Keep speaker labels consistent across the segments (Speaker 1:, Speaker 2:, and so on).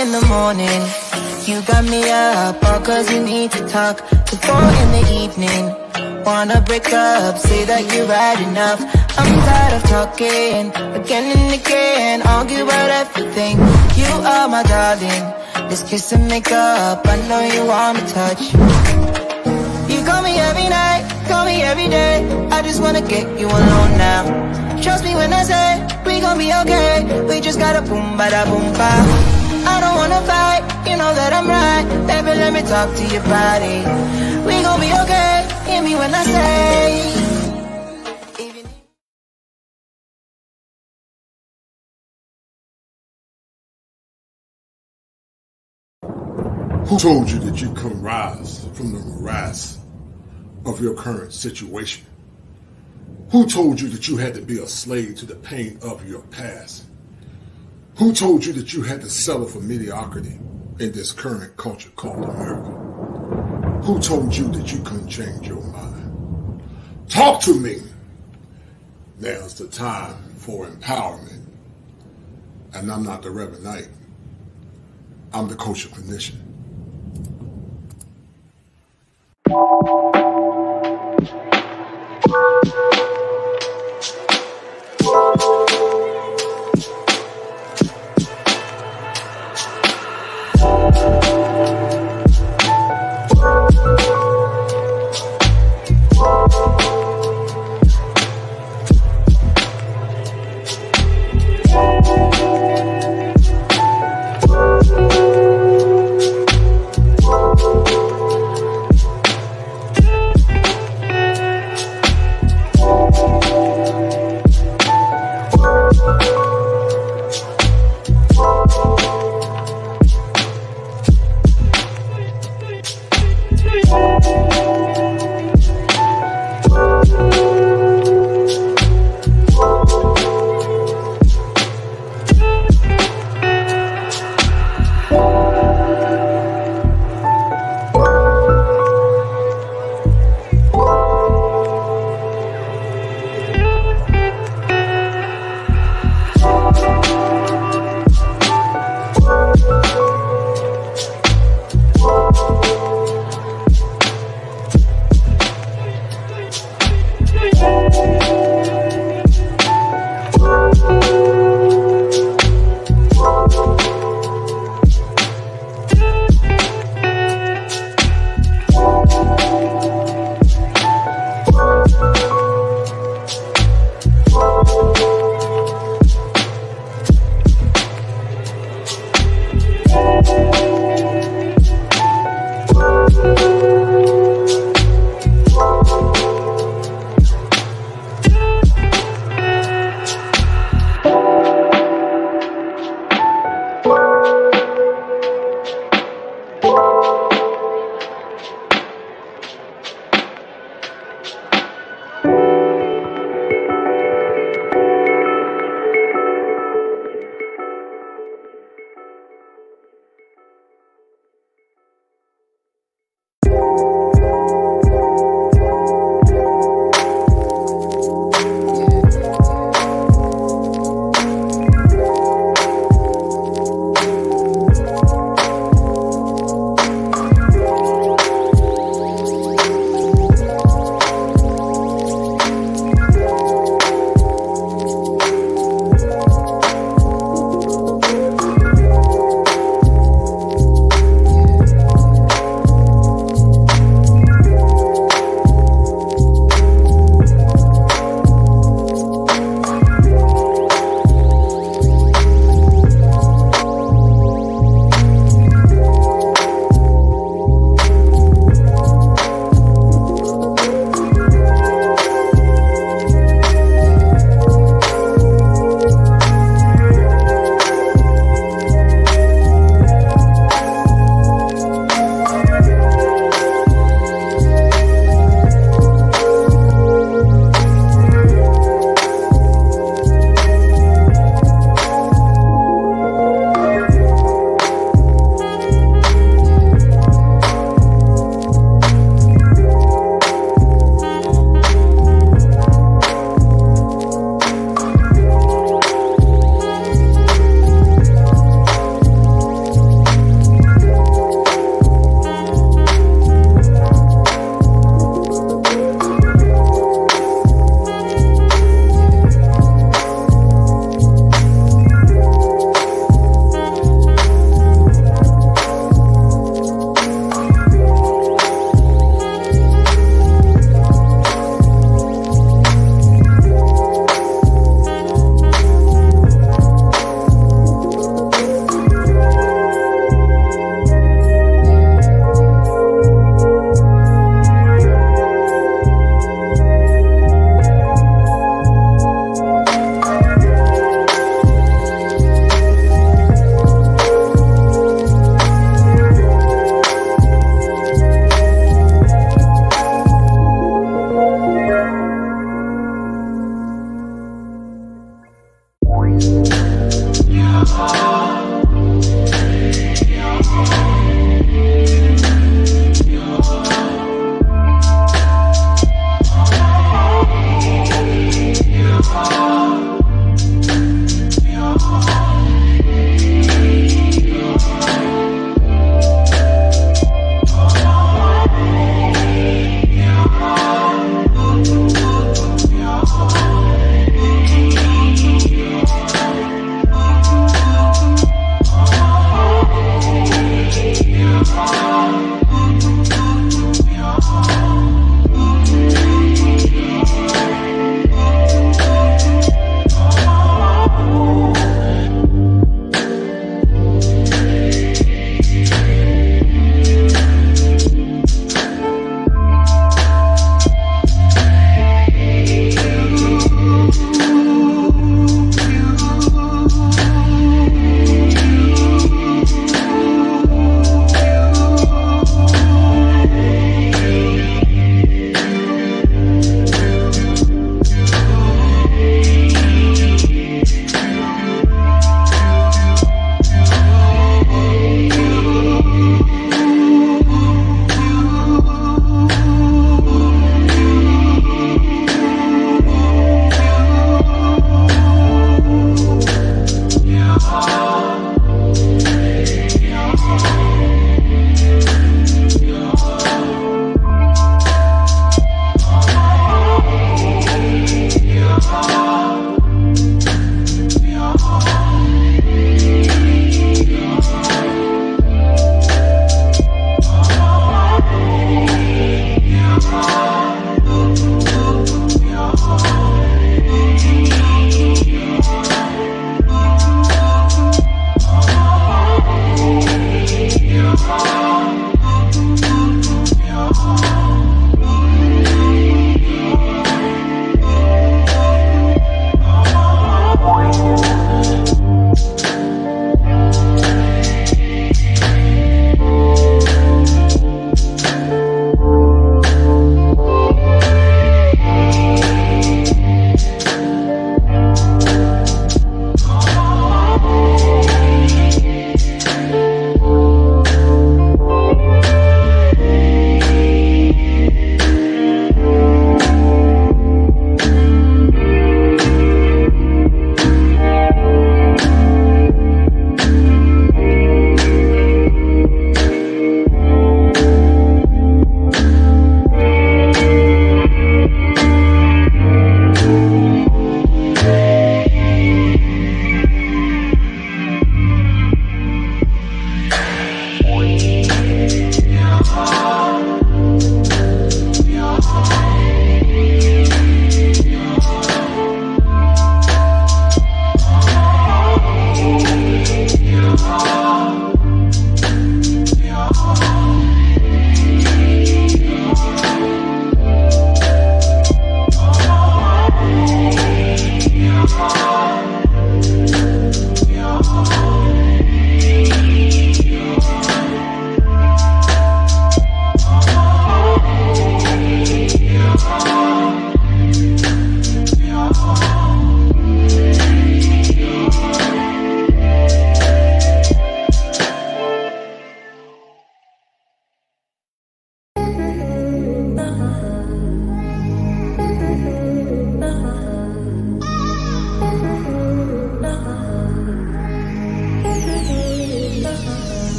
Speaker 1: in the morning, you got me up all cause you need to talk. To 4 in the evening, wanna break up, say that you've had enough. I'm tired of talking, again and again, argue about everything. You are my darling, let's kiss and make up, I know you want me touch. You call me every night, call me every day, I just wanna get you alone now. Trust me when I say, we gon' be okay, we just gotta boom bada boom ba. I don't wanna fight, you know that I'm right, baby let me talk to your body. We gon' be okay, hear me when I say.
Speaker 2: Who told you that you can rise from the morass of your current situation? Who told you that you had to be a slave to the pain of your past? Who told you that you had to settle for mediocrity in this current culture called America? Who told you that you couldn't change your mind? Talk to me. Now's the time for empowerment. And I'm not the Reverend Knight. I'm the coach of clinician.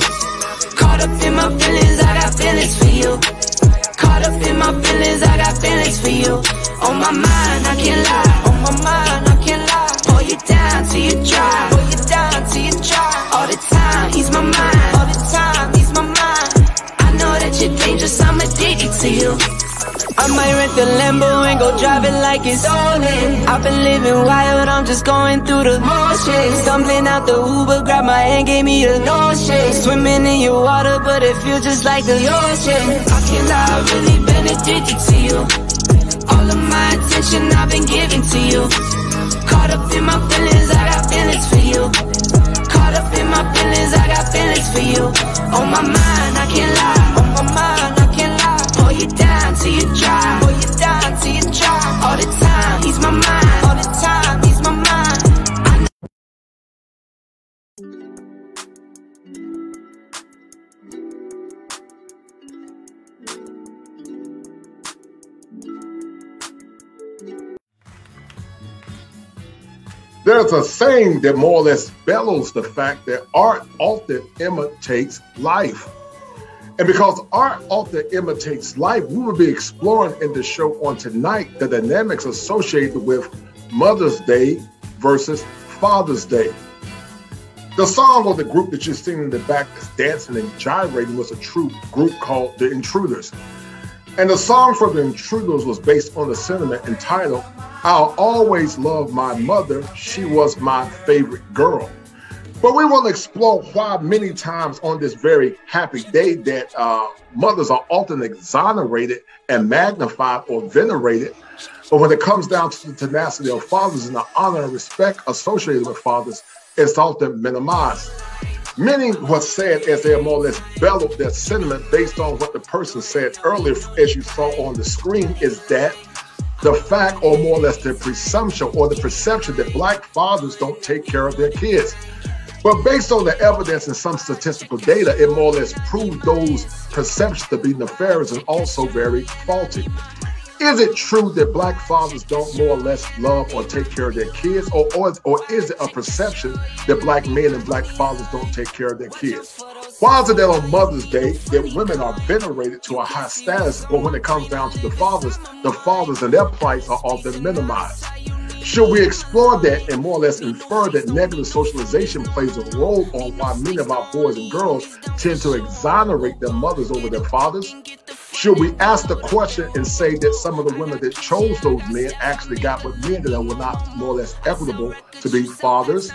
Speaker 1: you. Caught up in my feelings, I got feelings for you. Caught up in my feelings, I got feelings for you. On my mind, I can't lie. On my mind, I can't lie. Pull you down till you dry. Pull you down till you dry. All the time, ease my mind. All the time, ease my mind. I know that you're dangerous, I'm addicted to you. I might rent the Lambo and go drive it like it's stolen. I've been living wild, I'm just going through the motions. Stumbling out the Uber, grab my hand, gave me the notion. Swimming in your water, but it feels just like the ocean. I can't lie, I've really been addicted to you. All of my attention I've been giving to you. Caught up in my feelings, I got feelings for you. Caught up in my feelings, I got feelings for you. On my mind, I can't lie. On my mind, I can't lie. Pull you down till you dry. Pull you down till you dry. All the time, ease my mind. All the time, ease my mind.
Speaker 2: There's a saying that more or less bellows the fact that art often imitates life. And because art often imitates life, we will be exploring in the show on tonight the dynamics associated with Mother's Day versus Father's Day. The song of the group that you're seeing in the back that's dancing and gyrating was a true group called The Intruders. And the song for The Intruders was based on the sentiment entitled, I'll always love my mother, she was my favorite girl. But we want to explore why many times on this very happy day that mothers are often exonerated and magnified or venerated. But when it comes down to the tenacity of fathers and the honor and respect associated with fathers, it's often minimized. Many was said as they more or less bellowed their sentiment based on what the person said earlier, as you saw on the screen, is that the fact, or more or less the presumption or the perception that Black fathers don't take care of their kids. But based on the evidence and some statistical data, it more or less proved those perceptions to be nefarious and also very faulty. Is it true that Black fathers don't more or less love or take care of their kids? Or is it a perception that Black men and Black fathers don't take care of their kids? Why is it that on Mother's Day that women are venerated to a high status, but when it comes down to the fathers and their plights are often minimized? Should we explore that and more or less infer that negative socialization plays a role on why many of our boys and girls tend to exonerate their mothers over their fathers? Should we ask the question and say that some of the women that chose those men actually got with men that were not more or less equitable to be fathers?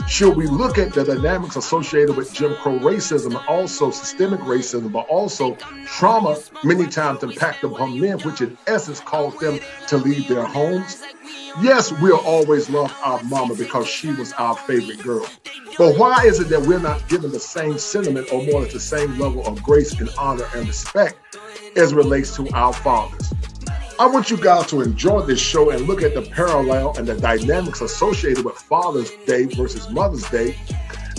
Speaker 2: Should we look at the dynamics associated with Jim Crow racism and also systemic racism, but also trauma many times impact upon men, which in essence caused them to leave their homes? Yes, we'll always love our mama because she was our favorite girl. But why is it that we're not given the same sentiment or more or less the same level of grace and honor and respect as it relates to our fathers? I want you guys to enjoy this show and look at the parallel and the dynamics associated with Father's Day versus Mother's Day.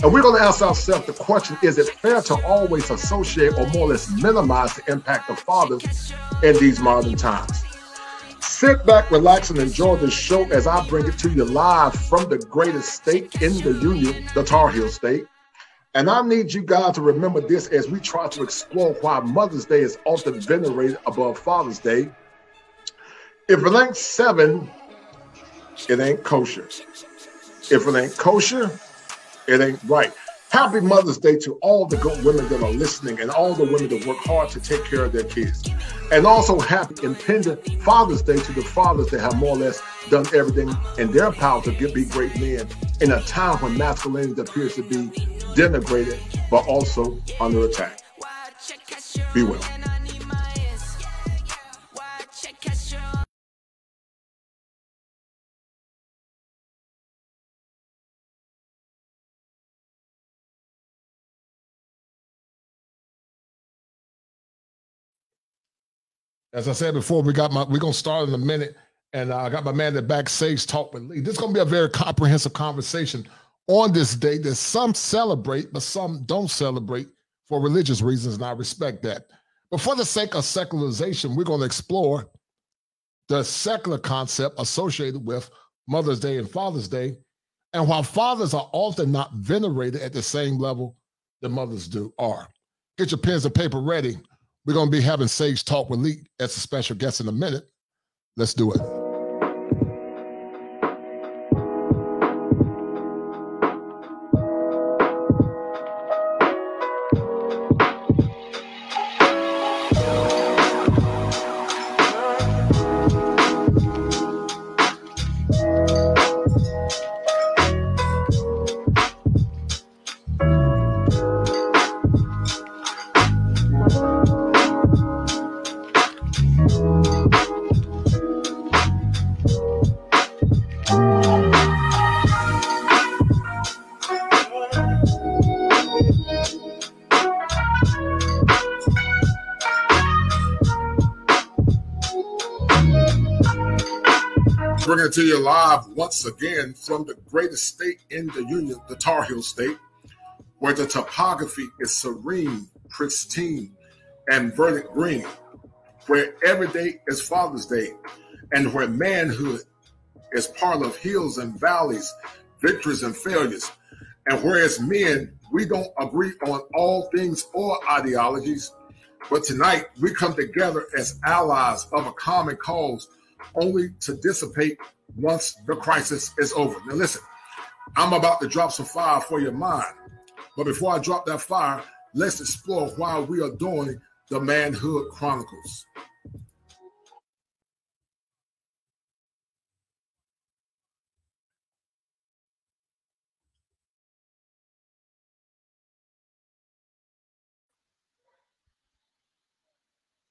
Speaker 2: And we're going to ask ourselves the question, is it fair to always associate or more or less minimize the impact of fathers in these modern times? Sit back, relax, and enjoy this show as I bring it to you live from the greatest state in the Union, the Tar Heel State. And I need you guys to remember this as we try to explore why Mother's Day is often venerated above Father's Day. If it ain't 7, it ain't kosher. If it ain't kosher, it ain't right. Happy Mother's Day to all the good women that are listening and all the women that work hard to take care of their kids. And also happy impending Father's Day to the fathers that have more or less done everything in their power to be great men in a time when masculinity appears to be denigrated, but also under attack. Be well. As I said before, we're gonna start in a minute, and I got my man that backstage talk with Lee. This is gonna be a very comprehensive conversation on this day that some celebrate, but some don't celebrate for religious reasons, and I respect that. But for the sake of secularization, we're gonna explore the secular concept associated with Mother's Day and Father's Day, and while fathers are often not venerated at the same level than mothers do are. Get your pens and paper ready. We're going to be having Sage Talk with Lee as a special guest in a minute. Let's do it. Bringing it to you live once again from the greatest state in the Union, the Tar Heel State, where the topography is serene, pristine, and verdant green, where every day is Father's Day, and where manhood is part of hills and valleys, victories and failures, and whereas men, we don't agree on all things or ideologies, but tonight we come together as allies of a common cause, only to dissipate once the crisis is over. Now listen, I'm about to drop some fire for your mind. But before I drop that fire, let's explore why we are doing the Manhood Chronicles.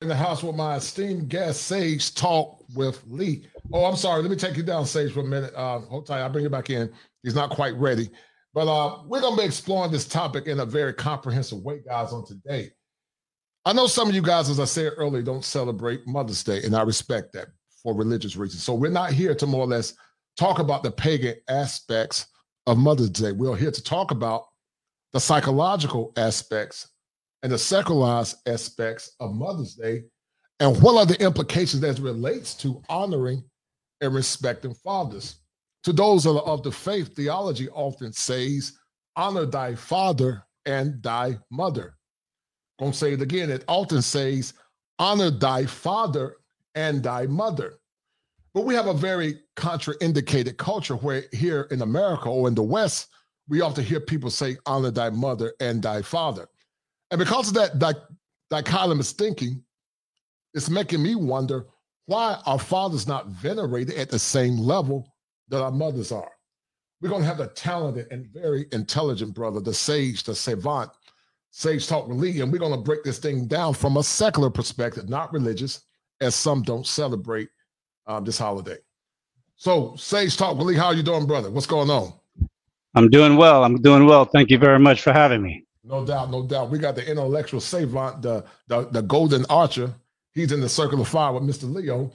Speaker 2: In the house with my esteemed guest, Sage Talk with Lee. Oh, I'm sorry. Let me take you down, Sage, for a minute. Hold tight. I'll bring you back in. He's not quite ready. But we're going to be exploring this topic in a very comprehensive way, guys, on today. I know some of you guys, as I said earlier, don't celebrate Mother's Day, and I respect that for religious reasons. So we're not here to more or less talk about the pagan aspects of Mother's Day. We're here to talk about the psychological aspects and the secularized aspects of Mother's Day, and what are the implications as it relates to honoring and respecting fathers. To those that are of the faith, theology often says, honor thy father and thy mother. I'm going to say it again. It often says, honor thy father and thy mother. But we have a very contraindicated culture where here in America or in the West, we often hear people say, honor thy mother and thy father. And because of that dichotomous thinking, it's making me wonder, why are fathers not venerated at the same level that our mothers are? We're going to have the talented and very intelligent brother, the sage, the savant, Sage Talk with Lee, and we're going to break this thing down from a secular perspective, not religious, as some don't celebrate this holiday. So, Sage Talk with Lee, how are you doing, brother? What's going on?
Speaker 3: I'm doing well. I'm doing well. Thank you very much for having me.
Speaker 2: No doubt, no doubt. We got the intellectual savant, the golden archer. He's in the circle of fire with Mr. Leo,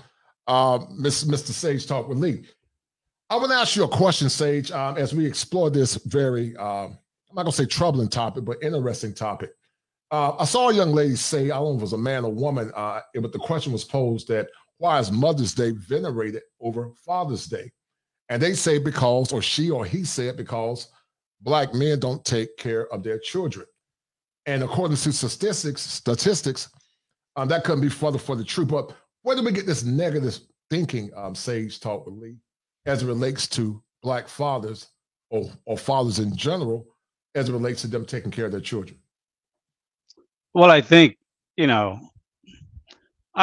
Speaker 2: Mr. Sage Talk with Lee. I want to ask you a question, Sage, as we explore this very, I'm not going to say troubling topic, but interesting topic. I saw a young lady say, I don't know if it was a man or woman, but the question was posed that, why is Mother's Day venerated over Father's Day? And they say because, or she or he said because, Black men don't take care of their children. And according to statistics, that couldn't be further for the truth. But where do we get this negative thinking, Sage Talk with Lee, as it relates to Black fathers or fathers in general, as it relates to them taking care of their children?
Speaker 3: Well, I think, I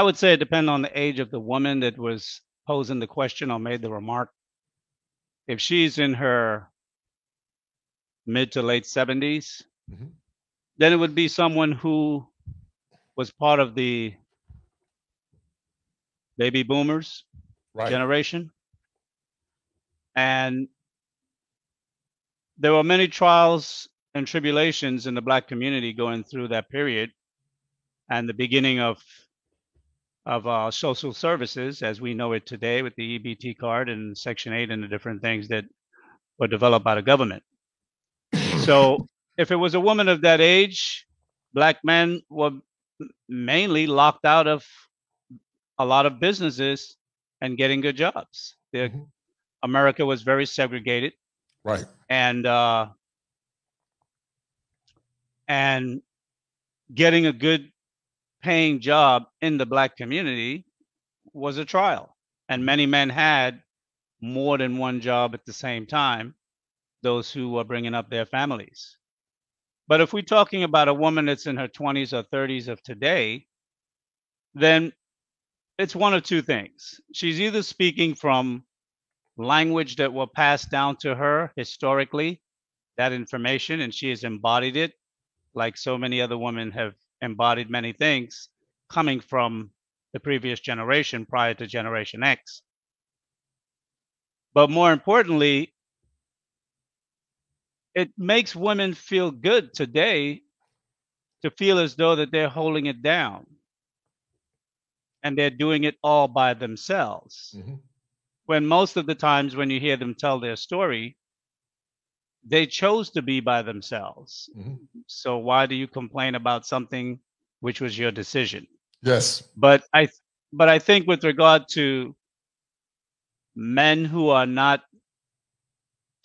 Speaker 3: would say it depends on the age of the woman that was posing the question or made the remark. If she's in her mid to late 70s, then it would be someone who was part of the baby boomers generation. And there were many trials and tribulations in the Black community going through that period and the beginning of social services as we know it today with the EBT card and Section 8 and the different things that were developed by the government. So if it was a woman of that age, Black men were mainly locked out of a lot of businesses and getting good jobs. America was very segregated.
Speaker 2: Right.
Speaker 3: And And getting a good paying job in the Black community was a trial. And many men had more than one job at the same time, those who were bringing up their families. But if we're talking about a woman that's in her 20s or 30s of today, then it's one of two things. She's either speaking from language that will pass down to her historically, that information, and she has embodied it, like so many other women have embodied many things coming from the previous generation prior to Generation X. But more importantly, it makes women feel good today to feel as though that they're holding it down and they're doing it all by themselves.
Speaker 2: Mm-hmm.
Speaker 3: When most of the times when you hear them tell their story, they chose to be by themselves.
Speaker 2: Mm-hmm.
Speaker 3: So why do you complain about something which was your decision?
Speaker 2: Yes.
Speaker 3: But I think with regard to men who are not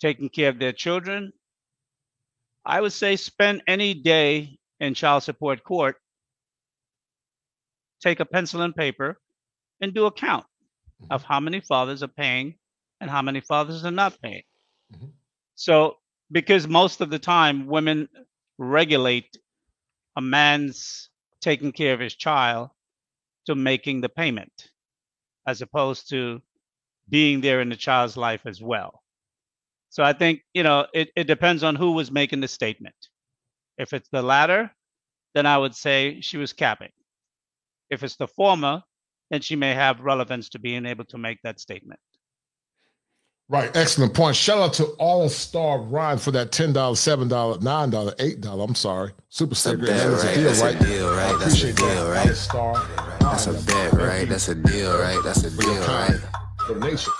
Speaker 3: taking care of their children, I would say spend any day in child support court, take a pencil and paper, and do a count of how many fathers are paying and how many fathers are not paying.
Speaker 2: Mm-hmm.
Speaker 3: So, because most of the time women regulate a man's taking care of his child to making the payment, as opposed to being there in the child's life as well. So I think, it depends on who was making the statement. If it's the latter, then I would say she was capping. If it's the former, then she may have relevance to being able to make that statement.
Speaker 2: Right. Excellent point. Shout out to All Star Ryan for that $10, $7, $9, $8. I'm sorry. Super sticker. That's a deal, right? That's a deal, right? That's a bet, right? That's a deal, right? That's a deal, right? Donation.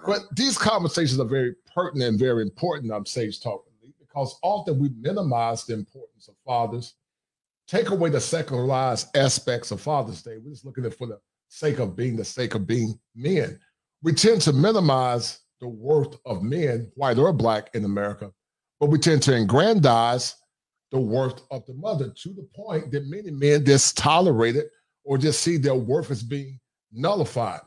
Speaker 2: But these conversations are very pertinent and very important on Sage Talk, because often we minimize the importance of fathers, take away the secularized aspects of Father's Day. We're just looking at it for the sake of being men. We tend to minimize the worth of men, white or Black, in America, but we tend to aggrandize the worth of the mother, to the point that many men just tolerate it or just see their worth as being nullified.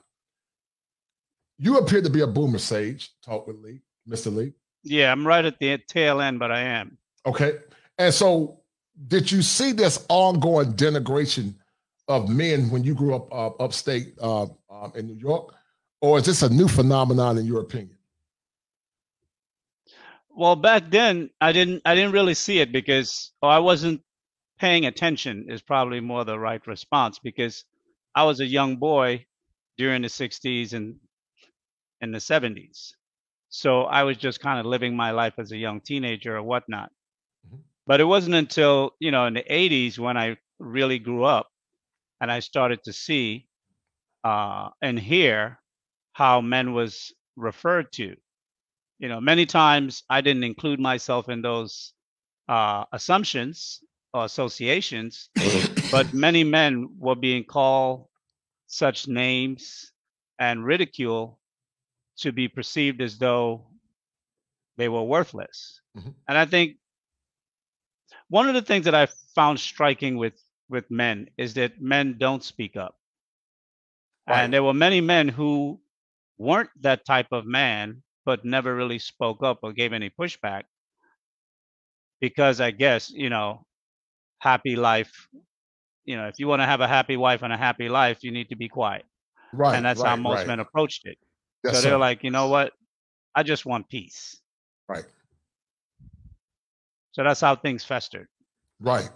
Speaker 2: You appear to be a boomer, Sage. Talk with Lee, Mr. Lee.
Speaker 3: Yeah, I'm right at the tail end, but I am.
Speaker 2: Okay. And so did you see this ongoing denigration of men when you grew up upstate in New York? Or is this a new phenomenon in your opinion?
Speaker 3: Well, back then I didn't really see it because I wasn't paying attention is probably more the right response, because I was a young boy during the 60s and in the 70s. So I was just kind of living my life as a young teenager or whatnot. Mm-hmm. But it wasn't until, in the 80s when I really grew up and I started to see and hear how men was referred to. Many times I didn't include myself in those assumptions or associations, but many men were being called such names and ridicule to be perceived as though they were worthless. Mm-hmm. And I think one of the things that I found striking with men is that men don't speak up. Right. And there were many men who weren't that type of man, but never really spoke up or gave any pushback, because I guess, happy life, if you want to have a happy wife and a happy life, you need to be quiet. Right. And that's how most men approached it. Yes, so they're like, you know what? I just want peace.
Speaker 2: Right.
Speaker 3: So that's how things festered.
Speaker 2: Right.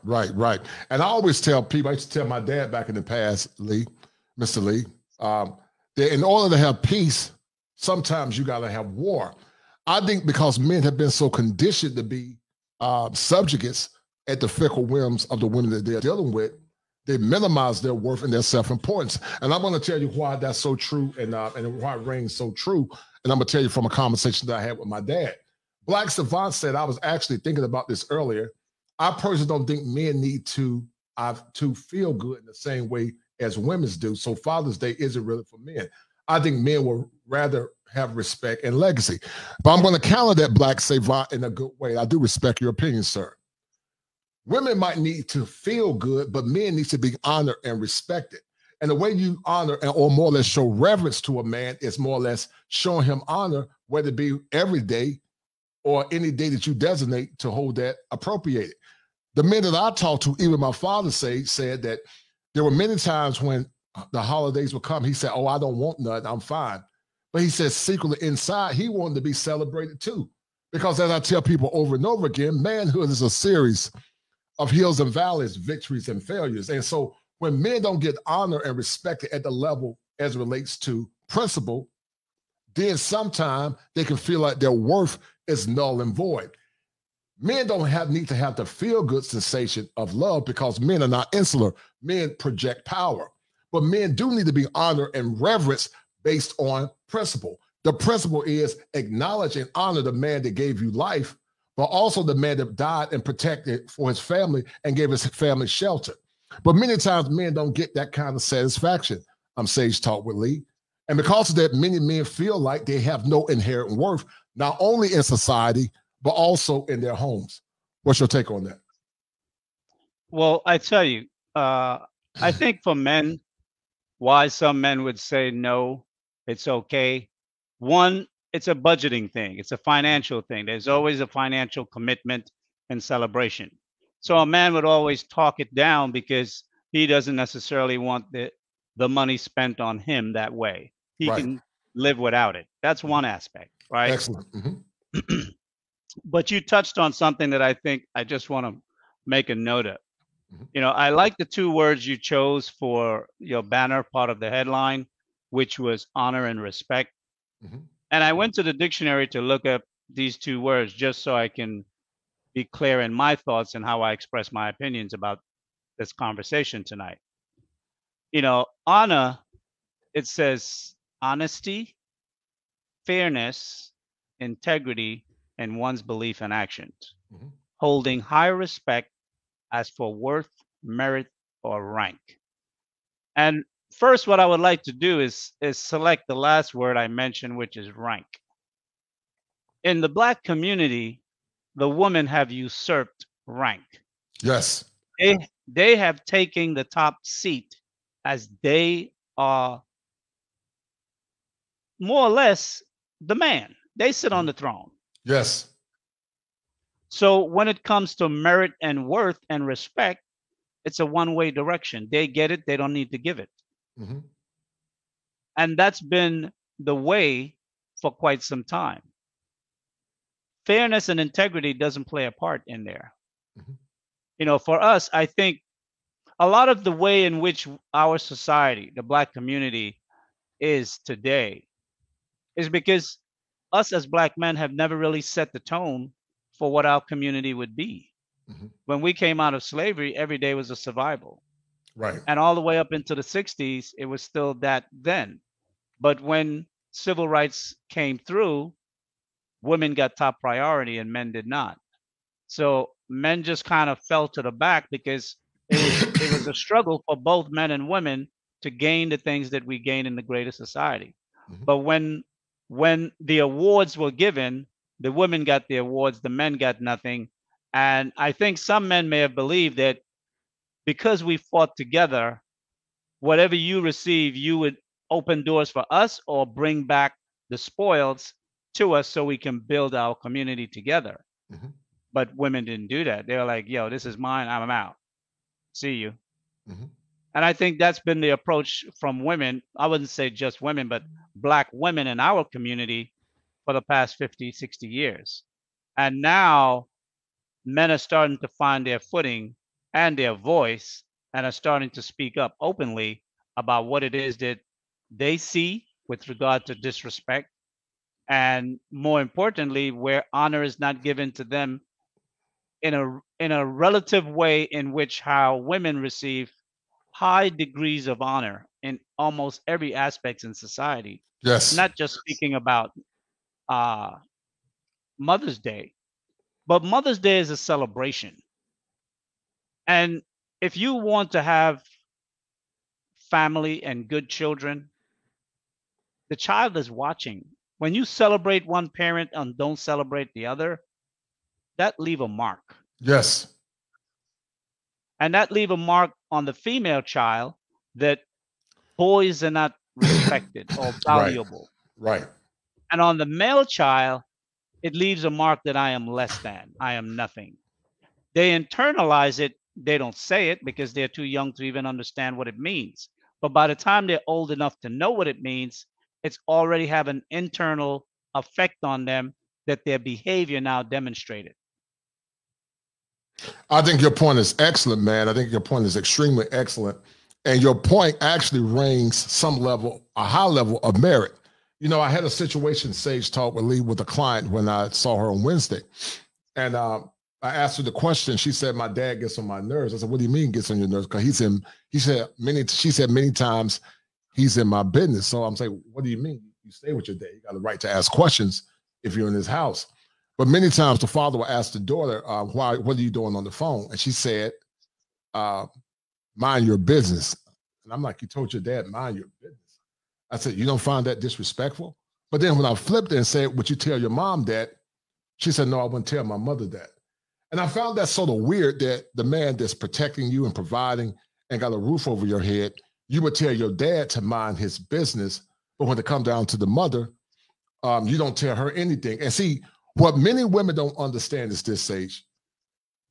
Speaker 2: And I always tell people, I used to tell my dad back in the past, Mr. Lee, that in order to have peace, sometimes you got to have war. I think because men have been so conditioned to be subjugates at the fickle whims of the women that they're dealing with, they minimize their worth and their self-importance. And I'm going to tell you why that's so true and why it rings so true. And I'm going to tell you from a conversation that I had with my dad. Black Savant said, I was actually thinking about this earlier. I personally don't think men need to feel good in the same way as women do. So Father's Day isn't really for men. I think men will rather have respect and legacy. But I'm going to counter that, Black Savant, in a good way. I do respect your opinion, sir. Women might need to feel good, but men need to be honored and respected. And the way you honor or more or less show reverence to a man is more or less showing him honor, whether it be every day or any day that you designate to hold that appropriated. The men that I talked to, even my father said that there were many times when the holidays would come, he said, oh, I don't want nothing, I'm fine. But he said secretly inside, he wanted to be celebrated too. Because as I tell people over and over again, manhood is a series of hills and valleys, victories and failures. And so when men don't get honored and respected at the level as it relates to principle, then sometimes they can feel like their worth is null and void. Men don't need to have the feel-good sensation of love because men are not insular. Men project power. But men do need to be honored and reverenced based on principle. The principle is acknowledge and honor the man that gave you life, but also the man that died and protected for his family and gave his family shelter. But many times men don't get that kind of satisfaction. I'm Sage Talk with Lee. And because of that, many men feel like they have no inherent worth, not only in society, but also in their homes. What's your take on that?
Speaker 3: Well, I tell you, I think for men, why some men would say no, it's okay. One, it's a budgeting thing. It's a financial thing. There's always a financial commitment and celebration. So a man would always talk it down because he doesn't necessarily want the money spent on him that way. He can live without it. That's one aspect, right?
Speaker 2: Excellent. Mm-hmm.
Speaker 3: But you touched on something that I think I just want to make a note of.
Speaker 2: Mm-hmm.
Speaker 3: You know, I like the two words you chose for your banner part of the headline, which was honor and respect.
Speaker 2: Mm-hmm.
Speaker 3: And I went to the dictionary to look up these two words just so I can be clear in my thoughts and how I express my opinions about this conversation tonight. You know, honor, it says honesty, fairness, integrity, and one's belief and actions,
Speaker 2: Mm-hmm.
Speaker 3: holding high respect as for worth, merit, or rank. And first, what I would like to do is select the last word I mentioned, which is rank. In the Black community, the women have usurped rank.
Speaker 2: Yes.
Speaker 3: They have taken the top seat as they are more or less the man. They sit on the throne.
Speaker 2: Yes.
Speaker 3: So when it comes to merit and worth and respect, it's a one-way direction. They get it, they don't need to give it.
Speaker 2: Mm-hmm.
Speaker 3: And that's been the way for quite some time. Fairness and integrity doesn't play a part in there.
Speaker 2: Mm-hmm.
Speaker 3: You know, for us, I think a lot of the way in which our society, the Black community, is today is because us as Black men have never really set the tone for what our community would be.
Speaker 2: Mm-hmm.
Speaker 3: When we came out of slavery, every day was a survival.
Speaker 2: Right.
Speaker 3: And all the way up into the 60s, it was still that then. But when civil rights came through, women got top priority and men did not. So men just kind of fell to the back because it was a struggle for both men and women to gain the things that we gain in the greater society.
Speaker 2: Mm-hmm.
Speaker 3: But when the awards were given, the women got the awards, the men got nothing. And I think some men may have believed that because we fought together, whatever you receive, you would open doors for us or bring back the spoils to us so we can build our community together.
Speaker 2: Mm-hmm.
Speaker 3: But women didn't do that. They were like, yo, this is mine, I'm out. See you.
Speaker 2: Mm-hmm.
Speaker 3: And I think that's been the approach from women. I wouldn't say just women, but Black women in our community for the past 50, 60 years. And now men are starting to find their footing and their voice and are starting to speak up openly about what it is that they see with regard to disrespect. And more importantly, where honor is not given to them in a relative way in which how women receive high degrees of honor in almost every aspect in society.
Speaker 2: Yes.
Speaker 3: Not just speaking about Mother's Day, but Mother's Day is a celebration. And if you want to have family and good children, the child is watching. When you celebrate one parent and don't celebrate the other, that leave a mark.
Speaker 2: Yes.
Speaker 3: And that leave a mark on the female child that boys are not respected or
Speaker 2: Right.
Speaker 3: valuable.
Speaker 2: Right.
Speaker 3: And on the male child, it leaves a mark that I am less than, I am nothing. They internalize it. They don't say it because they're too young to even understand what it means. But by the time they're old enough to know what it means, it's already have an internal effect on them that their behavior now demonstrated.
Speaker 2: I think your point is excellent, man. I think your point is extremely excellent. And your point actually rings some level, a high level of merit. You know, I had a situation, Sage talk with Lee, with a client when I saw her on Wednesday. And I asked her the question. She said, my dad gets on my nerves. I said, what do you mean gets on your nerves? Because she said many times he's in my business. So I'm saying, what do you mean? You stay with your dad. You got the right to ask questions if you're in his house. But many times the father will ask the daughter, what are you doing on the phone? And she said, mind your business. And I'm like, you told your dad, mind your business. I said, you don't find that disrespectful? But then when I flipped it and said, would you tell your mom that? She said, no, I wouldn't tell my mother that. And I found that sort of weird that the man that's protecting you and providing and got a roof over your head, you would tell your dad to mind his business. But when it comes down to the mother, you don't tell her anything. And see, what many women don't understand is this, Sage.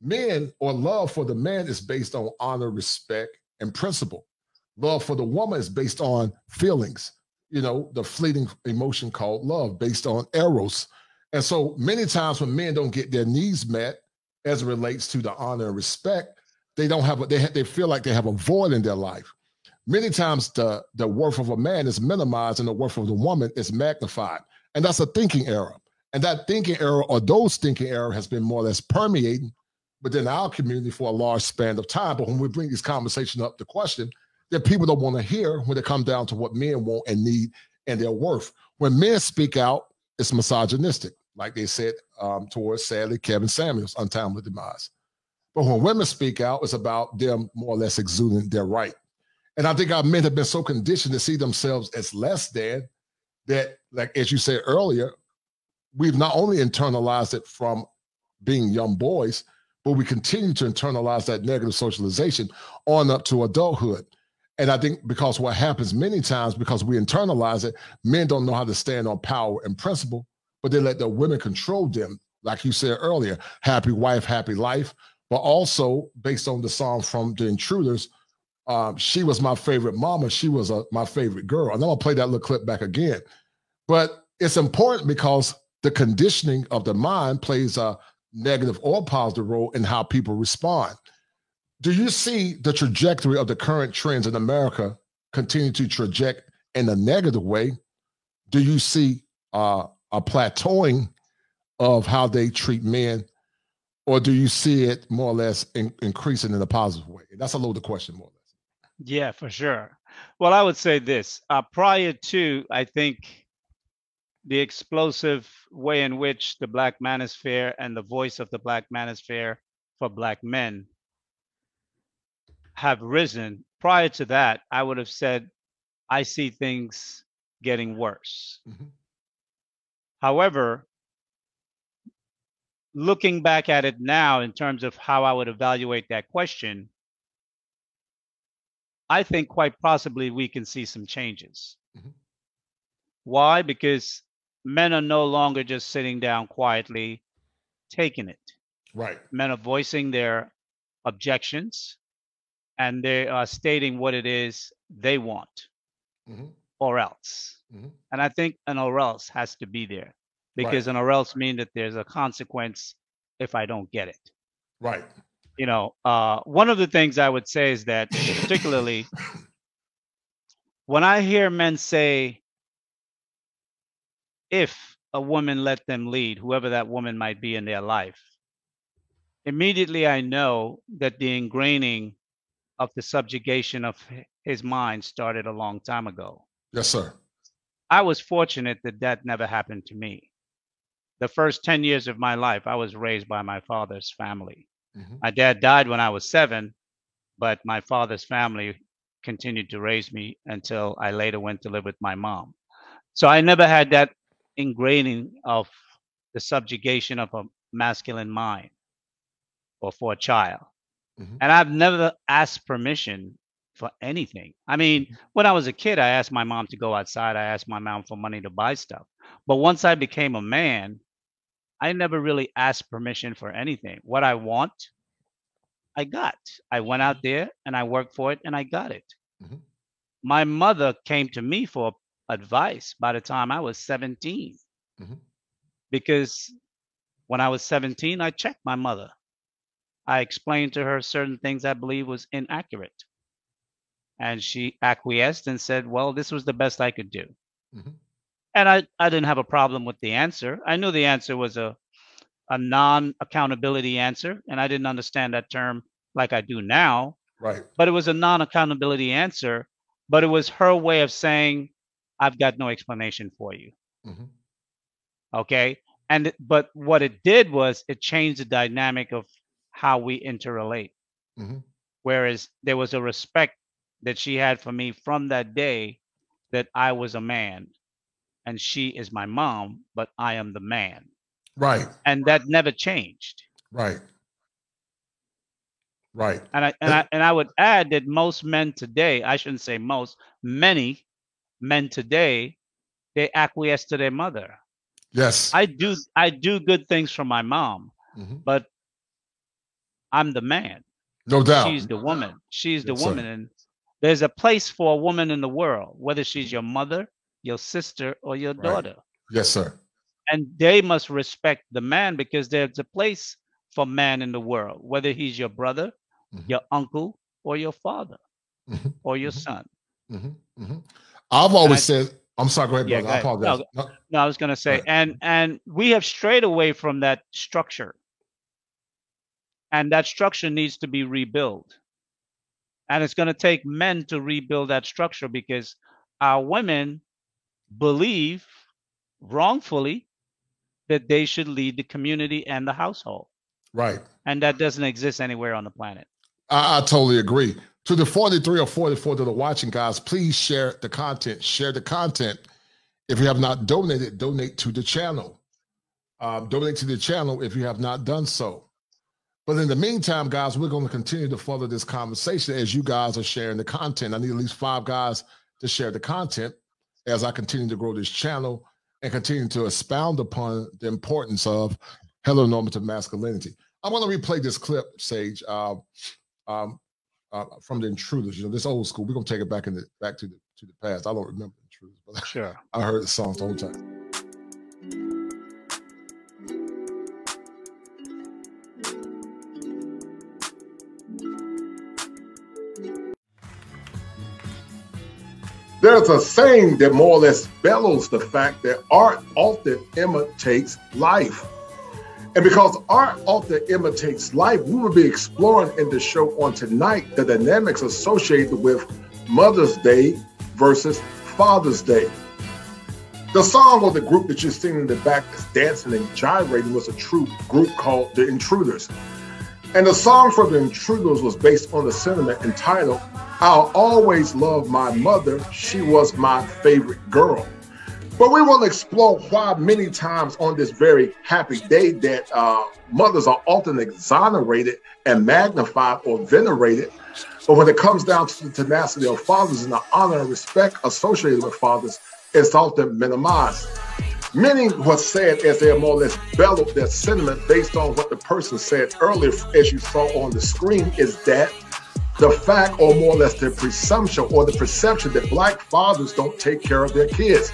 Speaker 2: Men, or love for the man, is based on honor, respect, and principle. Love for the woman is based on feelings, you know, the fleeting emotion called love, based on eros. And so many times when men don't get their needs met as it relates to the honor and respect, they don't have they feel like they have a void in their life. Many times the worth of a man is minimized and the worth of the woman is magnified. And that's a thinking error. And that thinking error, or those thinking error, has been more or less permeating within our community for a large span of time. But when we bring this conversation up, the question that people don't want to hear when it comes down to what men want and need and their worth. When men speak out, it's misogynistic, like they said towards, sadly, Kevin Samuels' untimely demise. But when women speak out, it's about them more or less exuding their right. And I think our men have been so conditioned to see themselves as less than that, like as you said earlier, we've not only internalized it from being young boys, but we continue to internalize that negative socialization on up to adulthood. And I think because what happens many times, because we internalize it, men don't know how to stand on power and principle, but they let their women control them. Like you said earlier, happy wife, happy life, but also based on the song from The Intruders, she was my favorite mama, she was my favorite girl. And I'm gonna play that little clip back again. But it's important because the conditioning of the mind plays a negative or positive role in how people respond. Do you see the trajectory of the current trends in America continue to traject in a negative way? Do you see a plateauing of how they treat men, or do you see it more or less increasing in a positive way? That's a loaded question, more or less.
Speaker 3: Yeah, for sure. Well, I would say this. Prior to, I think, the explosive way in which the Black manosphere and the voice of the Black manosphere for Black men have risen, prior to that, I would have said, I see things getting worse.
Speaker 2: Mm-hmm.
Speaker 3: However, looking back at it now in terms of how I would evaluate that question, I think quite possibly we can see some changes.
Speaker 2: Mm-hmm.
Speaker 3: Why? Because men are no longer just sitting down quietly taking it.
Speaker 2: Right.
Speaker 3: Men are voicing their objections, and they are stating what it is they want,
Speaker 2: Mm-hmm.
Speaker 3: or else.
Speaker 2: Mm-hmm.
Speaker 3: And I think an or else has to be there, because
Speaker 2: Right.
Speaker 3: an or else means that there's a consequence if I don't get it.
Speaker 2: Right.
Speaker 3: You know, one of the things I would say is that, particularly when I hear men say, if a woman let them lead, whoever that woman might be in their life, immediately I know that the ingraining of the subjugation of his mind started a long time ago.
Speaker 2: Yes, sir.
Speaker 3: I was fortunate that that never happened to me. The first 10 years of my life, I was raised by my father's family.
Speaker 2: Mm-hmm.
Speaker 3: My dad died when I was 7, but my father's family continued to raise me until I later went to live with my mom. So I never had that ingraining of the subjugation of a masculine mind or for a child. And I've never asked permission for anything. I mean, when I was a kid, I asked my mom to go outside. I asked my mom for money to buy stuff. But once I became a man, I never really asked permission for anything. What I want, I got. I went out there and I worked for it and I got it. My mother came to me for advice by the time I was 17. Because when I was 17, I checked my mother. I explained to her certain things I believe was inaccurate. And she acquiesced and said, well, this was the best I could do. And I didn't have a problem with the answer. I knew the answer was a non-accountability answer. And I didn't understand that term like I do now.
Speaker 2: Right.
Speaker 3: But it was a non-accountability answer. But it was her way of saying, I've got no explanation for you. Okay. But what it did was it changed the dynamic of how we interrelate. Whereas there was a respect that she had for me from that day that I was a man and she is my mom, but I am the man.
Speaker 2: Right.
Speaker 3: And that never changed.
Speaker 2: Right. Right.
Speaker 3: And I would add that most men today, I shouldn't say most, many men today, they acquiesce to their mother.
Speaker 2: Yes.
Speaker 3: I do good things for my mom, but I'm the man.
Speaker 2: No doubt.
Speaker 3: She's the woman. She's the woman. And there's a place for a woman in the world, whether she's your mother, your sister, or your daughter.
Speaker 2: Yes, sir.
Speaker 3: And they must respect the man because there's a place for man in the world, whether he's your brother, your uncle, or your father, or your son.
Speaker 2: I've always said, I'm sorry, go ahead, brother.
Speaker 3: Go ahead.
Speaker 2: I apologize.
Speaker 3: No, I was going to say, and we have strayed away from that structure. And that structure needs to be rebuilt. And it's going to take men to rebuild that structure because our women believe wrongfully that they should lead the community and the household.
Speaker 2: Right.
Speaker 3: And that doesn't exist anywhere on the planet.
Speaker 2: I totally agree. To the 43 or 44 that are watching, guys, please share the content. Share the content. If you have not donated, donate to the channel. Donate to the channel if you have not done so. But in the meantime, guys, we're going to continue to further this conversation as you guys are sharing the content. I need at least 5 guys to share the content as I continue to grow this channel and continue to expound upon the importance of heteronormative masculinity. I want to replay this clip, Sage, from the Intruders. You know, this old school. We're gonna take it back to the past. I don't remember the Intruders, but
Speaker 3: sure,
Speaker 2: I heard the songs the whole time. There's a saying that more or less bellows the fact that art often imitates life. And because art often imitates life, we will be exploring in the show on tonight the dynamics associated with Mother's Day versus Father's Day. The song or the group that you're seeing in the back that's dancing and gyrating was a true group called The Intruders. And the song for The Intruders was based on the sentiment entitled, I'll always love my mother, she was my favorite girl. But we want to explore why many times on this very happy day that mothers are often exonerated and magnified or venerated. But when it comes down to the tenacity of fathers and the honor and respect associated with fathers, it's often minimized. Many what's said as they more or less bellowed their sentiment based on what the person said earlier, as you saw on the screen, is that the fact or more or less the presumption or the perception that Black fathers don't take care of their kids.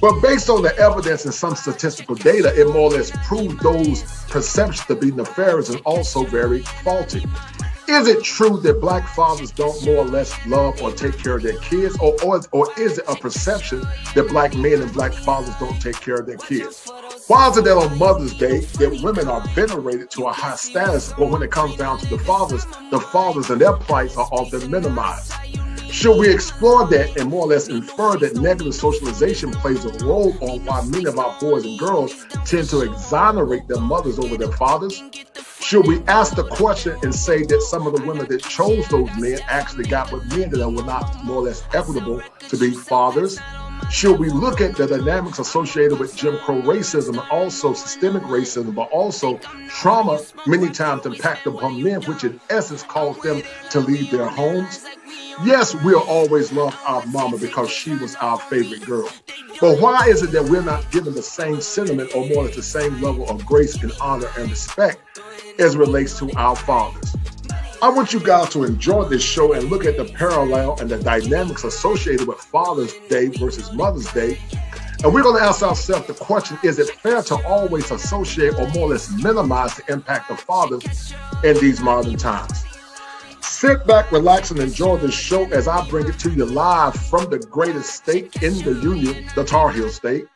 Speaker 2: But based on the evidence and some statistical data, it more or less proved those perceptions to be nefarious and also very faulty. Is it true that Black fathers don't more or less love or take care of their kids? Or is it a perception that Black men and Black fathers don't take care of their kids? Why is it that on Mother's Day that women are venerated to a high status, but when it comes down to the fathers and their plights are often minimized? Should we explore that and more or less infer that negative socialization plays a role on why many of our boys and girls tend to exonerate their mothers over their fathers? Should we ask the question and say that some of the women that chose those men actually got with men that were not more or less equitable to be fathers? Should we look at the dynamics associated with Jim Crow racism and also systemic racism, but also trauma many times impact upon men, which in essence caused them to leave their homes? Yes, we'll always love our mama because she was our favorite girl. But why is it that we're not given the same sentiment or more or less the same level of grace and honor and respect as relates to our fathers? I want you guys to enjoy this show and look at the parallel and the dynamics associated with Father's Day versus Mother's Day. And we're going to ask ourselves the question, is it fair to always associate or more or less minimize the impact of fathers in these modern times? Sit back, relax, and enjoy this show as I bring it to you live from the greatest state in the Union, the Tar Heel State.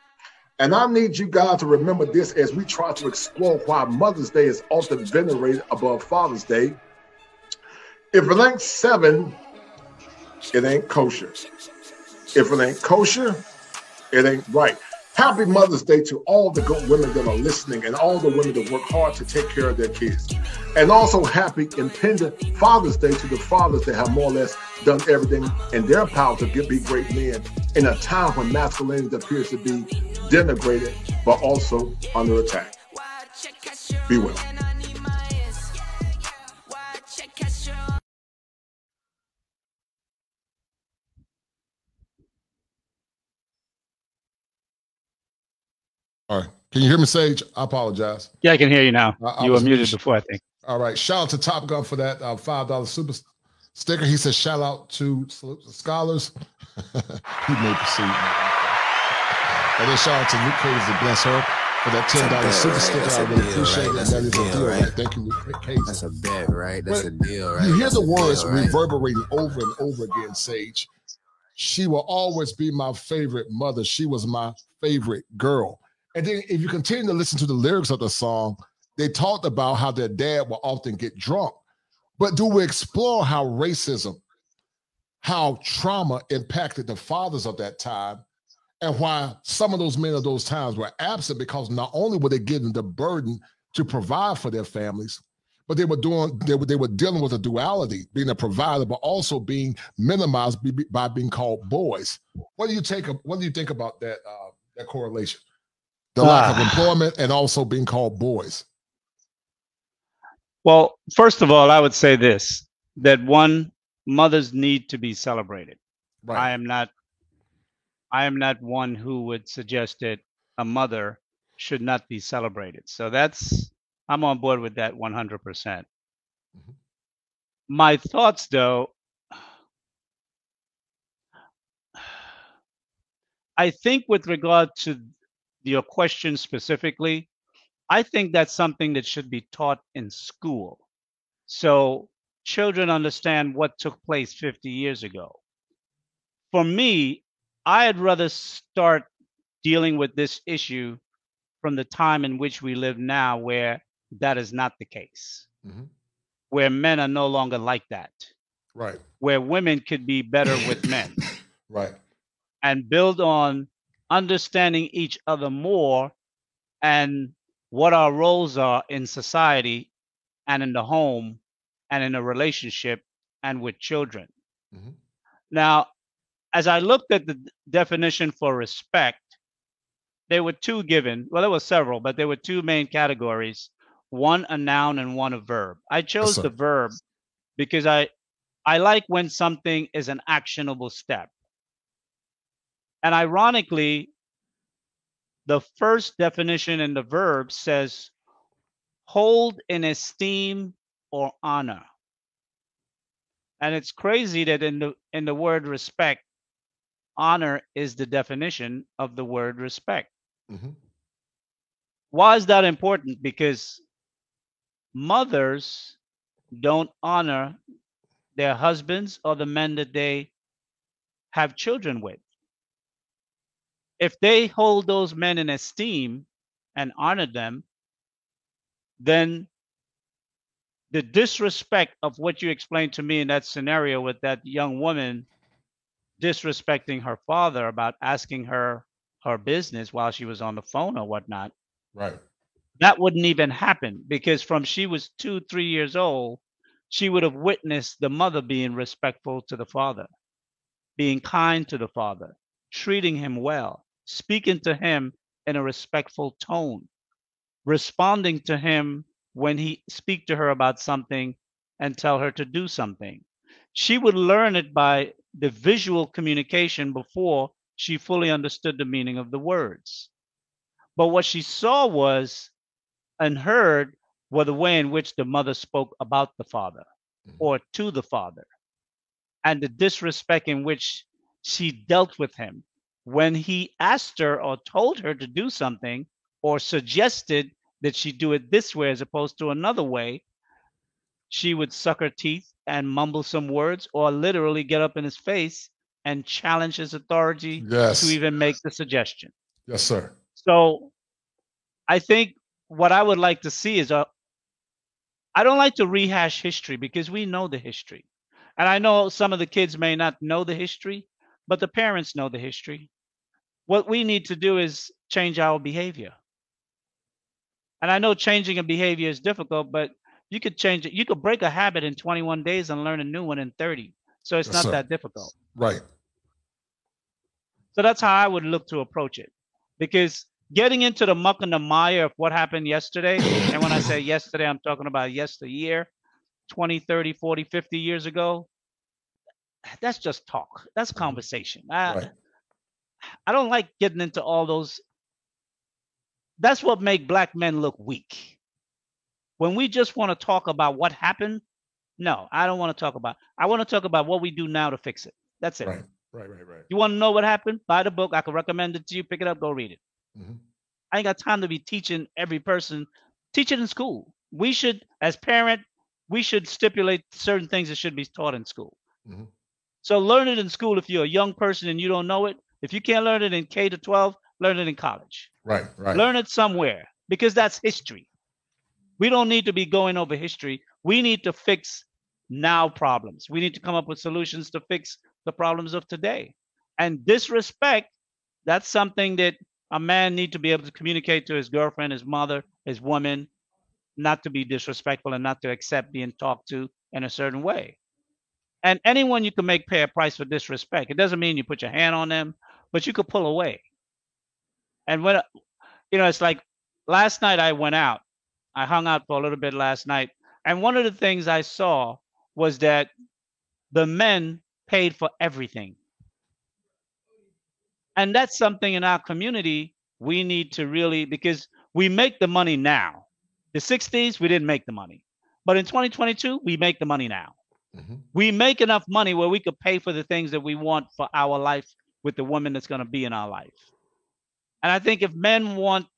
Speaker 2: And I need you guys to remember this as we try to explore why Mother's Day is often venerated above Father's Day. If it ain't 7, it ain't kosher. If it ain't kosher, it ain't right. Happy Mother's Day to all the good women that are listening and all the women that work hard to take care of their kids. And also happy impending Father's Day to the fathers that have more or less done everything in their power to be great men in a time when masculinity appears to be denigrated, but also under attack. Be well. All right. Can you hear me, Sage? I apologize.
Speaker 3: Yeah, I can hear you now. You were muted before, I think.
Speaker 2: All right. Shout out to Top Gun for that $5 super sticker. He says, shout out to scholars. He may proceed. And then shout out to Luke Case to bless her for that $10 super sticker. I really appreciate it. And that is a deal, right? Thank you, Luke Case.
Speaker 4: That's a bet, right? That's a deal, right?
Speaker 2: You hear the words reverberating over and over again, Sage. She will always be my favorite mother. She was my favorite girl. And then if you continue to listen to the lyrics of the song, they talked about how their dad will often get drunk. But do we explore how racism, how trauma impacted the fathers of that time, and why some of those men of those times were absent because not only were they getting the burden to provide for their families, but they were dealing with a duality, being a provider, but also being minimized by being called boys. What do you think about that that correlation? The lack of employment and also being called boys.
Speaker 3: Well, first of all, I would say this, that mothers need to be celebrated. Right. I am not one who would suggest that a mother should not be celebrated. So I'm on board with that 100%. Mm-hmm. My thoughts, though, I think with regard to your question specifically, I think that's something that should be taught in school. So children understand what took place 50 years ago. For me, I'd rather start dealing with this issue from the time in which we live now, where that is not the case, mm-hmm. where men are no longer like that.
Speaker 2: Right.
Speaker 3: Where women could be better with men.
Speaker 2: Right.
Speaker 3: And build on understanding each other more and what our roles are in society and in the home and in a relationship and with children. Mm-hmm. Now, as I looked at the definition for respect, there were two given. Well, there were several, but there were two main categories, one a noun and one a verb. I chose the verb because I like when something is an actionable step. And ironically, the first definition in the verb says, hold in esteem or honor. And it's crazy that in the word respect, honor is the definition of the word respect. Mm-hmm. Why is that important? Because mothers don't honor their husbands or the men that they have children with. If they hold those men in esteem and honor them, then the disrespect of what you explained to me in that scenario with that young woman disrespecting her father about asking her business while she was on the phone or whatnot.
Speaker 2: Right.
Speaker 3: That wouldn't even happen because from she was 2-3 years old, she would have witnessed the mother being respectful to the father, being kind to the father, treating him well, speaking to him in a respectful tone, responding to him when he speak to her about something and tell her to do something. She would learn it by the visual communication before she fully understood the meaning of the words. But what she saw was and heard were the way in which the mother spoke about the father or to the father, and the disrespect in which she dealt with him. When he asked her or told her to do something or suggested that she do it this way as opposed to another way, she would suck her teeth and mumble some words or literally get up in his face and challenge his authority to
Speaker 2: Yes.
Speaker 3: even make the suggestion.
Speaker 2: Yes, sir.
Speaker 3: So I think what I would like to see is I don't like to rehash history because we know the history. And I know some of the kids may not know the history, but the parents know the history. What we need to do is change our behavior. And I know changing a behavior is difficult, but you could change it. You could break a habit in 21 days and learn a new one in 30. So it's
Speaker 2: Yes,
Speaker 3: not
Speaker 2: sir.
Speaker 3: that difficult.
Speaker 2: Right.
Speaker 3: So that's how I would look to approach it. Because getting into the muck and the mire of what happened yesterday, and when I say yesterday, I'm talking about yesteryear, 20, 30, 40, 50 years ago, that's just talk. That's conversation.
Speaker 2: Right.
Speaker 3: I don't like getting into all those. That's what make black men look weak. When we just want to talk about what happened, no, I don't want to talk about. I want to talk about what we do now to fix it. That's it.
Speaker 2: Right.
Speaker 3: You want to know what happened? Buy the book. I can recommend it to you. Pick it up. Go read it.
Speaker 2: Mhm.
Speaker 3: I ain't got time to be teaching every person. Teach it in school. We should, as parent, we should stipulate certain things that should be taught in school.
Speaker 2: Mhm.
Speaker 3: So learn it in school if you're a young person and you don't know it. If you can't learn it in K to 12, learn it in college.
Speaker 2: Right.
Speaker 3: Learn it somewhere because that's history. We don't need to be going over history. We need to fix now problems. We need to come up with solutions to fix the problems of today. And disrespect, that's something that a man need to be able to communicate to his girlfriend, his mother, his woman, not to be disrespectful and not to accept being talked to in a certain way. And anyone you can make pay a price for disrespect. It doesn't mean you put your hand on them, but you could pull away. And when it's like last night I went out. I hung out for a little bit last night, and one of the things I saw was that the men paid for everything. And that's something in our community we need to really, because we make the money now. The 60s, we didn't make the money. But in 2022, we make the money now.
Speaker 2: Mhm.
Speaker 3: We make enough money where we could pay for the things that we want for our life with the woman that's going to be in our life. And I think if men want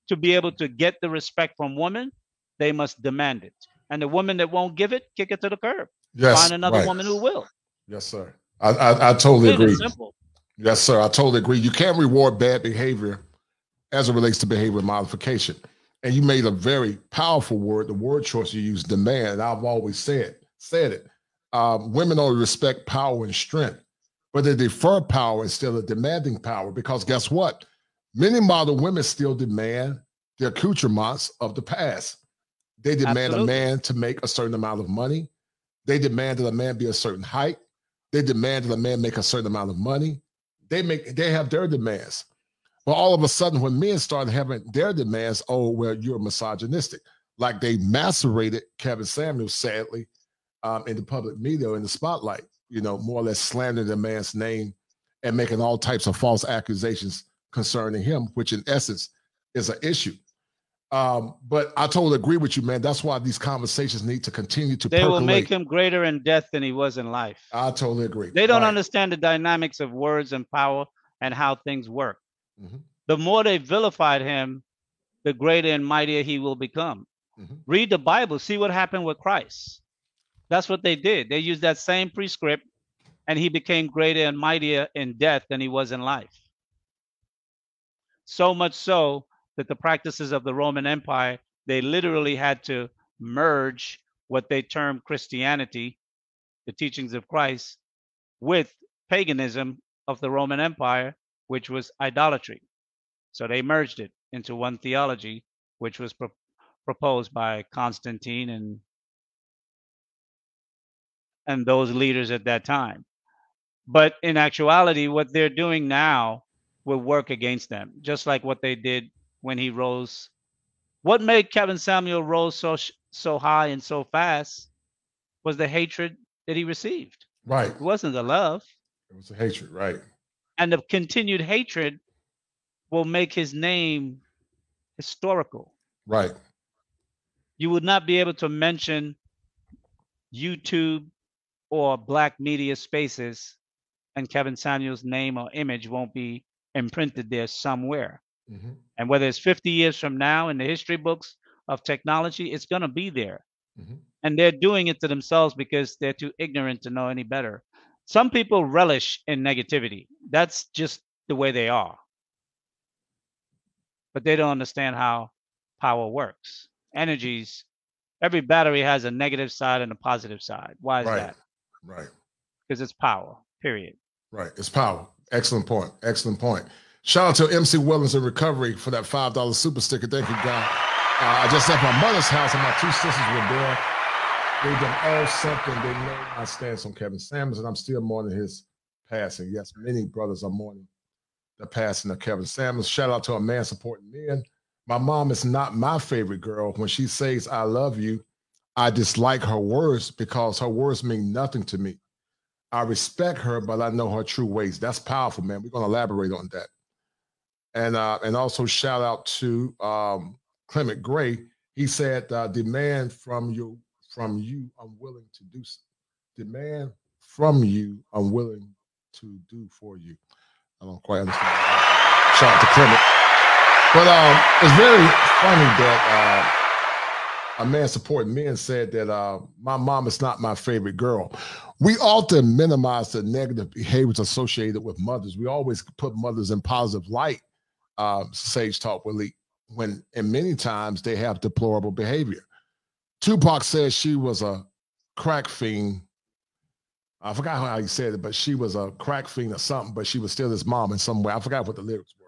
Speaker 3: to be able to get the respect from women, they must demand it. And the woman that won't give it, kick it to the curb.
Speaker 2: Yes.
Speaker 3: Find another
Speaker 2: Right.
Speaker 3: woman who will.
Speaker 2: Yes, sir. I totally
Speaker 3: Plain and
Speaker 2: agree.
Speaker 3: simple.
Speaker 2: Yes, sir. I totally agree. You can't reward bad behavior as it relates to behavior modification. And you made a very powerful word, the word choice you used, demand. I've always said it. Women only respect power and strength, but they defer power instead of demanding power. Because guess what? Many modern women still demand the accoutrements of the past. They demand
Speaker 3: Absolutely.
Speaker 2: a man to make a certain amount of money. They demand that a man be a certain height. They demand that a man make a certain amount of money. They have their demands. But all of a sudden, when men started having their demands, oh, well, you're misogynistic. Like they macerated Kevin Samuels, sadly, in the public media, in the spotlight, more or less slandering the man's name and making all types of false accusations concerning him, which in essence is an issue. But I totally agree with you, man. That's why these conversations need to continue to
Speaker 3: They
Speaker 2: percolate.
Speaker 3: will make him greater in death than he was in life.
Speaker 2: I totally agree.
Speaker 3: They don't
Speaker 2: Right.
Speaker 3: understand the dynamics of words and power and how things work.
Speaker 2: Mhm.
Speaker 3: The more they vilified him, the greater and mightier he will become.
Speaker 2: Mhm.
Speaker 3: Read the Bible, see what happened with Christ. That's what they did. They used that same prescript, and he became greater and mightier in death than he was in life. So much so that the practices of the Roman Empire, they literally had to merge what they termed Christianity, the teachings of Christ, with paganism of the Roman Empire, which was idolatry. So they merged it into one theology, which was proposed by Constantine and those leaders at that time. But in actuality, what they're doing now will work against them, just like what they did when he rose. What made Kevin Samuel rose so high and so fast was the hatred that he received.
Speaker 2: Right.
Speaker 3: It wasn't the love.
Speaker 2: It was a hatred, right?
Speaker 3: And the continued hatred will make his name historical.
Speaker 2: Right.
Speaker 3: You would not be able to mention YouTube or black media spaces and Kevin Samuel's name or image won't be imprinted there somewhere.
Speaker 2: Mm-hmm.
Speaker 3: And whether it's 50 years from now in the history books of technology, it's going to be there.
Speaker 2: Mm-hmm.
Speaker 3: And they're doing it to themselves because they're too ignorant to know any better. Some people relish in negativity. That's just the way they are. But they don't understand how power works. Energies, every battery has a negative side and a positive side. Why is that?
Speaker 2: Right.
Speaker 3: Because it's power, period.
Speaker 2: Right. It's power. Excellent point. Excellent point. Shout out to MC Wellens in recovery for that $5 super sticker. Thank you, God. I just left my mother's house and my two sisters were there. They've done all something. They know my stance on Kevin Samuels, and I'm still mourning his passing. Yes, many brothers are mourning the passing of Kevin Samuels. Shout out to a man supporting men. My mom is not my favorite girl. When she says, I love you, I dislike her words because her words mean nothing to me. I respect her, but I know her true ways. That's powerful, man. We're going to elaborate on that. And also shout out to Clement Gray. He said, demand from you, I'm willing to do so. Demand from you, I'm willing to do for you. I don't quite understand. Shout out to Clement. But it's very funny that a man supporting men said that my mom is not my favorite girl. We often minimize the negative behaviors associated with mothers. We always put mothers in positive light, Sage Talk Willie, when and many times they have deplorable behavior. Tupac says she was a crack fiend. I forgot how he said it, but she was a crack fiend or something, but she was still his mom in some way. I forgot what the lyrics were.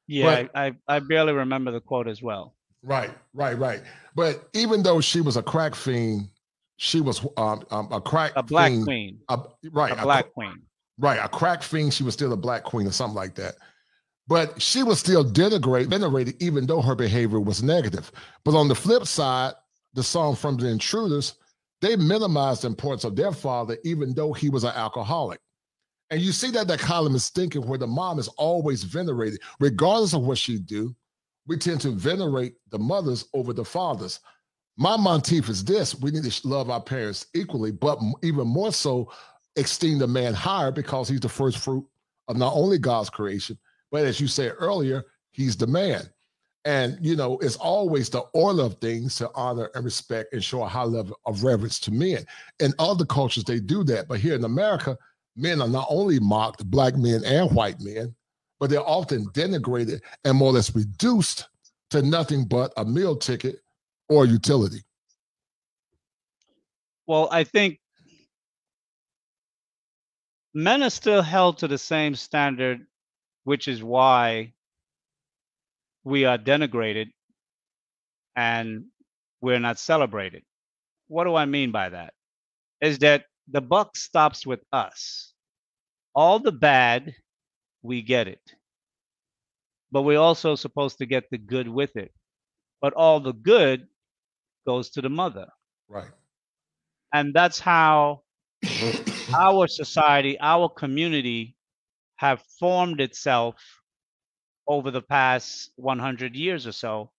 Speaker 3: Yeah, but, I barely remember the quote as well.
Speaker 2: Right. But even though she was a crack fiend, she was a
Speaker 3: black
Speaker 2: fiend,
Speaker 3: queen.
Speaker 2: A black
Speaker 3: queen.
Speaker 2: Right, a crack fiend. She was still a black queen or something like that. But she was still venerated, even though her behavior was negative. But on the flip side, the song From the Intruders, they minimized the importance of their father, even though he was an alcoholic. And you see that dichotomy is thinking where the mom is always venerated, regardless of what she do. We tend to venerate the mothers over the fathers. My motif is this: we need to love our parents equally, but even more so, esteem the man higher because he's the first fruit of not only God's creation, but as you said earlier, he's the man. And, you know, it's always the order of things to honor and respect and show a high level of reverence to men. In other cultures, they do that. But here in America, men are not only mocked, black men and white men, but they're often denigrated and more or less reduced to nothing but a meal ticket or utility.
Speaker 3: Well, I think men are still held to the same standard, which is why we are denigrated and we're not celebrated. What do I mean by that? Is that the buck stops with us. All the bad, we get it. But we're also supposed to get the good with it. But all the good goes to the mother.
Speaker 2: Right.
Speaker 3: And that's how our society, our community have formed itself over the past 100 years or so,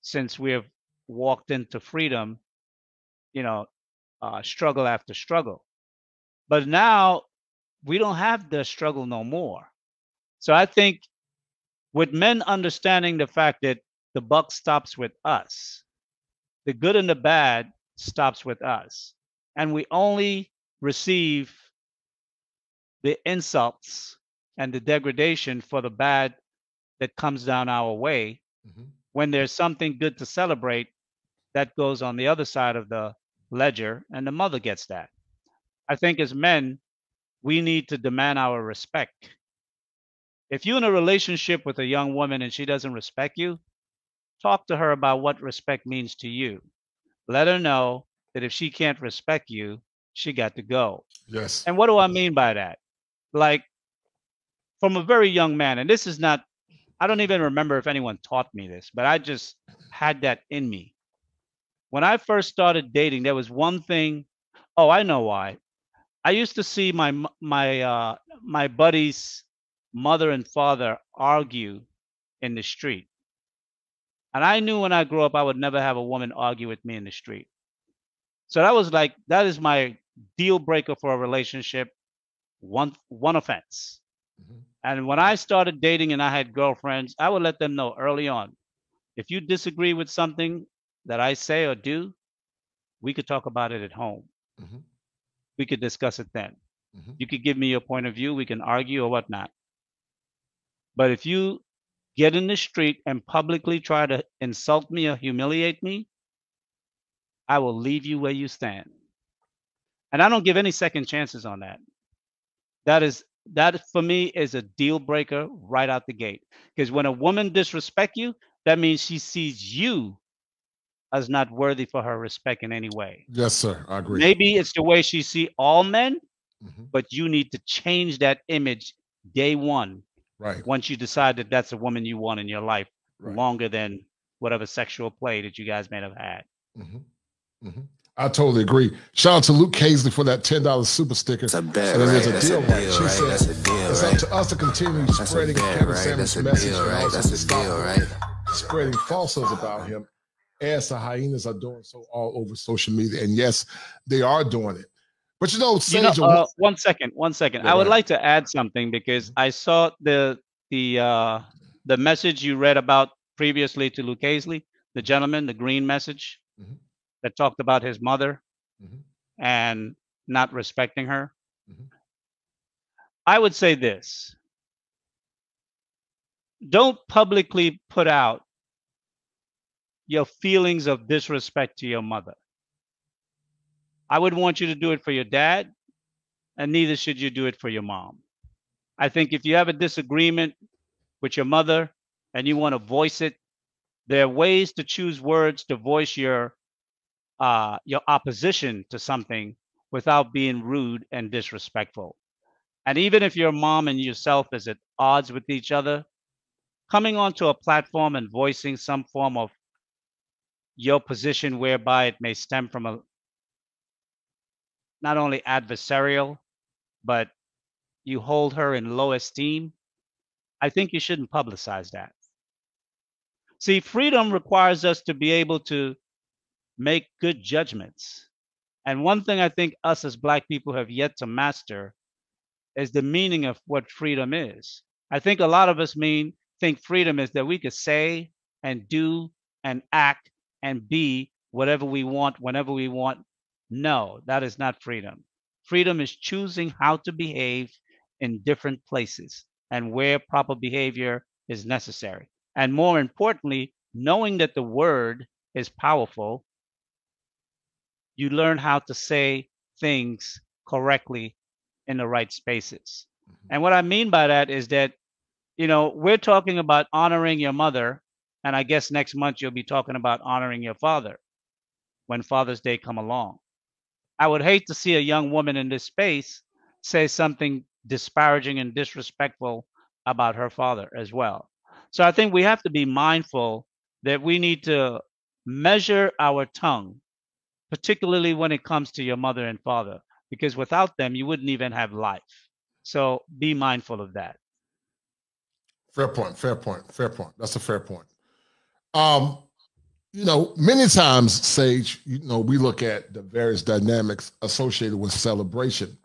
Speaker 3: since we have walked into freedom, you know, struggle after struggle. But now we don't have the struggle no more. So I think with men understanding the fact that the buck stops with us, the good and the bad stops with us, and we only receive the insults and the degradation for the bad that comes down our way. When there's something good to celebrate, that goes on the other side of the ledger, and the mother gets that. I think as men, we need to demand our respect. If you're in a relationship with a young woman and she doesn't respect you, talk to her about what respect means to you. Let her know that if she can't respect you, she got to go.
Speaker 2: Yes.
Speaker 3: And what do I mean by that? like from a very young man, and this is not, I don't even remember if anyone taught me this, but I just had that in me. When I first started dating, there was one thing. Oh, I know why. I used to see my buddy's mother and father argue in the street, and I knew when I grew up I would never have a woman argue with me in the street. So that was like, that is my deal breaker for a relationship. One offense.
Speaker 2: Mhm.
Speaker 3: And when I started dating and I had girlfriends, I would let them know early on, if you disagree with something that I say or do, we could talk about it at home.
Speaker 2: Mhm.
Speaker 3: We could discuss it then.
Speaker 2: Mhm.
Speaker 3: You could give me your point of view. We can argue or whatnot. But if you get in the street and publicly try to insult me or humiliate me, I will leave you where you stand. And I don't give any second chances on that. That for me is a deal breaker right out the gate. Because when a woman disrespect you, that means she sees you as not worthy for her respect in any way.
Speaker 2: Yes, sir. I agree.
Speaker 3: Maybe it's the way she see all men,
Speaker 2: Mhm.
Speaker 3: but you need to change that image day one.
Speaker 2: Right.
Speaker 3: Once you decide that that's a woman you want in your life,
Speaker 2: Right.
Speaker 3: longer than whatever sexual play that you guys may have had.
Speaker 2: Mhm. Mhm. I totally agree. Shout out to Luke Hazley for that $10 super sticker.
Speaker 4: That's a bet,
Speaker 2: And
Speaker 4: right?
Speaker 2: there's a
Speaker 4: That's
Speaker 2: deal,
Speaker 4: a
Speaker 2: right?
Speaker 4: deal,
Speaker 2: She
Speaker 4: right?
Speaker 2: said,
Speaker 4: That's a deal,
Speaker 2: it's
Speaker 4: right?
Speaker 2: up to us to continue
Speaker 4: That's a
Speaker 2: spreading
Speaker 4: bet,
Speaker 2: Kevin
Speaker 4: right?
Speaker 2: Samuel's
Speaker 4: That's a
Speaker 2: message
Speaker 4: deal,
Speaker 2: and
Speaker 4: right?
Speaker 2: also
Speaker 4: That's
Speaker 2: to
Speaker 4: a
Speaker 2: stop
Speaker 4: deal, right?
Speaker 2: spreading falsehoods about him, as the hyenas are doing so all over social media. And yes, they are doing it. But you know, Sage,
Speaker 3: One second.
Speaker 2: Yeah,
Speaker 3: I
Speaker 2: go
Speaker 3: would
Speaker 2: ahead.
Speaker 3: like to add something because I saw the message you read about previously to Luke Hazley, the gentleman, the green message
Speaker 2: Mhm.
Speaker 3: that talked about his mother
Speaker 2: Mhm.
Speaker 3: and not respecting her.
Speaker 2: Mhm.
Speaker 3: I would say this: don't publicly put out your feelings of disrespect to your mother. I wouldn't want you to do it for your dad, and neither should you do it for your mom. I think if you have a disagreement with your mother and you want to voice it, there are ways to choose words to voice your opposition to something without being rude and disrespectful. And even if your mom and yourself is at odds with each other, coming onto a platform and voicing some form of your position whereby it may stem from a not only adversarial, but you hold her in low esteem, I think you shouldn't publicize that. See, freedom requires us to be able to make good judgments. And one thing I think us as Black people have yet to master is the meaning of what freedom is. I think a lot of us think freedom is that we could say and do and act and be whatever we want whenever we want. No, that is not freedom. Freedom is choosing how to behave in different places and where proper behavior is necessary. And more importantly, knowing that the word is powerful, you learn how to say things correctly in the right spaces. And what I mean by that is that, we're talking about honoring your mother, and I guess next month you'll be talking about honoring your father when Father's Day come along. I would hate to see a young woman in this space say something disparaging and disrespectful about her father as well. So I think we have to be mindful that we need to measure our tongue, particularly when it comes to your mother and father, because without them, you wouldn't even have life. So be mindful of that.
Speaker 2: Fair point. Fair point. Fair point. That's a fair point. Many times, Sage, we look at the various dynamics associated with celebration.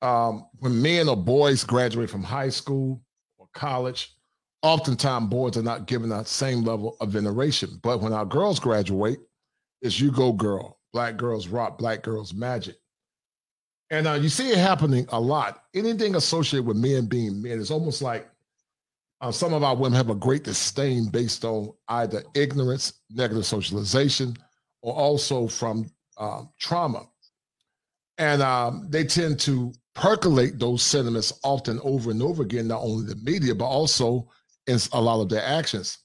Speaker 2: When men or boys graduate from high school or college, oftentimes boys are not given that same level of veneration. But when our girls graduate, it's you go girl, Black girls rock, Black girls magic. And you see it happening a lot. Anything associated with men being men is almost like some of our women have a great disdain based on either ignorance, negative socialization, or also from trauma. And they tend to percolate those sentiments often over and over again, not only the media, but also in a lot of their actions.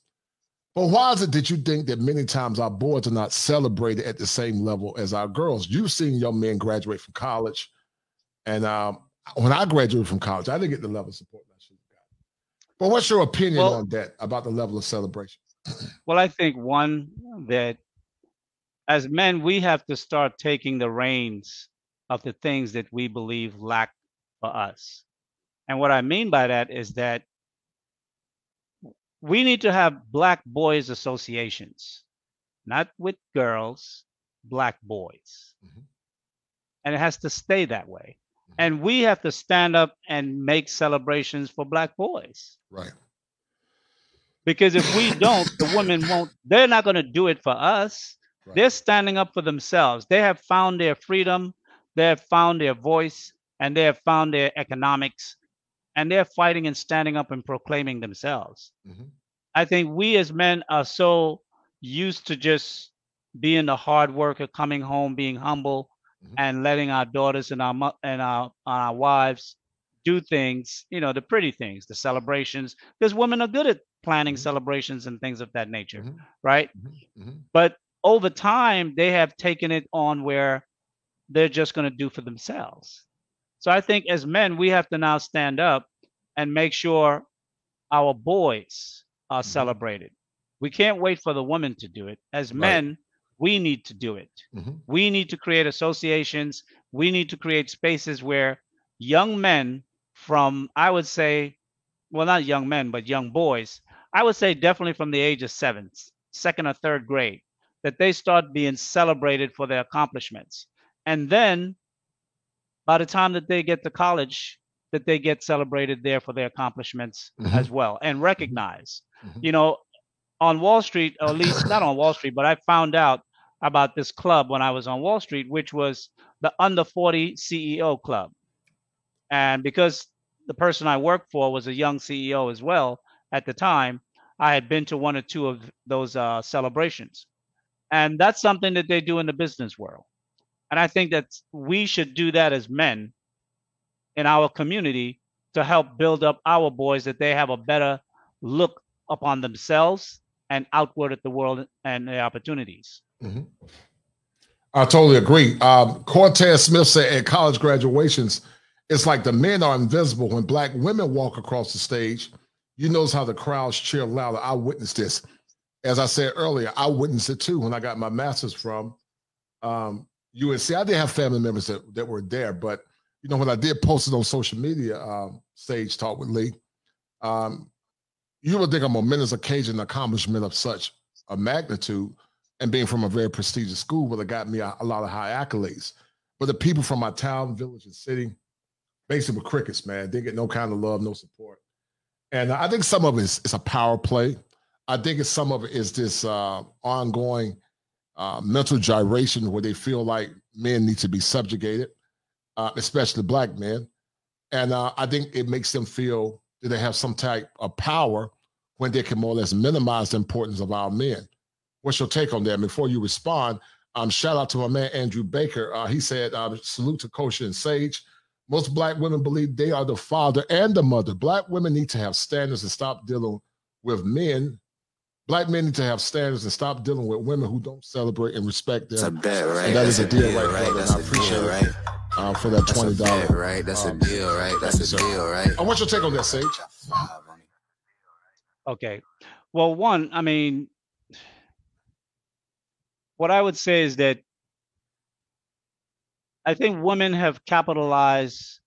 Speaker 2: But why is it that you think that many times our boys are not celebrated at the same level as our girls? You've seen young men graduate from college, and when I graduated from college, I didn't get the level of support I should have got. But what's your opinion on that, about the level of celebration?
Speaker 3: Well, I think one, that as men, we have to start taking the reins of the things that we believe lack for us. And what I mean by that is that we need to have black boys associations, not with girls, black boys. And it has to stay that way. And we have to stand up and make celebrations for black boys.
Speaker 2: Right.
Speaker 3: Because if we don't, the women won't, they're not going to do it for us. Right. They're standing up for themselves. They have found their freedom, they have found their voice, and they have found their economics, and they're fighting and standing up and proclaiming themselves. I think we as men are so used to just being the hard worker, coming home, being humble, and letting our daughters and our wives do things, you know, the pretty things, the celebrations, because women are good at planning celebrations and things of that nature, right? But over time, they have taken it on where they're just going to do for themselves. So I think as men, we have to now stand up and make sure our boys are celebrated. We can't wait for the women to do it. As men, we need to do it. We need to create associations. We need to create spaces where young men from, I would say, well, not young men, but young boys, I would say definitely from the age of 7, 2nd or 3rd grade, that they start being celebrated for their accomplishments. And then by the time that they get to college, that they get celebrated there for their accomplishments as well, and recognize. You know, on Wall Street, or at least not on Wall Street, but I found out about this club when I was on Wall Street, which was the Under 40 CEO Club. And because the person I worked for was a young CEO as well at the time, I had been to 1 or 2 of those celebrations. And that's something that they do in the business world. And I think that we should do that as men in our community to help build up our boys, that they have a better look upon themselves and outward at the world and the opportunities.
Speaker 2: I totally agree. Cortez Smith said at college graduations, it's like the men are invisible. When black women walk across the stage, you notice how the crowds cheer louder. I witnessed this. As I said earlier, I witnessed it too when I got my master's from UNC. I did have family members that were there, but you know, when I did post it on social media, Stage Talk with Lee, you would think a momentous occasion, accomplishment of such a magnitude, and being from a very prestigious school would have got me a lot of high accolades. But the people from my town, village, and city, basically were crickets, man. They get no kind of love, no support. And I think some of it is a power play. I think some of it is this ongoing mental gyration where they feel like men need to be subjugated, especially black men. And I think it makes them feel that they have some type of power when they can more or less minimize the importance of our men. What's your take on that? Before you respond, shout out to my man, Andrew Baker. He said, salute to Kosha and Sage. Most black women believe they are the father and the mother. Black women need to have standards and stop dealing with men. Black men need to have standards and stop dealing with women who don't celebrate and respect them.
Speaker 4: That's a bet, right?
Speaker 2: And that is a deal, right?
Speaker 4: That's
Speaker 2: I appreciate
Speaker 4: deal,
Speaker 2: it.
Speaker 4: Right?
Speaker 2: For that $20.
Speaker 4: Bet, right? That's a deal, right? That's a deal, right?
Speaker 2: I want your take on that, Sage.
Speaker 3: Okay. Well, one, I mean, what I would say is that I think women have capitalized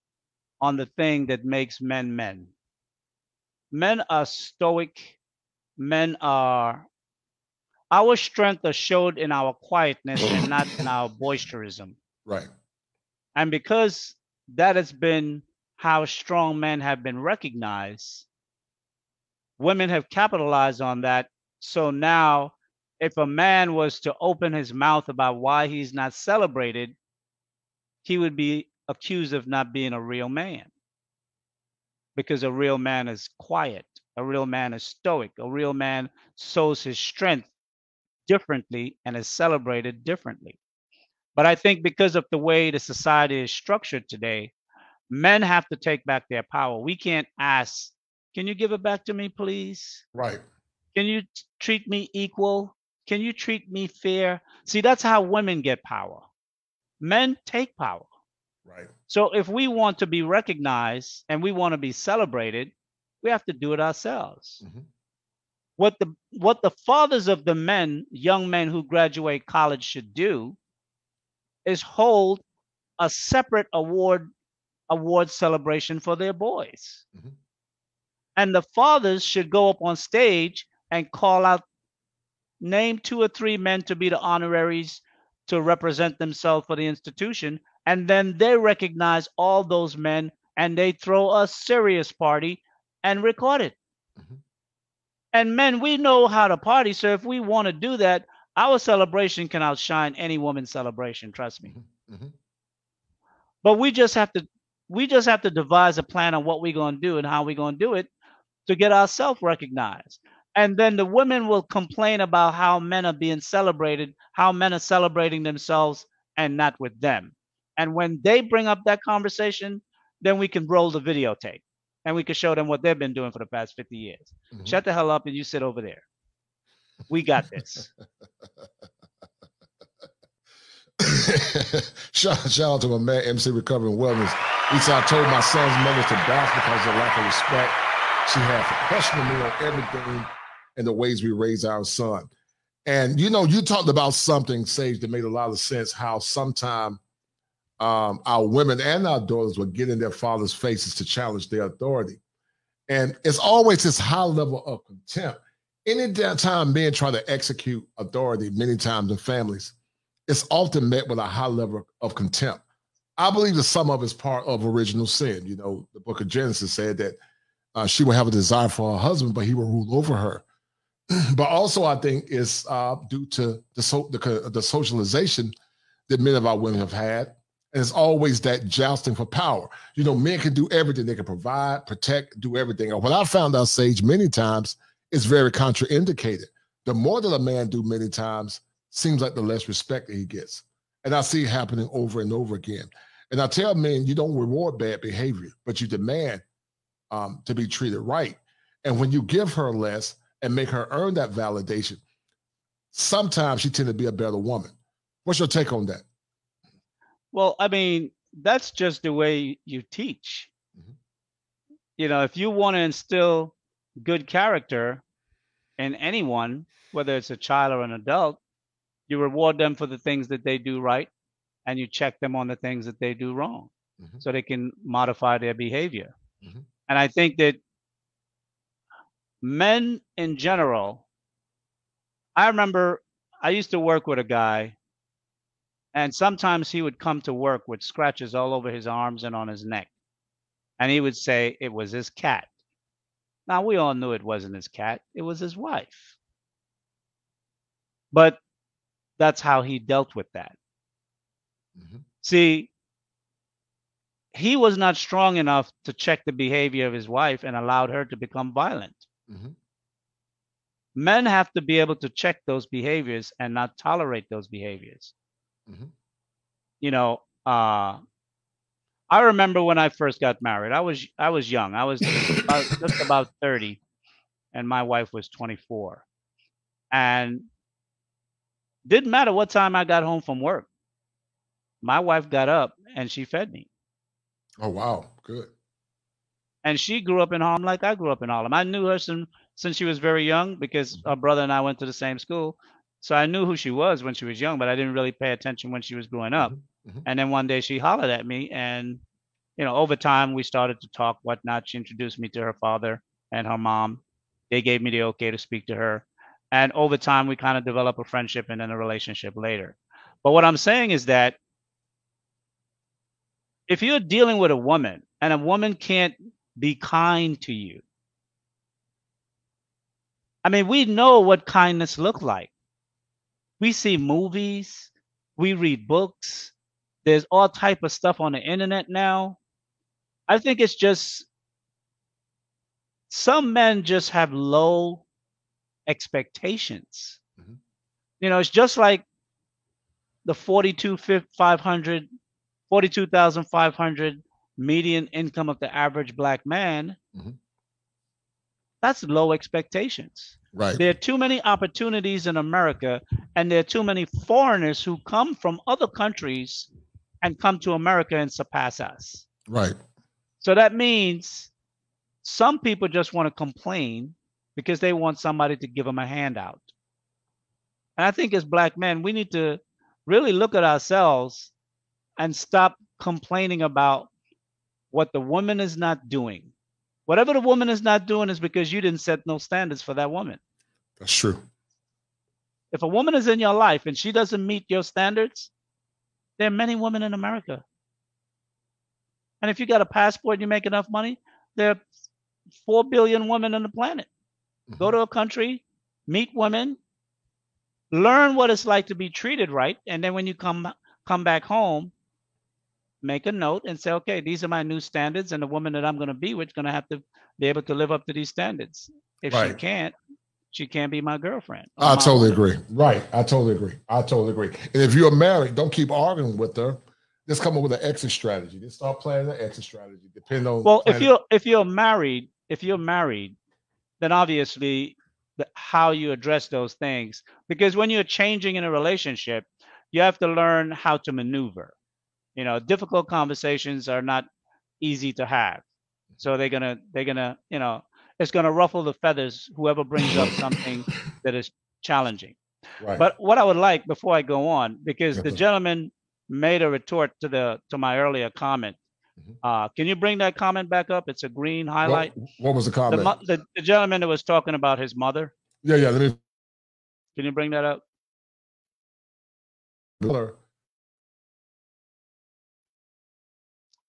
Speaker 3: on the thing that makes men men. Men are stoic. Men are, our strength is showed in our quietness and not in our boisterism.
Speaker 2: Right.
Speaker 3: And because that has been how strong men have been recognized, women have capitalized on that. So now, if a man was to open his mouth about why he's not celebrated, he would be accused of not being a real man. Because a real man is quiet. A real man is stoic. A real man shows his strength differently and is celebrated differently. But I think because of the way the society is structured today, men have to take back their power. We can't ask, can you give it back to me, please?
Speaker 2: Right.
Speaker 3: Can you treat me equal? Can you treat me fair? See, that's how women get power. Men take power.
Speaker 2: Right.
Speaker 3: So if we want to be recognized and we want to be celebrated, we have to do it ourselves.
Speaker 2: Mm-hmm.
Speaker 3: What the fathers of the young men who graduate college should do is hold a separate award celebration for their boys.
Speaker 2: Mm-hmm.
Speaker 3: And the fathers should go up on stage and call out, name 2 or 3 men to be the honoraries to represent themselves for the institution. And then they recognize all those men and they throw a serious party and record it.
Speaker 2: Mm-hmm.
Speaker 3: And men, we know how to party. So if we want to do that, our celebration can outshine any woman's celebration. Trust me.
Speaker 2: Mm-hmm.
Speaker 3: But we just have to devise a plan on what we're going to do and how we're going to do it to get ourselves recognized. And then the women will complain about how men are being celebrated, how men are celebrating themselves and not with them. And when they bring up that conversation, then we can roll the videotape and we can show them what they've been doing for the past 50 years. Mm-hmm. Shut the hell up and you sit over there. We got this.
Speaker 2: Shout out to my man, MC Recovery and Wellness. He said, I told my son's mother to bounce because of the lack of respect she had for questioning me on everything and the ways we raise our son. And, you know, you talked about something, Sage, that made a lot of sense, how sometimes our women and our daughters would get in their father's faces to challenge their authority. And it's always this high level of contempt. Any time men try to execute authority, many times in families, it's often met with a high level of contempt. I believe that some of it's part of original sin. You know, the book of Genesis said that she will have a desire for her husband, but he will rule over her. But also, I think it's due to the socialization that many of our women have had. And it's always that jousting for power. You know, men can do everything. They can provide, protect, do everything. And what I found out, Sage, many times, is very contraindicated. The more that a man do many times, seems like the less respect that he gets. And I see it happening over and over again. And I tell men, you don't reward bad behavior, but you demand to be treated right. And when you give her less and make her earn that validation, sometimes she tends to be a better woman. What's your take on that?
Speaker 3: Well, I mean, that's just the way you teach. Mm-hmm. You know, if you want to instill good character in anyone, whether it's a child or an adult, you reward them for the things that they do right, and you check them on the things that they do wrong, mm-hmm. so they can modify their behavior. Mm-hmm. And I think that men in general, I remember I used to work with a guy, and sometimes he would come to work with scratches all over his arms and on his neck. And he would say it was his cat. Now, we all knew it wasn't his cat. It was his wife. But that's how he dealt with that. Mm-hmm. See, he was not strong enough to check the behavior of his wife and allowed her to become violent. Mm-hmm. Men have to be able to check those behaviors and not tolerate those behaviors. Mm-hmm. You know, I remember when I first got married, I was young. I was just about 30, and my wife was 24. And didn't matter what time I got home from work. My wife got up and she fed me.
Speaker 2: Oh, wow. Good.
Speaker 3: And she grew up in Harlem like I grew up in Harlem. I knew her since she was very young because her brother and I went to the same school. So I knew who she was when she was young, but I didn't really pay attention when she was growing up. Mm-hmm. And then one day she hollered at me, and, you know, over time we started to talk, whatnot. She introduced me to her father and her mom. They gave me the okay to speak to her. And over time we kind of developed a friendship and then a relationship later. But what I'm saying is that if you're dealing with a woman and a woman can't be kind to you, I mean, we know what kindness looks like. We see movies, we read books, there's all type of stuff on the internet now. I think it's just some men just have low expectations. Mm-hmm. You know, it's just like the 42,500 median income of the average black man. Mm-hmm. That's low expectations.
Speaker 2: Right.
Speaker 3: There are too many opportunities in America, and there are too many foreigners who come from other countries and come to America and surpass us.
Speaker 2: Right.
Speaker 3: So that means some people just want to complain because they want somebody to give them a handout. And I think as black men, we need to really look at ourselves and stop complaining about what the woman is not doing. Whatever the woman is not doing is because you didn't set no standards for that woman.
Speaker 2: That's true.
Speaker 3: If a woman is in your life and she doesn't meet your standards, there are many women in America. And if you got a passport and you make enough money, there are 4 billion women on the planet. Mm-hmm. Go to a country, meet women, learn what it's like to be treated right, and then when you come back home, make a note and say, okay, these are my new standards, and the woman that I'm going to be with is going to have to be able to live up to these standards. If she can't be my girlfriend.
Speaker 2: I totally agree. Right. I totally agree. And if you're married, don't keep arguing with her. Just come up with an exit strategy. Just start planning an exit strategy. Depend on.
Speaker 3: Well, if you're married, then obviously how you address those things, because when you're changing in a relationship, you have to learn how to maneuver. Difficult conversations are not easy to have. So they're gonna, it's gonna ruffle the feathers, whoever brings up something that is challenging. Right. But what I would like, before I go on, because the gentleman made a retort to my earlier comment. Can you bring that comment back up? It's a green highlight.
Speaker 2: What was the comment?
Speaker 3: The gentleman that was talking about his mother.
Speaker 2: Yeah. Can
Speaker 3: you bring that up?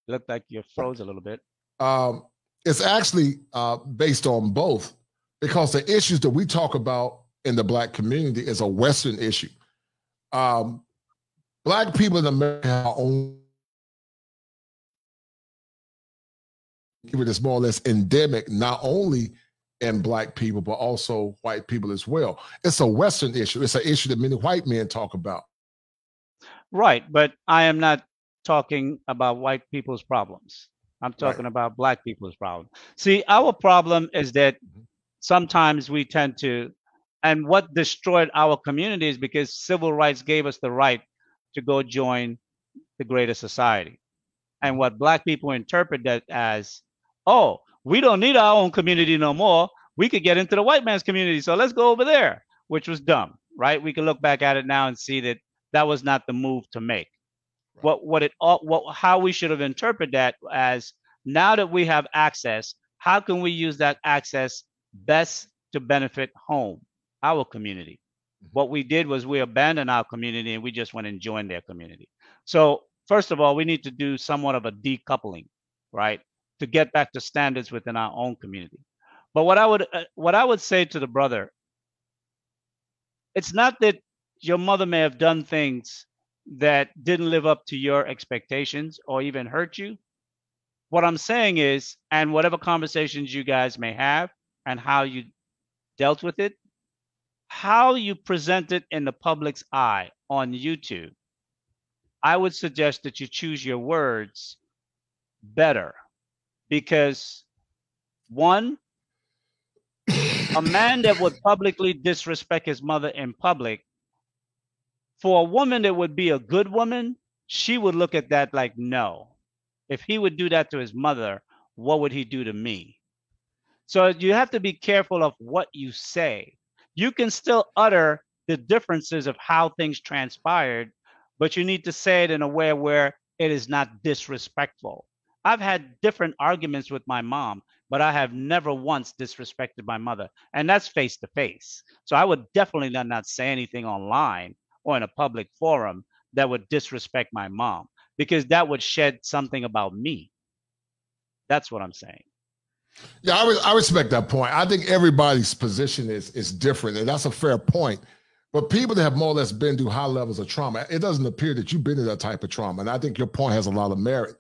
Speaker 3: Looked like you froze a little bit.
Speaker 2: It's actually based on both, because the issues that we talk about in the Black community is a Western issue. Black people in America have our own, it is more or less endemic, not only in Black people, but also white people as well. It's a Western issue. It's an issue that many white men talk about.
Speaker 3: Right, but I am not talking about white people's problems. I'm talking about Black people's problems. See, our problem is that sometimes we tend to, and what destroyed our communities, because civil rights gave us the right to go join the greater society. And what Black people interpret that as, oh, we don't need our own community no more. We could get into the white man's community, so let's go over there, which was dumb, right? We can look back at it now and see that that was not the move to make. Right. How we should have interpreted that as, now that we have access, how can we use that access best to benefit home, our community? What we did was we abandoned our community and we just went and joined their community. So first of all, we need to do somewhat of a decoupling, right, to get back to standards within our own community. But what I would say to the brother, it's not that your mother may have done things that didn't live up to your expectations or even hurt you. What I'm saying is, and whatever conversations you guys may have and how you dealt with it, how you present it in the public's eye on YouTube, I would suggest that you choose your words better, because one, a man that would publicly disrespect his mother in public, for a woman that would be a good woman, she would look at that like, no, if he would do that to his mother, what would he do to me? So you have to be careful of what you say. You can still utter the differences of how things transpired, but you need to say it in a way where it is not disrespectful. I've had different arguments with my mom, but I have never once disrespected my mother, and that's face to face. So I would definitely not say anything online or in a public forum that would disrespect my mom, because that would shed something about me. That's what I'm saying.
Speaker 2: Yeah, I respect that point. I think everybody's position is different, and that's a fair point. But people that have more or less been through high levels of trauma, it doesn't appear that you've been in that type of trauma. And I think your point has a lot of merit.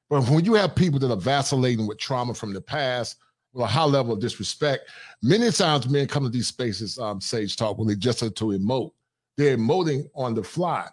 Speaker 2: But when you have people that are vacillating with trauma from the past, with a high level of disrespect, many times men come to these spaces, Sage Talk, when they just to emote. They're emoting on the fly.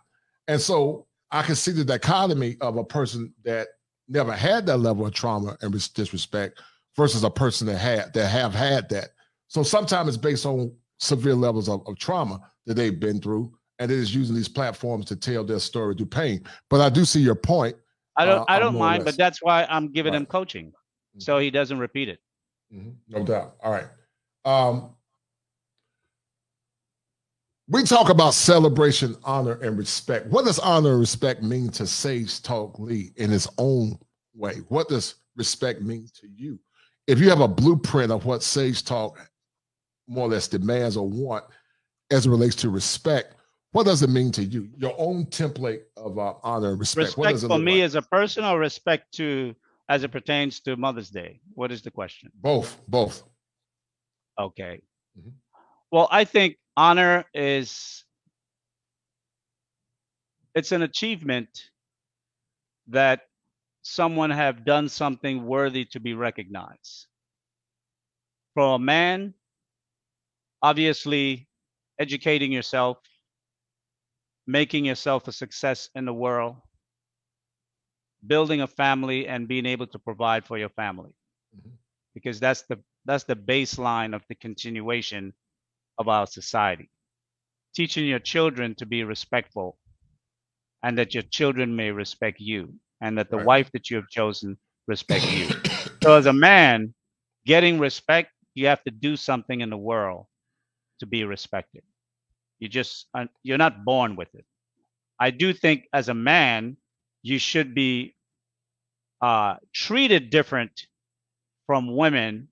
Speaker 2: And so I can see the dichotomy of a person that never had that level of trauma and disrespect versus a person that have had that. So sometimes it's based on severe levels of trauma that they've been through, and it is using these platforms to tell their story through pain. But I do see your point.
Speaker 3: I don't
Speaker 2: more or
Speaker 3: mind, but
Speaker 2: less.
Speaker 3: that's why I'm giving
Speaker 2: Right.
Speaker 3: him coaching, so he doesn't repeat it.
Speaker 2: No doubt. All right. We talk about celebration, honor, and respect. What does honor and respect mean to Sage Talk Lee in his own way? What does respect mean to you? If you have a blueprint of what Sage Talk more or less demands or want as it relates to respect, what does it mean to you? Your own template of honor and respect. What does it
Speaker 3: Respect for
Speaker 2: look
Speaker 3: me
Speaker 2: like?
Speaker 3: as a person, or respect to as it pertains to Mother's Day? What is the question?
Speaker 2: Both.
Speaker 3: Okay. Well, I think honor it's an achievement that someone have done something worthy to be recognized. For a man, obviously educating yourself, making yourself a success in the world, building a family, and being able to provide for your family, because that's the baseline of the continuation of our society. Teaching your children to be respectful, and that your children may respect you, and that the wife that you have chosen respect you. So as a man, getting respect, you have to do something in the world to be respected. You're not born with it. I do think as a man, you should be treated different from a woman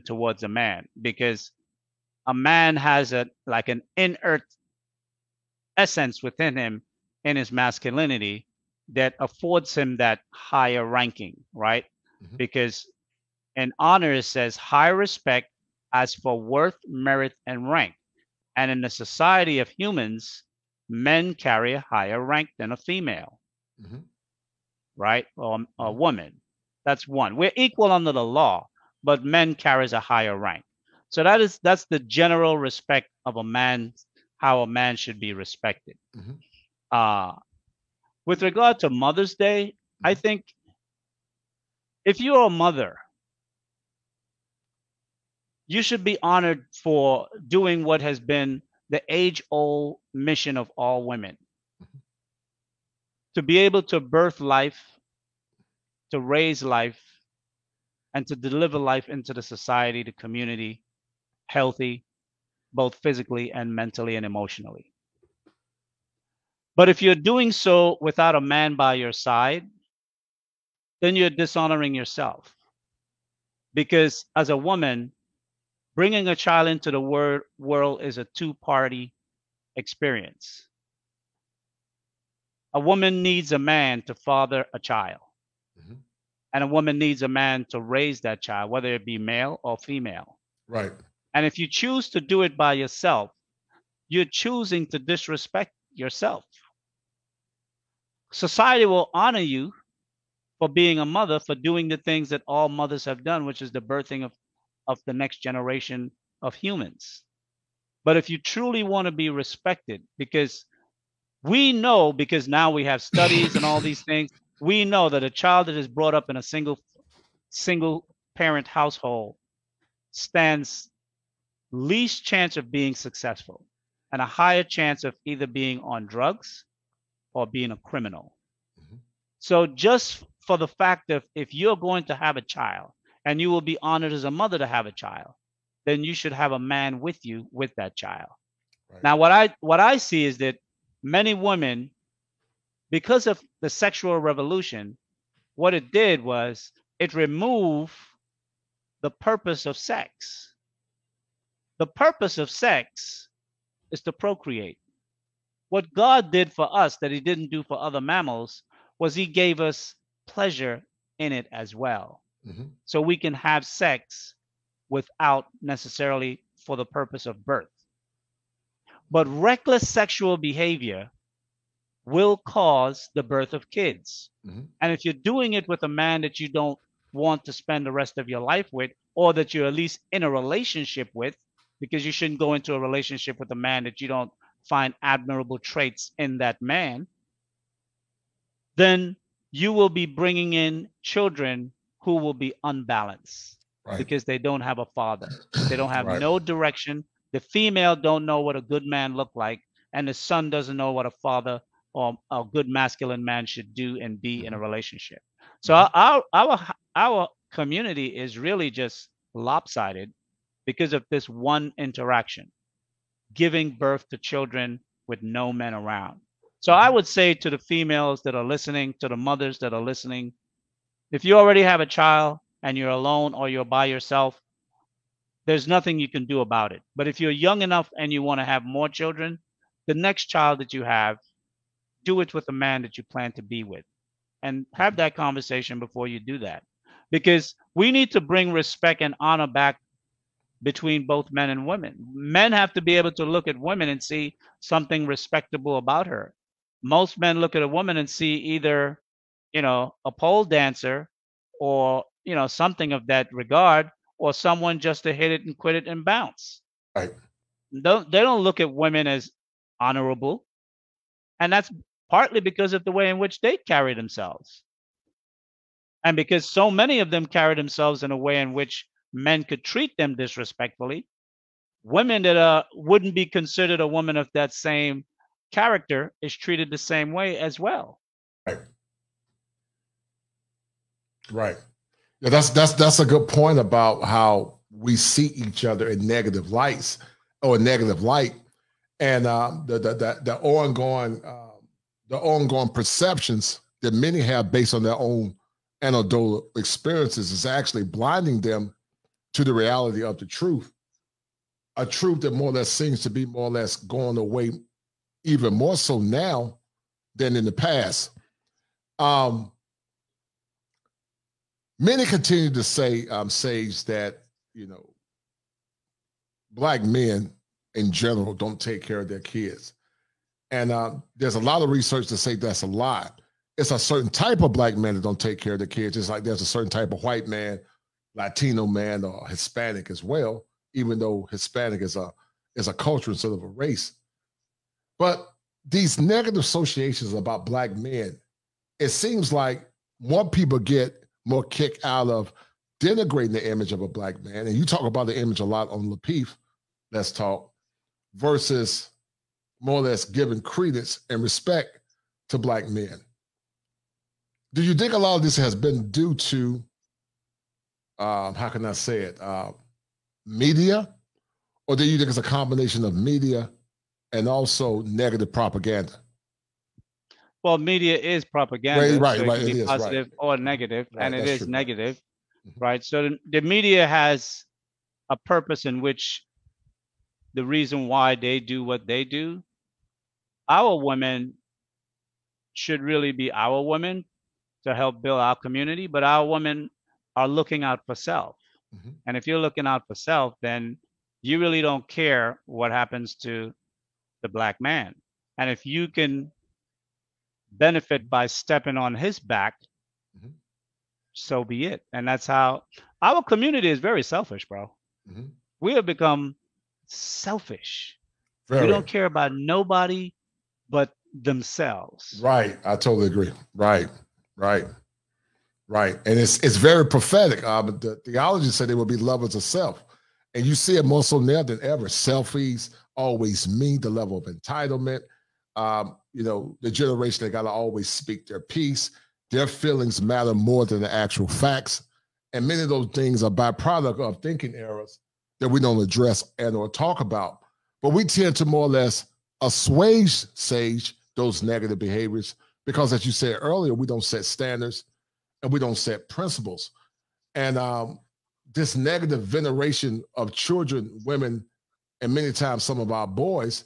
Speaker 3: towards a man, because a man has an inert essence within him in his masculinity that affords him that higher ranking, right? Because in honor it says high respect as for worth, merit, and rank. And in the society of humans, men carry a higher rank than a female, right? Or a woman. That's one. We're equal under the law, but men carries a higher rank. So that's the general respect of a man, how a man should be respected. With regard to Mother's Day, I think if you're a mother, you should be honored for doing what has been the age-old mission of all women. To be able to birth life, to raise life, and to deliver life into the society, the community, healthy, both physically and mentally and emotionally. But if you're doing so without a man by your side, then you're dishonoring yourself. Because as a woman, bringing a child into the world is a two-party experience. A woman needs a man to father a child. And a woman needs a man to raise that child, whether it be male or female.
Speaker 2: Right.
Speaker 3: And if you choose to do it by yourself, you're choosing to disrespect yourself. Society will honor you for being a mother, for doing the things that all mothers have done, which is the birthing of the next generation of humans. But if you truly want to be respected, because we know, because now we have studies and all these things, we know that a child that is brought up in a single parent household stands least chance of being successful and a higher chance of either being on drugs or being a criminal. So just for the fact of if you're going to have a child and you will be honored as a mother to have a child, then you should have a man with you with that child. Now, what I see is that many women, because of the sexual revolution, what it did was it removed the purpose of sex. The purpose of sex is to procreate. What God did for us that he didn't do for other mammals was he gave us pleasure in it as well. So we can have sex without necessarily for the purpose of birth. But reckless sexual behavior will cause the birth of kids. And if you're doing it with a man that you don't want to spend the rest of your life with, or that you're at least in a relationship with, because you shouldn't go into a relationship with a man that you don't find admirable traits in that man, then you will be bringing in children who will be unbalanced because they don't have a father. They don't have no direction. The female don't know what a good man look like, and the son doesn't know what a father or a good masculine man should do and be in a relationship. So our community is really just lopsided because of this one interaction, giving birth to children with no men around. So I would say to the females that are listening, to the mothers that are listening, if you already have a child and you're alone or you're by yourself, there's nothing you can do about it. But if you're young enough and you want to have more children, the next child that you have, do it with a man that you plan to be with, and have that conversation before you do that. Because we need to bring respect and honor back between both men and women. Men have to be able to look at women and see something respectable about her. Most men look at a woman and see either, a pole dancer or, something of that regard, or someone just to hit it and quit it and bounce.
Speaker 2: Right.
Speaker 3: They don't look at women as honorable. And that's partly because of the way in which they carry themselves. And because so many of them carry themselves in a way in which men could treat them disrespectfully, women that wouldn't be considered a woman of that same character is treated the same way as well.
Speaker 2: Right. Right. Yeah, that's a good point about how we see each other in negative lights or negative light, and the ongoing perceptions that many have based on their own anecdotal experiences is actually blinding them to the reality of the truth, a truth that more or less seems to be more or less going away even more so now than in the past. Many continue to say, Sage, that, Black men in general don't take care of their kids. And there's a lot of research to say that's a lie. It's a certain type of Black men that don't take care of their kids, just like there's a certain type of white man, Latino man, or Hispanic as well, even though Hispanic is a culture instead of a race. But these negative associations about Black men, it seems like more people get more kick out of denigrating the image of a Black man. And you talk about the image a lot on Lapeef, Let's Talk, versus more or less giving credence and respect to Black men. Do you think a lot of this has been due to, how can I say it, media? Or do you think it's a combination of media and also negative propaganda?
Speaker 3: Well, media is propaganda.
Speaker 2: Right,
Speaker 3: so it
Speaker 2: right.
Speaker 3: can
Speaker 2: It
Speaker 3: be
Speaker 2: is,
Speaker 3: positive
Speaker 2: right.
Speaker 3: or negative,
Speaker 2: Right,
Speaker 3: and it
Speaker 2: that's
Speaker 3: is
Speaker 2: true.
Speaker 3: negative, right? So the media has a purpose in which the reason why they do what they do. Our women should really be our women to help build our community, but our women are looking out for self.
Speaker 2: Mhm.
Speaker 3: And if you're looking out for self, then you really don't care what happens to the Black man. And if you can benefit by stepping on his back,
Speaker 2: Mhm.
Speaker 3: so be it. And that's how our community is very selfish, bro.
Speaker 2: Mhm.
Speaker 3: We have become selfish. We
Speaker 2: Very.
Speaker 3: don't care about nobody but themselves.
Speaker 2: Right. I totally agree. Right. Right. Right. And it's very prophetic. But the theology said they will be lovers of self. And you see it more so now than ever. Selfies always mean the level of entitlement. The generation that got to always speak their piece. Their feelings matter more than the actual facts. And many of those things are byproduct of thinking errors that we don't address and or talk about. But we tend to more or less assuage, Sage, those negative behaviors because, as you said earlier, we don't set standards and we don't set principles. And this negative veneration of children, women, and many times some of our boys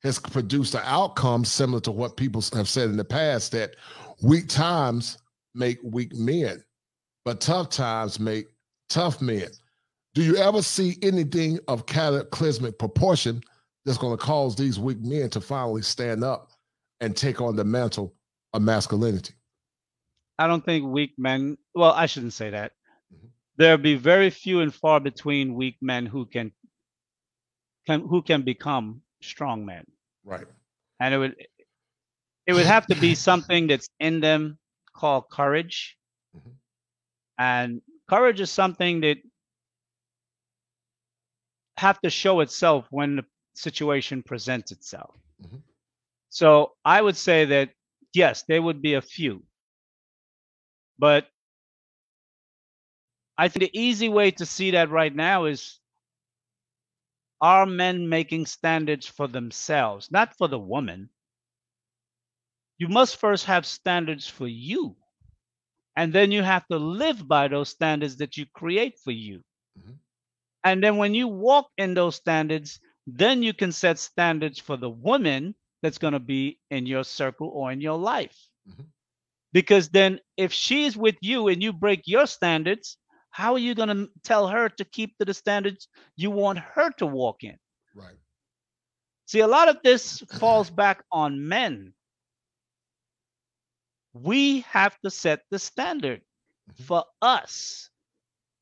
Speaker 2: has produced an outcome similar to what people have said in the past, that weak times make weak men, but tough times make tough men. Do you ever see anything of cataclysmic proportion that's going to cause these weak men to finally stand up and take on the mantle of masculinity?
Speaker 3: I don't think weak men, well, I shouldn't say that. There'll be very few and far between weak men who can become strong men.
Speaker 2: Right.
Speaker 3: And it would have to be something that's in them called courage.
Speaker 2: Mhm.
Speaker 3: And courage is something that have to show itself when the situation presents itself.
Speaker 2: Mhm.
Speaker 3: So I would say that, yes, there would be a few, but I think the easy way to see that right now is, are men making standards for themselves, not for the woman? You must first have standards for you, and then you have to live by those standards that you create for you.
Speaker 2: Mhm.
Speaker 3: And then when you walk in those standards, then you can set standards for the woman that's going to be in your circle or in your life.
Speaker 2: Mhm.
Speaker 3: Because then if she's with you and you break your standards, how are you going to tell her to keep to the standards you want her to walk in?
Speaker 2: Right.
Speaker 3: See, a lot of this falls back on men. We have to set the standard
Speaker 2: Mhm.
Speaker 3: for us,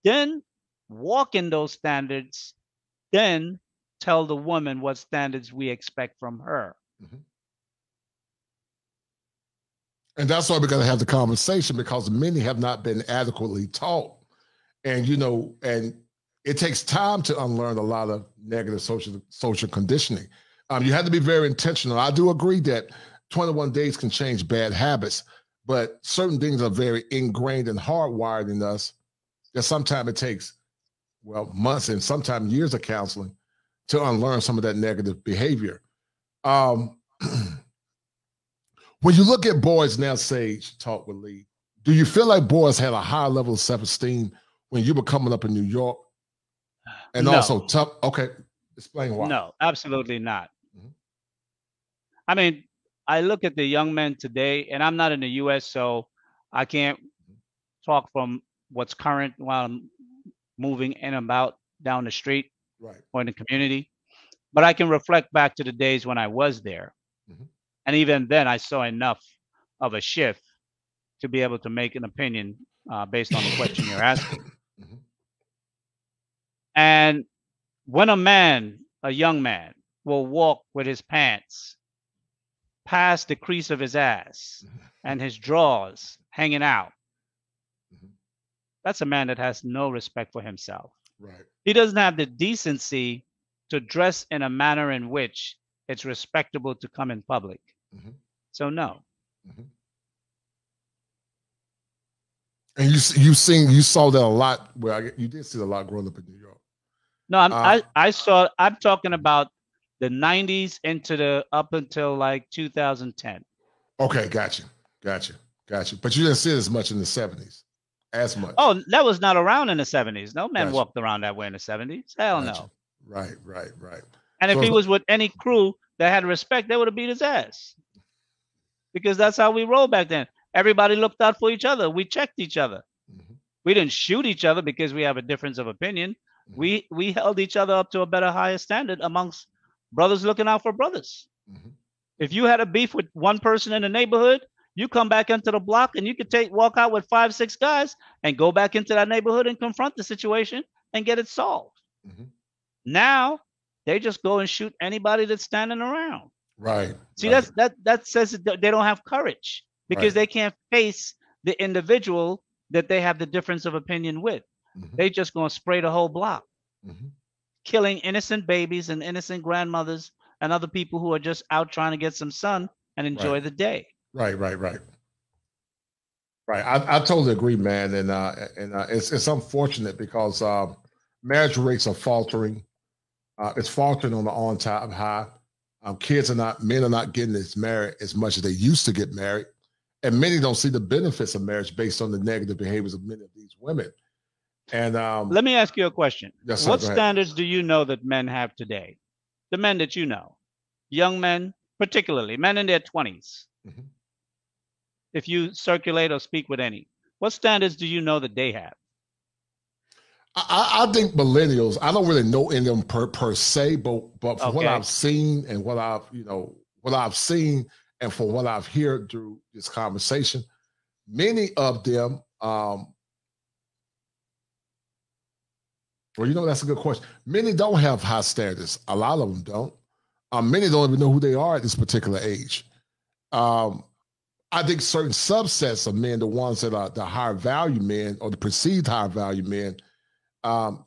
Speaker 3: then walk in those standards, then tell the woman what standards we expect from her.
Speaker 2: Mhm. And that's why we got to have the conversation, because many have not been adequately taught. And, and it takes time to unlearn a lot of negative social conditioning. You have to be very intentional. I do agree that 21 days can change bad habits, but certain things are very ingrained and hardwired in us that sometimes it takes, well, months and sometimes years of counseling to unlearn some of that negative behavior. Um, when you look at boys now, Sage, talk with Lee, do you feel like boys had a higher level of self-esteem when you were coming up in New York? And
Speaker 3: No.
Speaker 2: also tough. Okay, explain why.
Speaker 3: No, absolutely not.
Speaker 2: Mhm.
Speaker 3: I mean, I look at the young men today, and I'm not in the US, so I can't talk from what's current while I'm moving in and about down the street
Speaker 2: Right.
Speaker 3: or in the community. But I can reflect back to the days when I was there.
Speaker 2: Mhm.
Speaker 3: And even then, I saw enough of a shift to be able to make an opinion based on the question you're asking.
Speaker 2: Mhm.
Speaker 3: And when a young man, will walk with his pants past the crease of his ass and his drawers hanging out,
Speaker 2: Mhm.
Speaker 3: that's a man that has no respect for himself.
Speaker 2: Right.
Speaker 3: He doesn't have the decency to dress in a manner in which it's respectable to come in public.
Speaker 2: Mhm.
Speaker 3: So no.
Speaker 2: Mhm. And you saw that a lot. Well, you did see a lot growing up in New York.
Speaker 3: No,
Speaker 2: Uh,
Speaker 3: I'm talking about the 90s into the up until like 2010.
Speaker 2: okay, gotcha. But you didn't see it as much in the 70s, as much.
Speaker 3: Oh, that was not around in the 70s. No man
Speaker 2: Gotcha.
Speaker 3: walked around that way in the 70s. Hell
Speaker 2: Gotcha.
Speaker 3: no.
Speaker 2: Right.
Speaker 3: And if
Speaker 2: So
Speaker 3: he
Speaker 2: it's
Speaker 3: was with any crew that had respect, they would have beat his ass. Because that's how we rolled back then. Everybody looked out for each other. We checked each other.
Speaker 2: Mhm.
Speaker 3: We didn't shoot each other because we have a difference of opinion.
Speaker 2: Mhm.
Speaker 3: We held each other up to a better, higher standard amongst brothers looking out for brothers.
Speaker 2: Mhm.
Speaker 3: If you had a beef with one person in the neighborhood, you come back into the block and you could walk out with 5, 6 guys and go back into that neighborhood and confront the situation and get it solved.
Speaker 2: Mhm.
Speaker 3: Now they just go and shoot anybody that's standing around.
Speaker 2: Right.
Speaker 3: See,
Speaker 2: right.
Speaker 3: that says that they don't have courage because
Speaker 2: Right.
Speaker 3: they can't face the individual that they have the difference of opinion with.
Speaker 2: Mhm.
Speaker 3: They just gonna spray the whole block,
Speaker 2: Mhm.
Speaker 3: killing innocent babies and innocent grandmothers and other people who are just out trying to get some sun and enjoy
Speaker 2: Right.
Speaker 3: the day.
Speaker 2: Right. I totally agree, man, and it's unfortunate because marriage rates are faltering. It's faltering on the on-time high. Men are not getting as married as much as they used to get married, and many don't see the benefits of marriage based on the negative behaviors of many of these women. And
Speaker 3: Let me ask you a question.
Speaker 2: yes, sir,
Speaker 3: What
Speaker 2: go ahead.
Speaker 3: standards do you know that men have today? The men that you know, young men, particularly men in their 20s.
Speaker 2: Mhm.
Speaker 3: If you circulate or speak with any, what standards do you know that they have?
Speaker 2: I think millennials. I don't really know any of them per se, but from what
Speaker 3: Okay.
Speaker 2: I've seen and what I've seen and from what I've heard through this conversation, many of them. Well, that's a good question. Many don't have high standards. A lot of them don't. Many don't even know who they are at this particular age. I think certain subsets of men, the ones that are the higher value men or the perceived higher value men,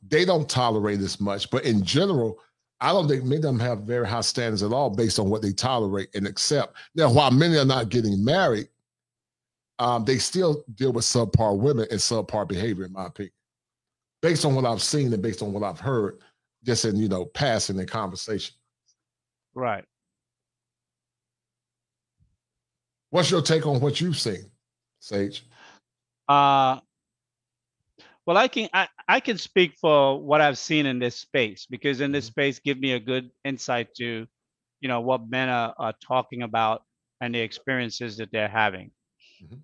Speaker 2: they don't tolerate as much. But in general, I don't think many of them have very high standards at all based on what they tolerate and accept. Now, while many are not getting married, they still deal with subpar women and subpar behavior, in my opinion, based on what I've seen and based on what I've heard, just in, passing the conversation.
Speaker 3: Right.
Speaker 2: What's your take on what you've seen, Sage?
Speaker 3: Well, I can speak for what I've seen in this space, because in this space give me a good insight to, what men are talking about and the experiences that they're having.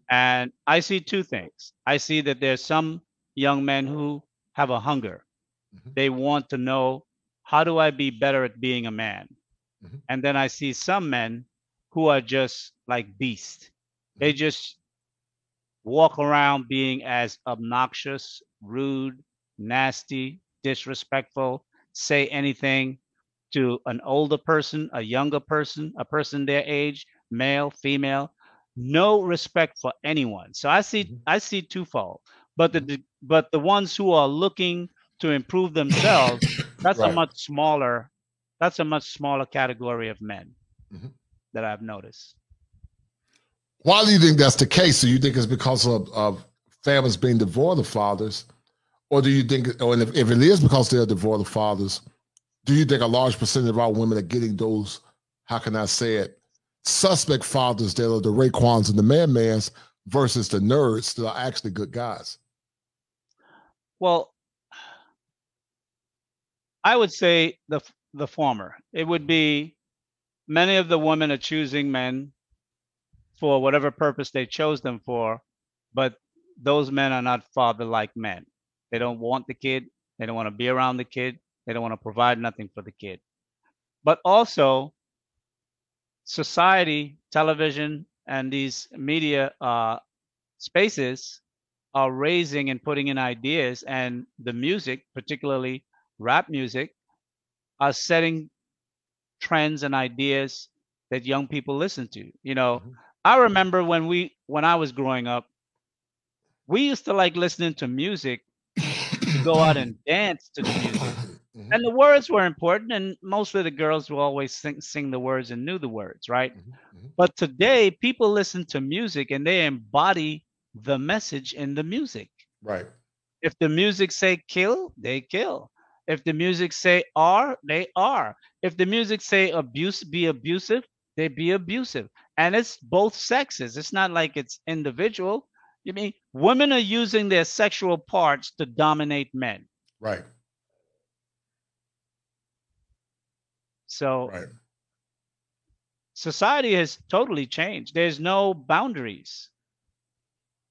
Speaker 3: And I see two things. I see that there's some young men who have a hunger. They want to know, how do I be better at being a man? And then I see some men who are just like beasts. They just walk around being as obnoxious, rude, nasty, disrespectful, say anything to an older person, a younger person, a person their age, male, female, no respect for anyone. So I see twofold. But the ones who are looking to improve themselves, that's
Speaker 2: Right.
Speaker 3: a much smaller category of men that I've noticed.
Speaker 2: Why do you think that's the case? Do you think it's because of families being devoid of fathers? Or do you think, if it is because they're devoid of fathers, do you think a large percentage of our women are getting those, how can I say it, suspect fathers that are the Raekwons and the man-mans versus the nerds that are actually good guys?
Speaker 3: Well, I would say the former. It would be many of the women are choosing men for whatever purpose they chose them for, but those men are not father-like men. They don't want the kid. They don't want to be around the kid. They don't want to provide nothing for the kid. But also, society, television, and these media spaces are raising and putting in ideas, and the music, particularly rap music, are setting trends and ideas that young people listen to. I remember when I was growing up, we used to like listening to music to go out and dance to the music. And the words were important, and mostly the girls will always sing the words and knew the words, right? But today, people listen to music and they embody the message in the music.
Speaker 2: Right.
Speaker 3: If the music say kill, they kill. If the music say are, they are. If the music say be abusive, they be abusive. And it's both sexes. It's not like it's individual. You mean women are using their sexual parts to dominate men.
Speaker 2: Right.
Speaker 3: So
Speaker 2: Right.
Speaker 3: Society has totally changed. There's no boundaries.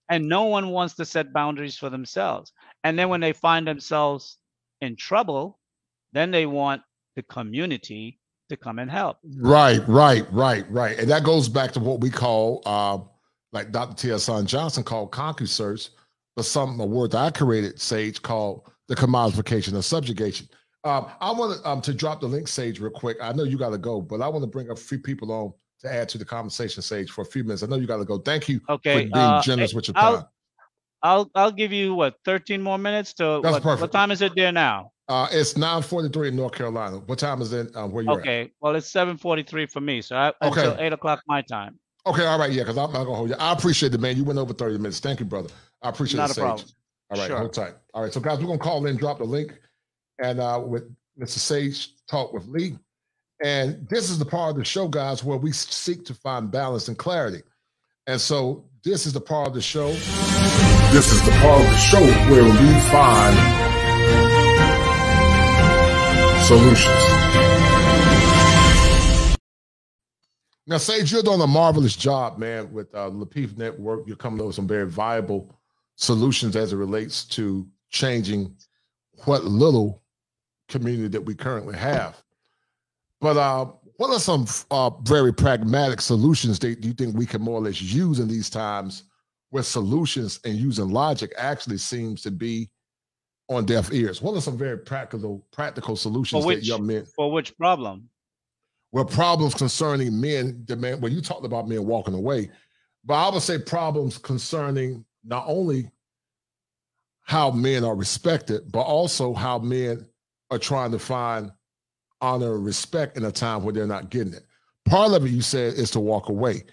Speaker 3: And no one wants to set boundaries for themselves. And then when they find themselves in trouble, then they want the community to come and help.
Speaker 2: Right. And that goes back to what we call, like Dr. T.S. Johnson called concusearch, but a word that I created, Sage, called the commodification of subjugation. I want to drop the link, Sage, real quick. I know you got to go, but I want to bring a few people on to add to the conversation, Sage, for a few minutes. I know you got to go. Thank you for being generous with your time.
Speaker 3: I'll give you, 13 more minutes to, what time is it there now?
Speaker 2: It's 9:43 in North Carolina. What time is it where you're at?
Speaker 3: Okay, well, it's 7:43 for me, so until 8 o'clock my time.
Speaker 2: Okay, all right, yeah, because I'm not going to hold you. I appreciate it, man. You went over 30 minutes. Thank you, brother. I appreciate it,
Speaker 3: Not a
Speaker 2: Sage.
Speaker 3: problem.
Speaker 2: All right,
Speaker 3: Sure.
Speaker 2: hold tight. All right, so guys, we're going to call in, drop the link, and with Mr. Sage Talk with Lee. And this is the part of the show, guys, where we seek to find balance and clarity. And so this is the part of the show. This is the part of the show where we find solutions. Now, Sage, you're doing a marvelous job, man, with Lapeef Network. You're coming up with some very viable solutions as it relates to changing what little community that we currently have. But what are some very pragmatic solutions that you think we can more or less use in these times where solutions and using logic actually seems to be on deaf ears? What are some very practical solutions that young men?
Speaker 3: For which problem?
Speaker 2: Well, problems concerning men, well, you talked about men walking away, but I would say problems concerning not only how men are respected, but also how men are trying to find honor and respect in a time when they're not getting it. Part of it, you said, is to walk away.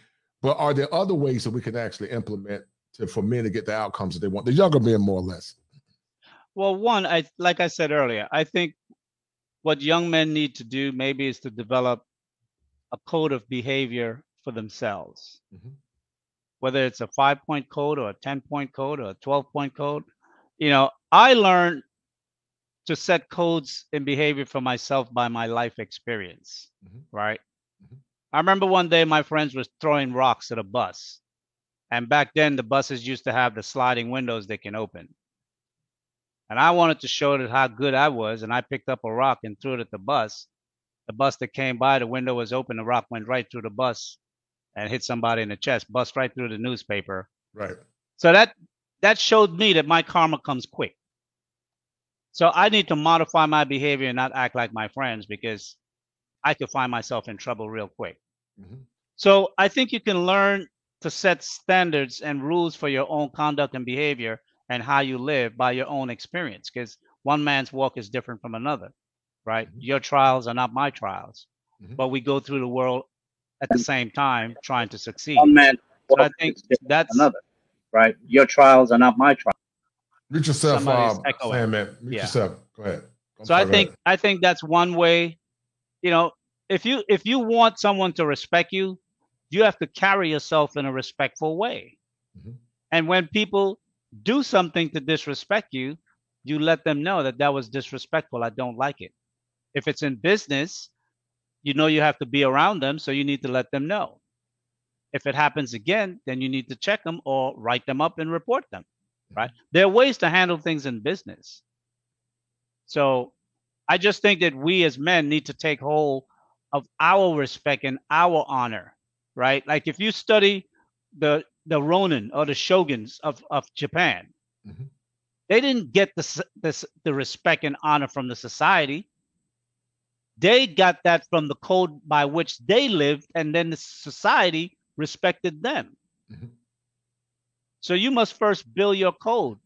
Speaker 2: But are there other ways that we can actually implement for men to get the outcomes that they want? The younger men, more or less.
Speaker 3: Well, one, like I said earlier, I think what young men need to do maybe is to develop a code of behavior for themselves. Mm-hmm. Whether it's a 5-point code or a 10-point code or a 12-point code. You know, I learned to set codes in behavior for myself by my life experience, mm-hmm. right? Mm-hmm. I remember one day my friends were throwing rocks at a bus. And back then, the buses used to have the sliding windows they can open. And I wanted to show them how good I was, and I picked up a rock and threw it at the bus. The bus that came by, the window was open, the rock went right through the bus and hit somebody in the chest, bust right through the newspaper.
Speaker 2: Right.
Speaker 3: So that showed me that my karma comes quick. So I need to modify my behavior and not act like my friends, because I could find myself in trouble real quick. Mm-hmm. So I think you can learn to set standards and rules for your own conduct and behavior and how you live by your own experience, because one man's walk is different from another, right? Mm-hmm. Your trials are not my trials, mm-hmm. but we go through the world at the same time trying to succeed.
Speaker 5: One man's walk,
Speaker 3: so I think that's
Speaker 5: another, right? Your trials are not my trials.
Speaker 2: Mute yourself, Sam, man. Mute yourself. Go ahead.
Speaker 3: I think that's one way. You know, if you want someone to respect you, you have to carry yourself in a respectful way. Mm-hmm. And when people do something to disrespect you, you let them know that was disrespectful. I don't like it. If it's in business, you know you have to be around them, so you need to let them know. If it happens again, then you need to check them or write them up and report them, right? There are ways to handle things in business. So I just think that we as men need to take hold of our respect and our honor, right? Like if you study the Ronin or the shoguns of Japan, mm-hmm. they didn't get the respect and honor from the society. They got that from the code by which they lived, and then the society respected them. Mm-hmm. So you must first build your code.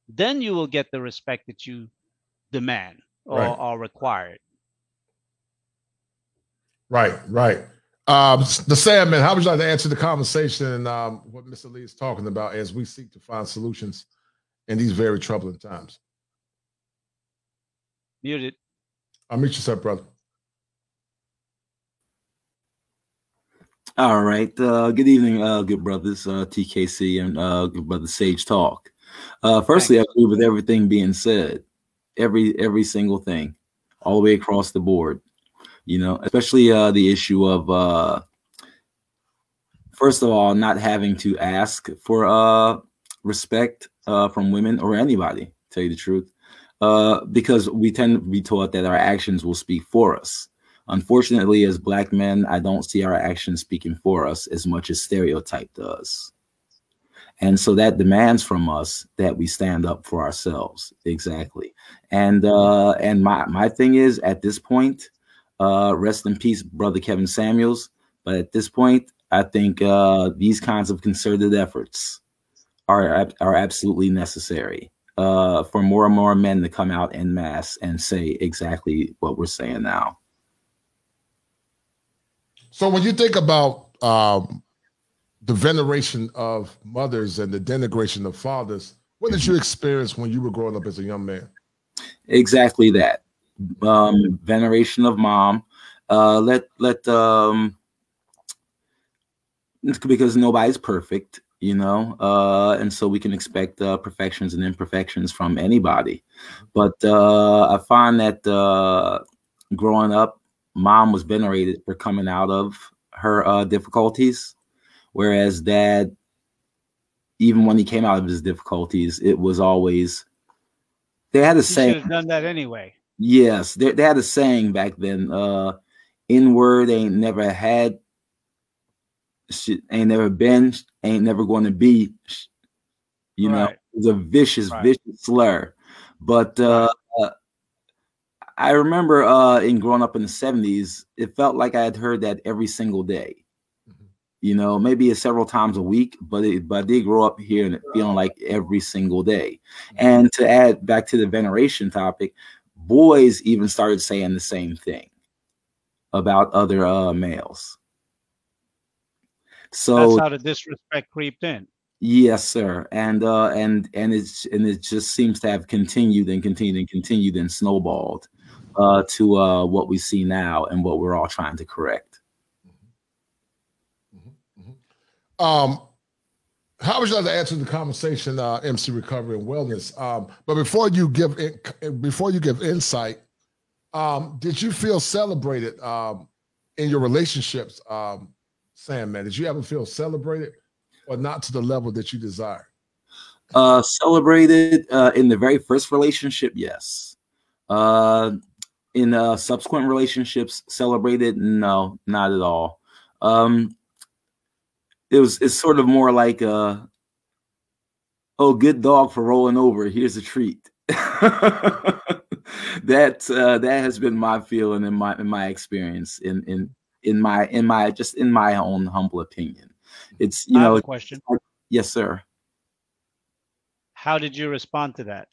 Speaker 3: Then you will get the respect that you demand or are required.
Speaker 2: Right. The Sandman, how would you like to answer the conversation and what Mr. Lee is talking about as we seek to find solutions in these very troubling times?
Speaker 3: Muted.
Speaker 2: I'll mute yourself, brother.
Speaker 6: All right. Good evening, good brothers, TKC and good brother Sage Talk. Firstly, I agree with everything being said, every single thing, all the way across the board. You know, especially the issue of first of all, not having to ask for respect from women or anybody, to tell you the truth. Because we tend to be taught that our actions will speak for us. Unfortunately, as Black men, I don't see our actions speaking for us as much as stereotype does. And so that demands from us that we stand up for ourselves. Exactly. And my thing is, at this point, rest in peace, brother Kevin Samuels. But at this point, I think these kinds of concerted efforts are absolutely necessary. For more and more men to come out en masse and say exactly what we're saying now.
Speaker 2: So when you think about the veneration of mothers and the denigration of fathers, what did you experience when you were growing up as a young man?
Speaker 6: Exactly that. Veneration of mom. Because nobody's perfect. You know, and so we can expect perfections and imperfections from anybody. But I find that growing up, mom was venerated for coming out of her difficulties, whereas dad, even when he came out of his difficulties, it was always, they had a saying.
Speaker 3: Should have done that anyway.
Speaker 6: Yes, they had a saying back then, N-word ain't never had, shit ain't never been, ain't never going to be, you know. It's a vicious slur. But I remember in growing up in the 70s, it felt like I had heard that every single day. You know, maybe it's several times a week, but I did grow up here and feeling like every single day. And to add back to the veneration topic, boys even started saying the same thing about other males. So
Speaker 3: that's how the disrespect creeped in.
Speaker 6: yes, sir. And it just seems to have continued and continued and continued and snowballed to what we see now and what we're all trying to correct.
Speaker 2: How would you like to answer the conversation, MC Recovery and Wellness? But before you give insight, did you feel celebrated in your relationships, Sandman? Did you ever feel celebrated, or not to the level that you desire?
Speaker 6: Celebrated in the very first relationship, yes. In subsequent relationships, celebrated, no, not at all. It's sort of more like oh, good dog for rolling over, here's a treat. That has been my feeling in my experience in my own humble opinion. It's, you
Speaker 3: I have
Speaker 6: know,
Speaker 3: a question.
Speaker 6: Yes, sir.
Speaker 3: How did you respond to that?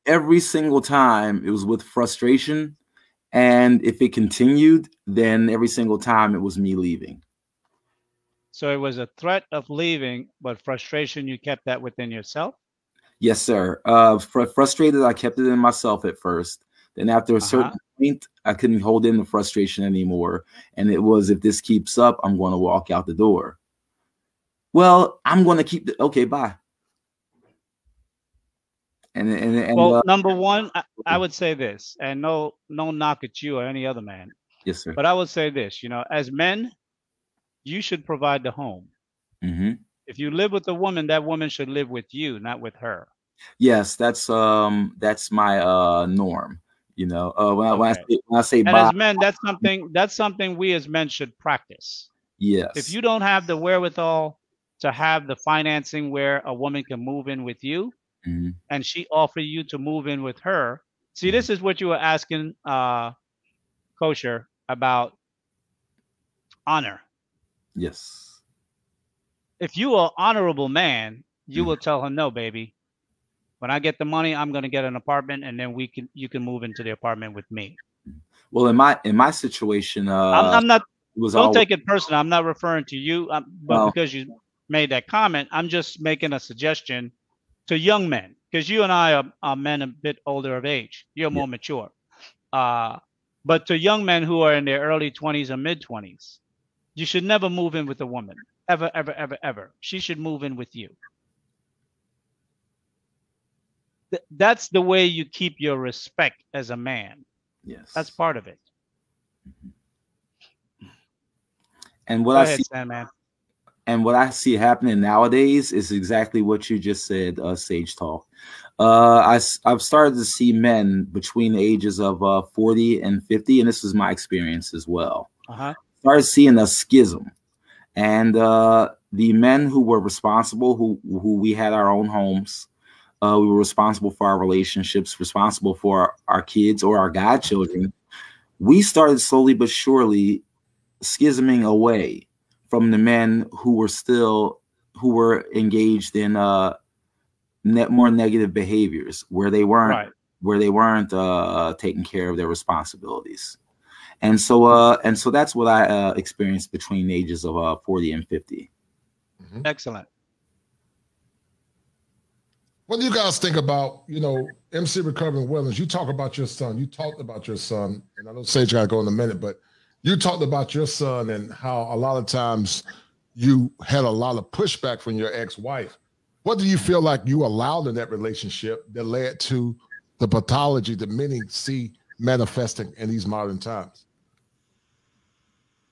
Speaker 6: Every single time it was with frustration, and if it continued, then every single time it was me leaving.
Speaker 3: So it was a threat of leaving, but frustration, you kept that within yourself?
Speaker 6: Yes, sir. Frustrated, I kept it in myself at first. Then after a certain point, I couldn't hold in the frustration anymore. And it was, if this keeps up, I'm going to walk out the door. Well, I'm going to keep okay, bye.
Speaker 3: Well, number one, I would say this, and no knock at you or any other man.
Speaker 6: Yes, sir.
Speaker 3: But I would say this, you know, as men, you should provide the home.
Speaker 6: Mm-hmm.
Speaker 3: If you live with a woman, that woman should live with you, not with her.
Speaker 6: Yes, that's my norm. You know, when I say
Speaker 3: and
Speaker 6: bye,
Speaker 3: as men, that's something we as men should practice.
Speaker 6: Yes.
Speaker 3: If you don't have the wherewithal to have the financing where a woman can move in with you,
Speaker 6: mm-hmm.
Speaker 3: and she offer you to move in with her. See, this is what you were asking Kosher about honor.
Speaker 6: Yes.
Speaker 3: If you are an honorable man, you will tell her, no, baby. When I get the money, I'm going to get an apartment, and then you can move into the apartment with me.
Speaker 6: Well, in my situation,
Speaker 3: I'm not.
Speaker 6: Don't
Speaker 3: take it personal. I'm not referring to you, but because you made that comment, I'm just making a suggestion to young men, because you and I are men a bit older of age. You're more mature. But to young men who are in their early 20s or mid 20s, you should never move in with a woman. Ever, ever, ever, ever. She should move in with you. That's the way you keep your respect as a man.
Speaker 6: Yes.
Speaker 3: That's part of it.
Speaker 6: And what I see happening nowadays is exactly what you just said, Sage Talk. I've started to see men between the ages of 40 and 50, and this is my experience as well. Started seeing a schism, and the men who were responsible, who we had our own homes, we were responsible for our relationships, responsible for our kids or our godchildren. We started slowly but surely schisming away from the men who were engaged in more negative behaviors, where they weren't taking care of their responsibilities. And so that's what I experienced between the ages of 40 and 50.
Speaker 3: Excellent.
Speaker 2: What do you guys think about, MC Recovering Wellness? You talk about your son. You talked about your son, and I know Sage got to go in a minute, but you talked about your son and how a lot of times you had a lot of pushback from your ex-wife. What do you feel like you allowed in that relationship that led to the pathology that many see manifesting in these modern times?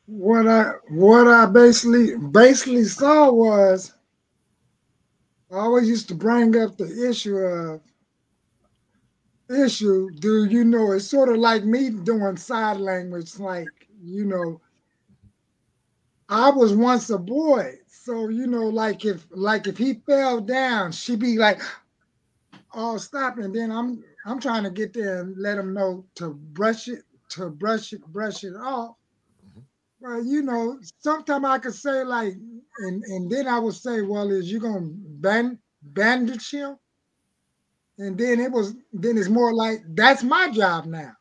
Speaker 7: What I basically saw was, I always used to bring up the issue, it's sort of like me doing side language, like, I was once a boy. So, like if he fell down, she'd be like, oh, stop. And then I'm trying to get there and let him know to brush it off. Well, you know, sometimes I could say like, and then I would say, well, is you gonna bandage him? And then it's more like that's my job now.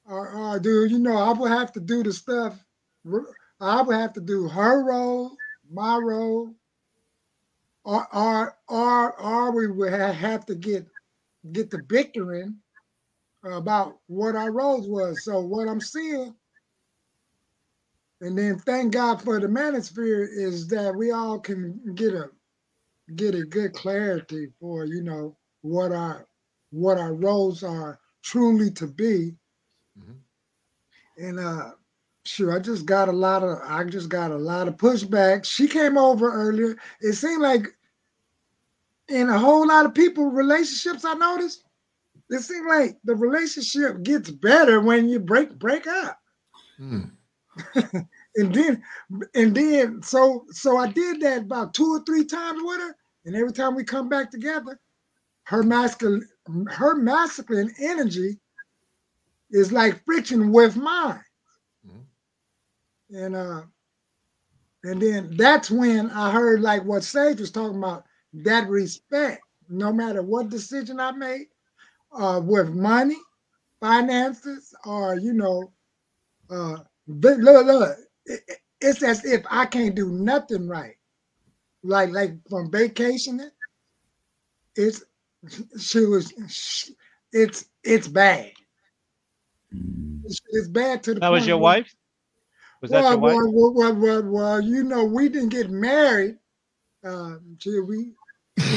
Speaker 7: Or do you know I would have to do the stuff. I would have to do her role, my role, or we would have to get the bickering about what our roles was. So what I'm seeing, and then thank God for the manosphere, is that we all can get a good clarity for what our roles are truly to be. And sure, I just got a lot of pushback. She came over earlier. It seemed like in a whole lot of people relationships, I noticed it seemed like the relationship gets better when you break up. and then so I did that about 2 or 3 times with her, and every time we come back together, her masculine energy is like friction with mine. And then that's when I heard like what Sage was talking about, that respect, no matter what decision I made, with money, finances, or but look, it's as if I can't do nothing right. Like from vacationing, it's it's bad. It's bad to the
Speaker 3: That
Speaker 7: point
Speaker 3: was your
Speaker 7: where,
Speaker 3: wife? Was that your wife?
Speaker 7: well, we didn't get married till we.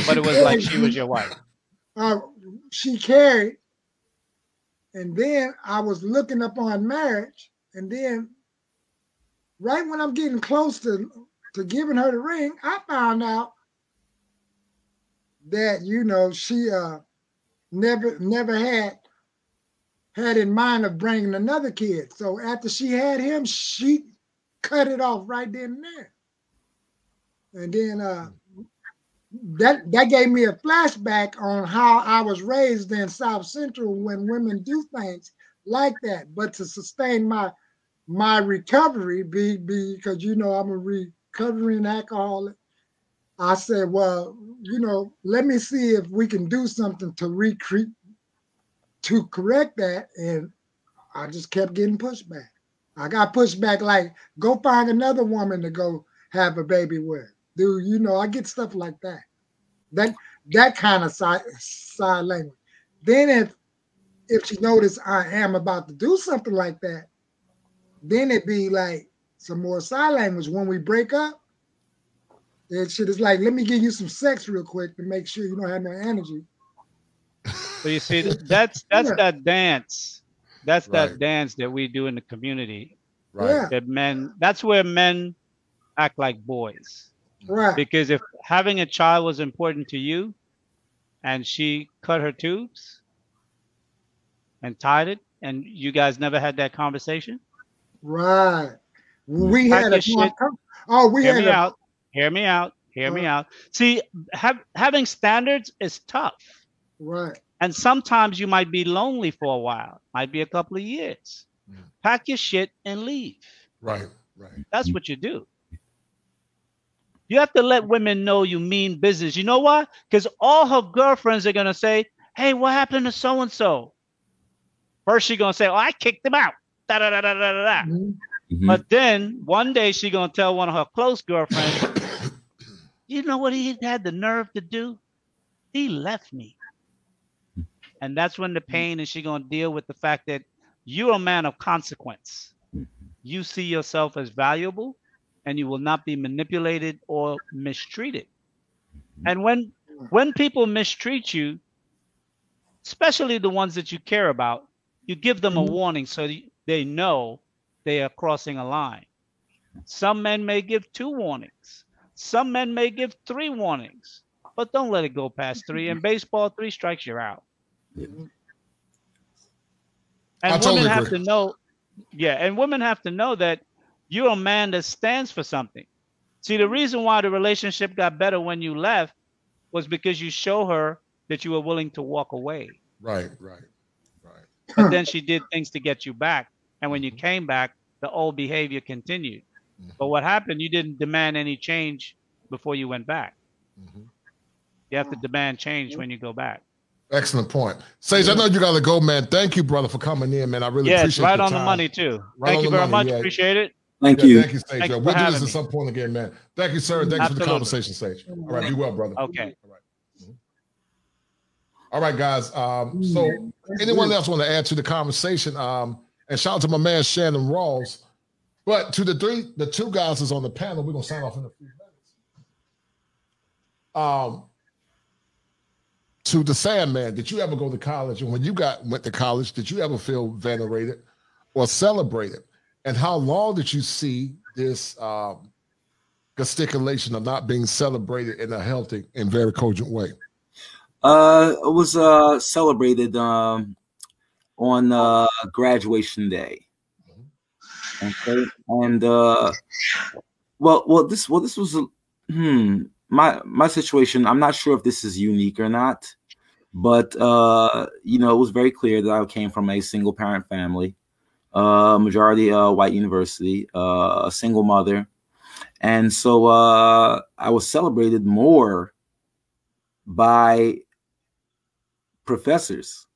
Speaker 3: But it was like she was your wife.
Speaker 7: She carried, and then I was looking up on marriage, and then right when I'm getting close to giving her the ring, I found out that she never had in mind of bringing another kid. So after she had him, she cut it off right then and there. And then that gave me a flashback on how I was raised in South Central when women do things like that. But to sustain my recovery, because I'm a recovering alcoholic, I said, well, let me see if we can do something to correct that. And I just kept getting pushback. I got pushback like, go find another woman to go have a baby with. Dude, I get stuff like that. That kind of side language. Then if she noticed I am about to do something like that, then it'd be like some more side language. When we break up, that shit is like, let me give you some sex real quick to make sure you don't have no energy.
Speaker 3: So you see, that's that dance. That's that dance that we do in the community.
Speaker 7: Right.
Speaker 3: That's where men act like boys.
Speaker 7: Right.
Speaker 3: Because if having a child was important to you and she cut her tubes and tied it, and you guys never had that conversation.
Speaker 7: Right. We had a
Speaker 3: shit.
Speaker 7: Oh, we
Speaker 3: Hear
Speaker 7: had
Speaker 3: me out. Hear me out. Hear me out. See, having standards is tough.
Speaker 7: Right.
Speaker 3: And sometimes you might be lonely for a while, might be a couple of years. Pack your shit and leave.
Speaker 2: Right.
Speaker 3: That's what you do. You have to let women know you mean business. You know why? Because all her girlfriends are going to say, hey, what happened to so-and-so? First, she's going to say, oh, I kicked him out. Da, da, da, da, da, da.
Speaker 6: Mm-hmm.
Speaker 3: But then one day she's going to tell one of her close girlfriends, you know what he had the nerve to do? He left me. And that's when the pain, and she's going to deal with the fact that you're a man of consequence. You see yourself as valuable, and you will not be manipulated or mistreated. And when people mistreat you, especially the ones that you care about, you give them a warning so they know they are crossing a line. Some men may give 2 warnings. Some men may give 3 warnings. But don't let it go past 3. In baseball, 3 strikes, you're out. And women have to know, and women have to know that you're a man that stands for something. See, the reason why the relationship got better when you left was because you show her that you were willing to walk away.
Speaker 2: Right.
Speaker 3: But then she did things to get you back. And when you came back, the old behavior continued. But what happened, you didn't demand any change before you went back. You have to demand change when you go back.
Speaker 2: Excellent point. Sage, I know you got to go, man. Thank you, brother, for coming in, man. I really appreciate
Speaker 3: right
Speaker 2: your
Speaker 3: on
Speaker 2: time.
Speaker 3: the money, too.
Speaker 2: Right
Speaker 3: Thank you very much.
Speaker 2: Yeah.
Speaker 3: Appreciate it.
Speaker 6: Thank you.
Speaker 2: Thank you, Sage. We'll do this at some point again, man. Thank you, sir. Thanks for the conversation, Sage. All right, be well, brother.
Speaker 3: Okay.
Speaker 2: All right. All right, guys. So anyone else want to add to the conversation? And shout out to my man Shannon Rawls. But to the two guys that's on the panel, we're gonna sign off in a few minutes. To the Sandman, did you ever go to college? And when you went to college, did you ever feel venerated or celebrated? And how long did you see this gesticulation of not being celebrated in a healthy and very cogent way?
Speaker 6: It was celebrated on graduation day. Okay, and this was my situation. I'm not sure if this is unique or not, but you know, it was very clear that I came from a single parent family, majority white university, a single mother, and so I was celebrated more by professors,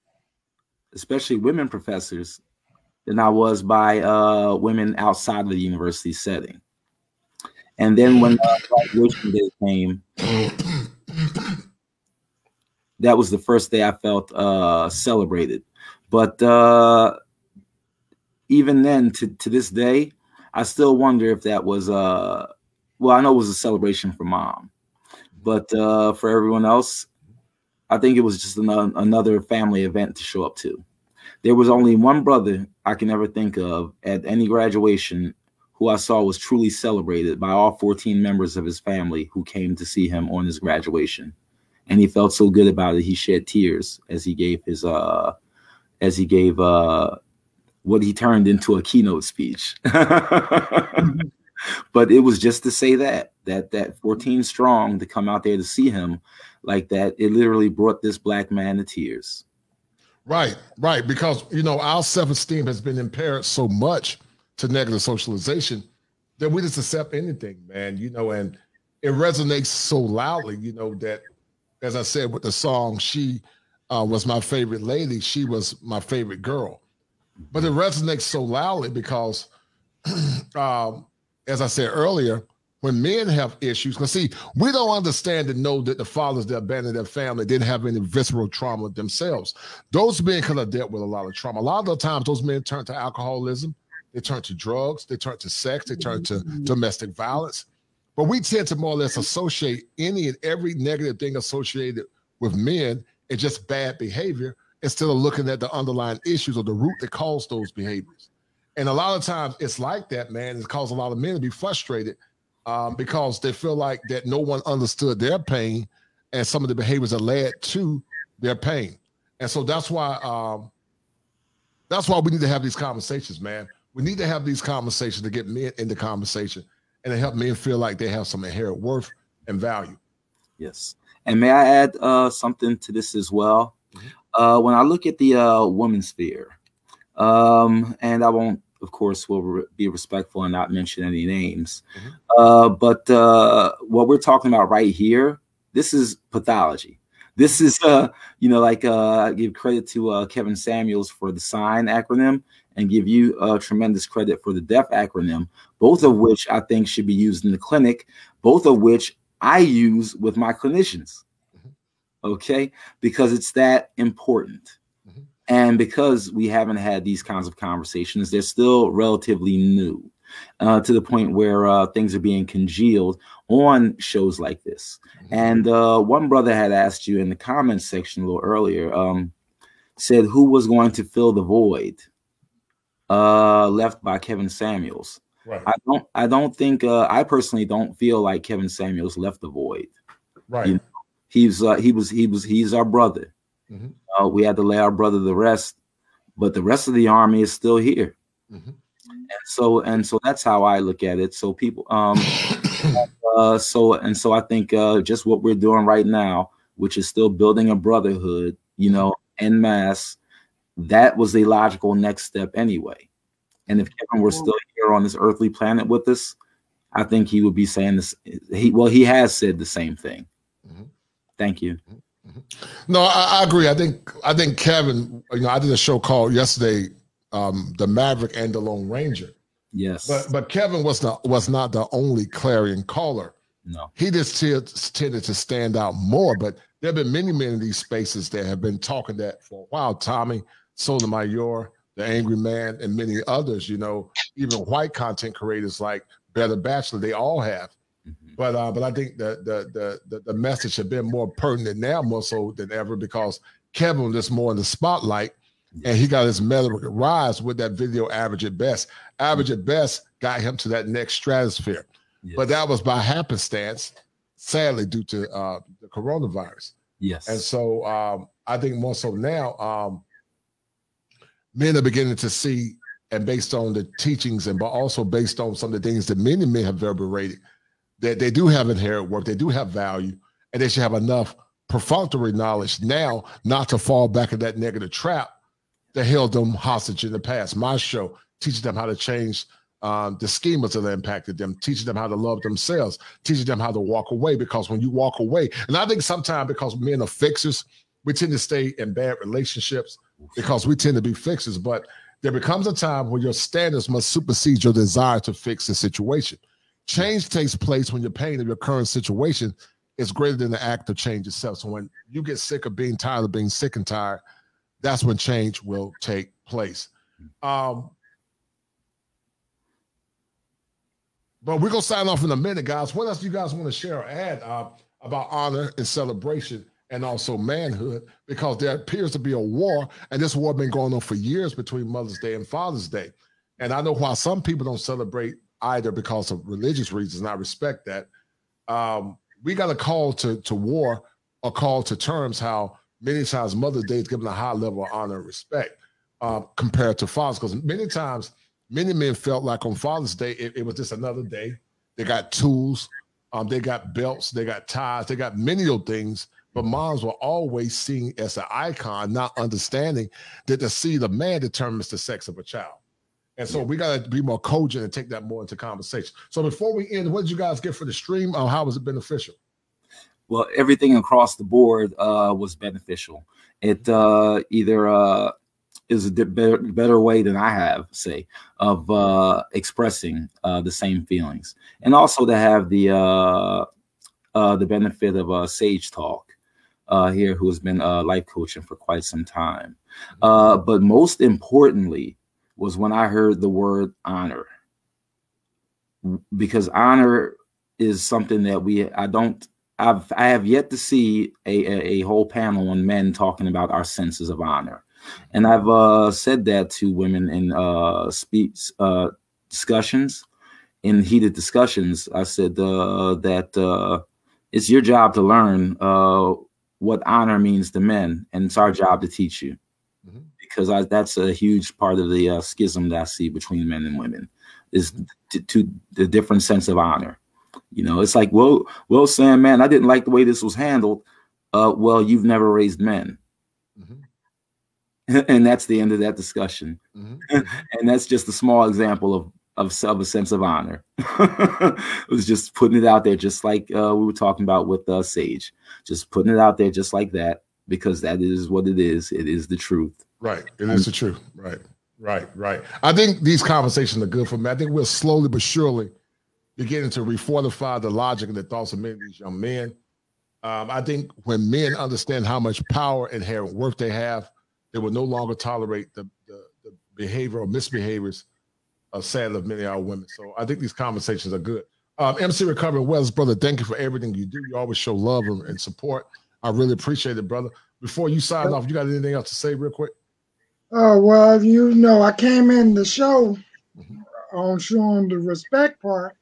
Speaker 6: especially women professors, than I was by women outside of the university setting. And then when graduation day came, that was the first day I felt celebrated. But even then, to this day, I still wonder if that was, well, I know it was a celebration for Mom, but for everyone else, I think it was just another family event to show up to. There was only one brother I can ever think of at any graduation who I saw was truly celebrated by all 14 members of his family who came to see him on his graduation. And he felt so good about it, he shed tears as he gave his, what he turned into a keynote speech. But it was just to say that 14 strong to come out there to see him like that, it literally brought this black man to tears.
Speaker 2: Right. Because, you know, our self-esteem has been impaired so much to negative socialization that we just accept anything, man, you know, and it resonates so loudly, you know, that, as I said with the song, she was my favorite lady. She was my favorite girl. But it resonates so loudly because, as I said earlier, when men have issues, because see, we don't understand and know that the fathers that abandoned their family didn't have any visceral trauma themselves. Those men could have dealt with a lot of trauma. A lot of the times those men turn to alcoholism, they turn to drugs, they turn to sex, they turn to domestic violence. But we tend to more or less associate any and every negative thing associated with men as just bad behavior instead of looking at the underlying issues or the root that caused those behaviors. And a lot of times it's like that, man. It's caused a lot of men to be frustrated because they feel like that no one understood their pain and some of the behaviors that led to their pain. And so that's why we need to have these conversations, man. We need to have these conversations to get men into conversation and to help men feel like they have some inherent worth and value.
Speaker 6: Yes. And may I add something to this as well? When I look at the women's sphere, and I won't, of course, will be respectful and not mention any names. But what we're talking about right here, this is pathology. This is, you know, like I give credit to Kevin Samuels for the SIGN acronym and give you tremendous credit for the DEF acronym, both of which I think should be used in the clinic, both of which I use with my clinicians. Okay, because it's that important. And because we haven't had these kinds of conversations, they're still relatively new to the point where things are being congealed on shows like this. And one brother had asked you in the comments section a little earlier, said who was going to fill the void left by Kevin Samuels.
Speaker 2: Right.
Speaker 6: I don't think, I personally don't feel like Kevin Samuels left the void.
Speaker 2: Right.
Speaker 6: You know, he's our brother. We had to lay our brother to rest, but the rest of the army is still here. And so that's how I look at it. So people, so I think just what we're doing right now, which is still building a brotherhood, you know, en masse, that was the logical next step anyway. And if Kevin were still here on this earthly planet with us, I think he would be saying this. He has said the same thing. Thank you.
Speaker 2: No, I agree. I think Kevin, I did a show called yesterday, The Maverick and the Lone Ranger.
Speaker 6: Yes.
Speaker 2: But Kevin was not the only clarion caller.
Speaker 6: No.
Speaker 2: He just tended to stand out more. But there have been many men in these spaces that have been talking that for a while. Tommy, Sotomayor, The Angry Man, and many others, even white content creators like Better Bachelor, they all have. But I think the message has been more pertinent now, more so than ever, because Kevin is more in the spotlight, and he got his meteoric rise with that video Average at Best. Average at Best got him to that next stratosphere. Yes. But that was by happenstance, sadly, due to the coronavirus.
Speaker 6: Yes.
Speaker 2: And so I think more so now, men are beginning to see, and based on the teachings, but also based on some of the things that many men have venerated, that they do have inherent worth, they do have value, and they should have enough perfunctory knowledge now not to fall back in that negative trap that held them hostage in the past. My show teaches them how to change the schemas that impacted them, teaching them how to love themselves, teaching them how to walk away, because when you walk away, and I think sometimes because men are fixers, we tend to stay in bad relationships because we tend to be fixers, but there becomes a time when your standards must supersede your desire to fix the situation. Change takes place when your pain of your current situation is greater than the act of change itself. So when you get sick of being tired of being sick and tired, that's when change will take place. But we're going to sign off in a minute, guys. What else do you guys want to share or add about honor and celebration and also manhood? Because there appears to be a war, and this war has been going on for years between Mother's Day and Father's Day. And I know why some people don't celebrate either because of religious reasons, and I respect that. We got a call to war, a call to terms, how many times Mother's Day is given a high level of honor and respect compared to Father's, because many times, many men felt like on Father's Day, it was just another day. They got tools, they got belts, they got ties, they got many of things, but moms were always seen as an icon, not understanding that the seed of man determines the sex of a child. And so we got to be more cogent and take that more into conversation. So before we end, what did you guys get for the stream? How was it beneficial?
Speaker 6: Well, everything across the board was beneficial. It either is a better way than I have, say, of expressing the same feelings. And also to have the benefit of Sage Talk here, who has been life coaching for quite some time. But most importantly, was when I heard the word honor, because honor is something that I have yet to see a whole panel on men talking about our senses of honor. And I've said that to women in discussions, in heated discussions. I said that it's your job to learn what honor means to men, and it's our job to teach you. Because that's a huge part of the schism that I see between men and women, is to the different sense of honor. It's like, well, Sam, man, I didn't like the way this was handled. Well, you've never raised men. And that's the end of that discussion. And that's just a small example of a sense of honor. It was just putting it out there, just like we were talking about with Sage, just putting it out there just like that, because that is what it is. It is the truth.
Speaker 2: Right. It is the truth. Right. I think these conversations are good for me. I think we're slowly but surely beginning to refortify the logic and the thoughts of many of these young men. I think when men understand how much power and inherent worth they have, they will no longer tolerate the behavior or misbehaviors sadly of many of our women. So I think these conversations are good. MC Recovery Wells, brother, thank you for everything you do. You always show love and support. I really appreciate it, brother. Before you sign off, you got anything else to say real quick?
Speaker 7: Oh, well, I came in the show on showing the respect part.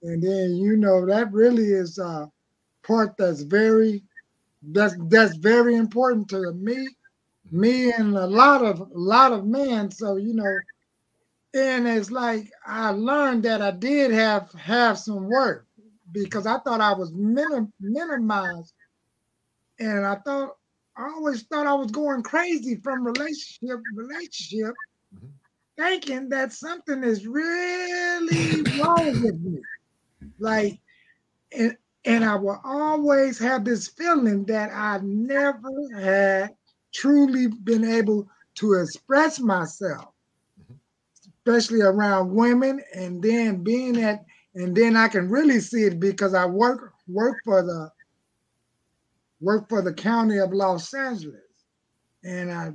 Speaker 7: And then, that really is a part that's very important to me and a lot of men. So, and it's like I learned that I did have some work, because I thought I was minimized, and I always thought I was going crazy from relationship, thinking that something is really wrong with me. Like, and I will always have this feeling that I never had truly been able to express myself, especially around women, and then and then I can really see it because I work for the county of Los Angeles, and I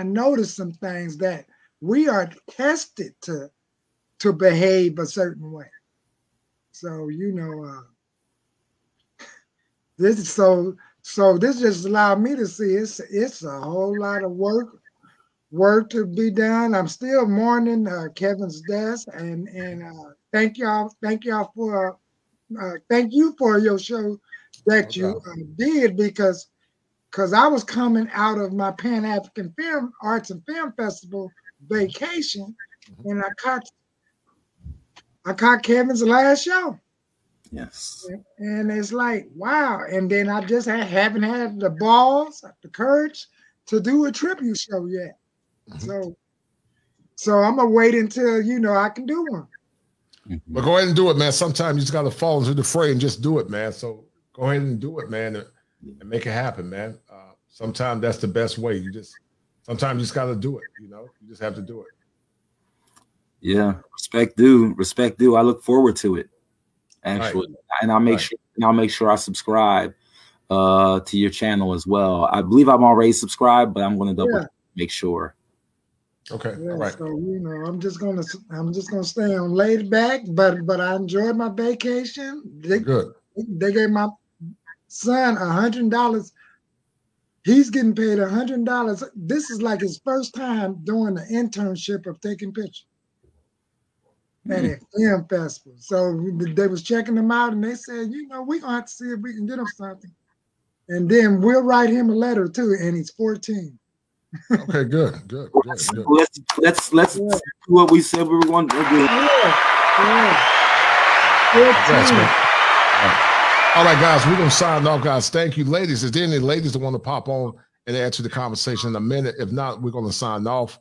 Speaker 7: noticed some things that we are tested to behave a certain way. So this is this just allowed me to see it's a whole lot of work to be done. I'm still mourning Kevin's death, and thank y'all for thank you for your show that you did, because I was coming out of my Pan African Film Arts and Film Festival vacation, and I caught Kevin's last show.
Speaker 6: Yes.
Speaker 7: And it's like, wow. And then I just haven't had the balls, the courage to do a tribute show yet. So I'm gonna wait until I can do one.
Speaker 2: But go ahead and do it, man. Sometimes you just gotta fall into the fray and just do it, man. So go ahead and do it, man, and make it happen, man. Sometimes that's the best way. Sometimes you just gotta do it. You just have to do it.
Speaker 6: Yeah, respect due. I look forward to it, actually, and I'll make sure I subscribe to your channel as well. I believe I'm already subscribed, but I'm going to make sure.
Speaker 2: Okay,
Speaker 7: yeah,
Speaker 2: all right.
Speaker 7: So I'm just gonna stay on laid back, but I enjoyed my vacation.
Speaker 2: Good.
Speaker 7: They gave my son $100. He's getting paid $100. This is like his first time doing the internship of taking pictures at a film festival. So they was checking him out, and they said, we're gonna have to see if we can get him something, and then we'll write him a letter too. And he's 14.
Speaker 2: Okay, good.
Speaker 6: Let's do what we said we were going to do.
Speaker 2: Yes, man. All right, guys, we're gonna sign off, guys. Thank you, ladies. Is there any ladies that want to pop on and add to the conversation in a minute? If not, we're gonna sign off.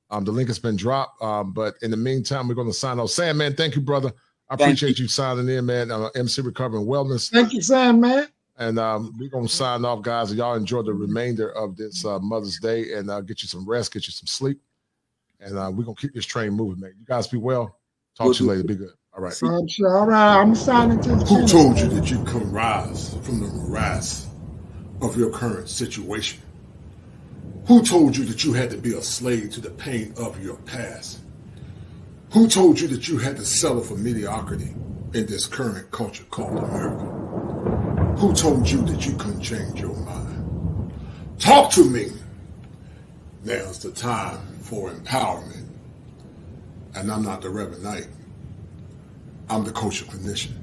Speaker 2: The link has been dropped, but in the meantime, we're gonna sign off. Sam, man, thank you, brother. I appreciate you signing in, man. MC Recovery and Wellness.
Speaker 7: Thank you, Sam, man.
Speaker 2: And we're going to sign off, guys. Y'all enjoy the remainder of this Mother's Day, and get you some rest, get you some sleep. And we're going to keep this train moving, man. You guys be well. Talk to you later. Be good. All right.
Speaker 7: All right. I'm signing to the
Speaker 2: Who told you that you can rise from the morass of your current situation? Who told you that you had to be a slave to the pain of your past? Who told you that you had to settle for mediocrity in this current culture called America? Who told you that you couldn't change your mind? Talk to me. Now's the time for empowerment. And I'm not the Reverend Knight. I'm the kosher clinician.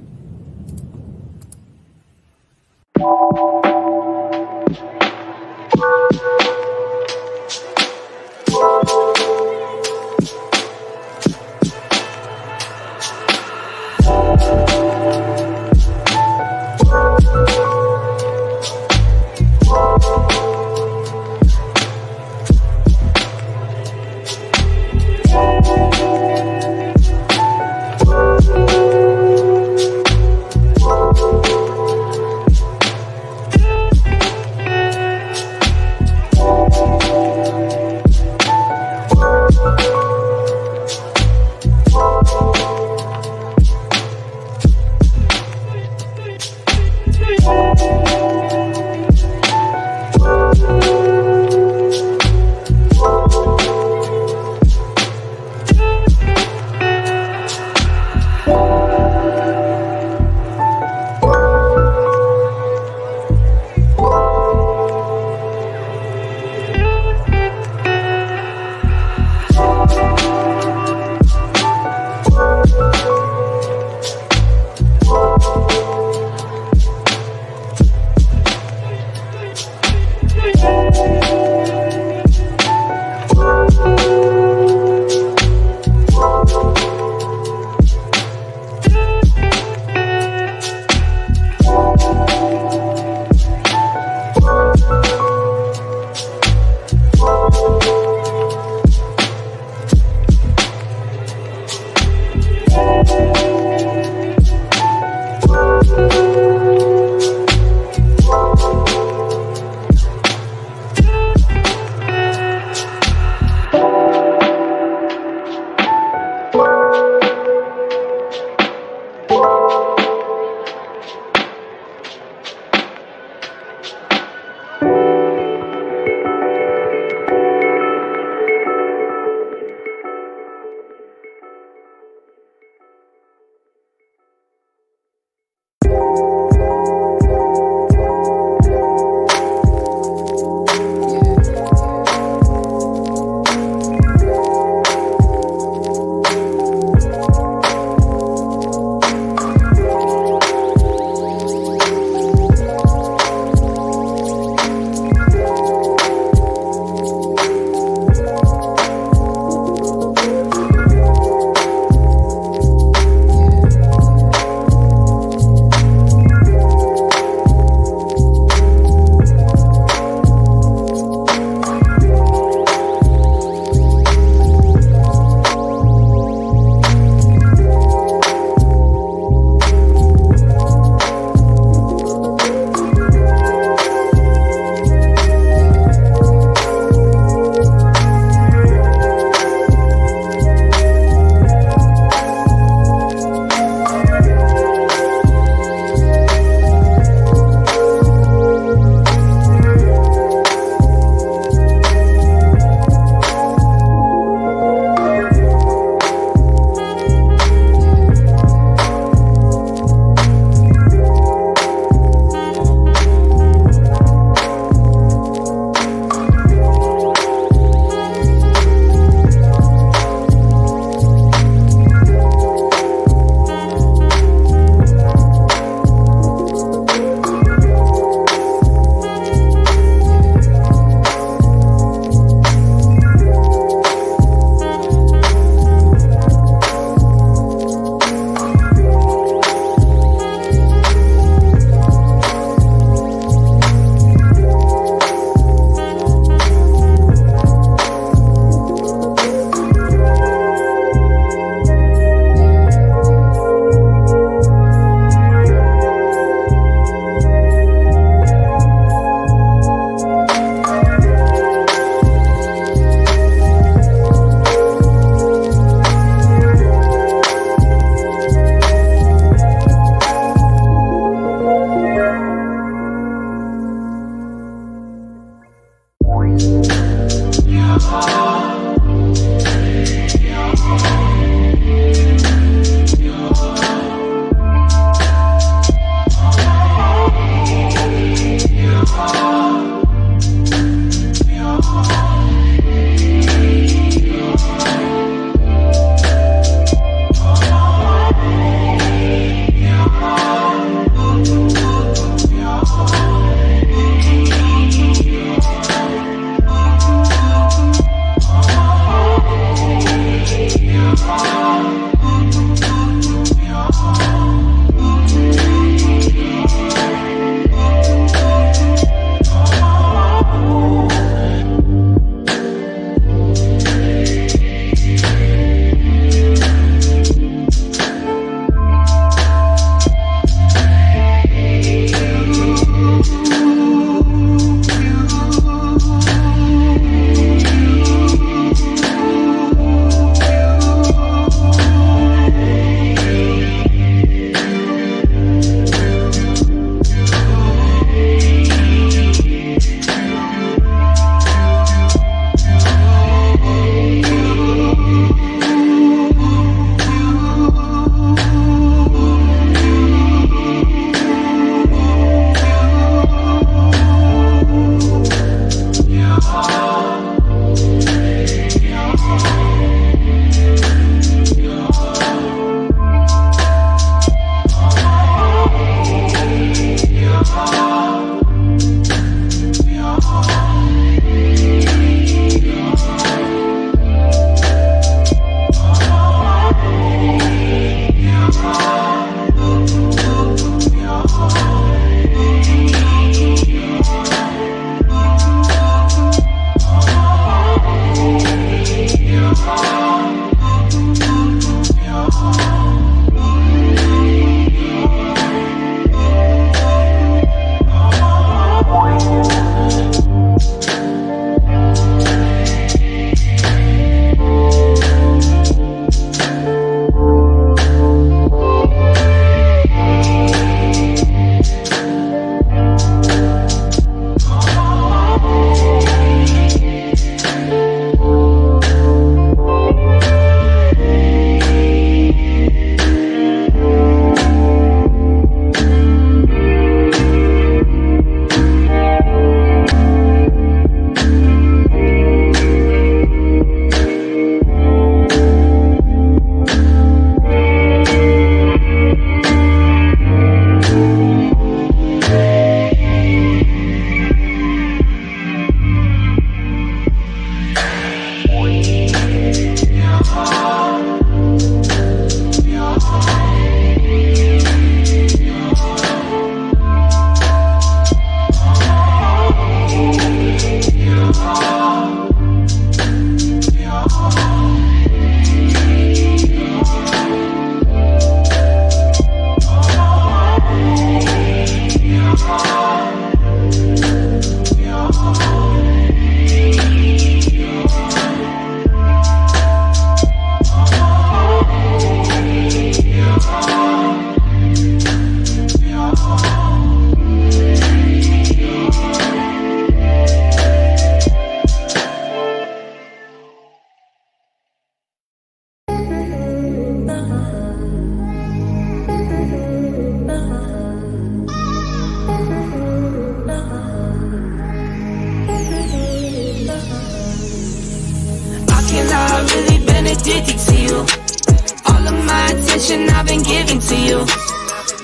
Speaker 8: to you.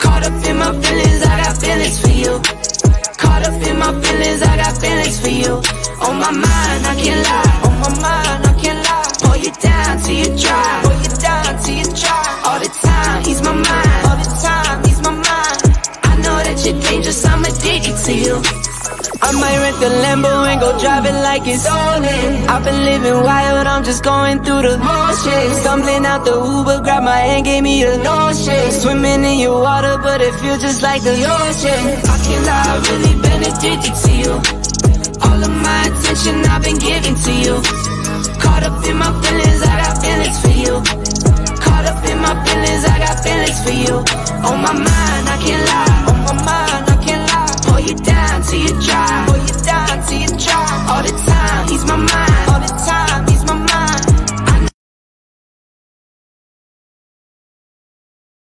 Speaker 8: Caught up in my feelings, I got feelings for you. Caught up in my feelings, I got feelings for you. On my mind, I can't lie. On my mind, I can't lie. Pull you down till you dry. Pull you down till you dry. All the time, ease my mind. All the time, ease my mind. I know that you're dangerous, I'm addicted to you. I might rent the Lambo and go drive it like it's stolen. I've been living wild, I'm just going through the motions. Stumbling out the Uber, grab my hand, gave me a notion. Swimming in your water, but it feels just like the ocean. I can't lie, I've really been addicted to you. All of my attention I've been giving to you. Caught up in my feelings, I got feelings for you. Caught up in my feelings, I got feelings for you. On my mind, I can't lie. On my mind,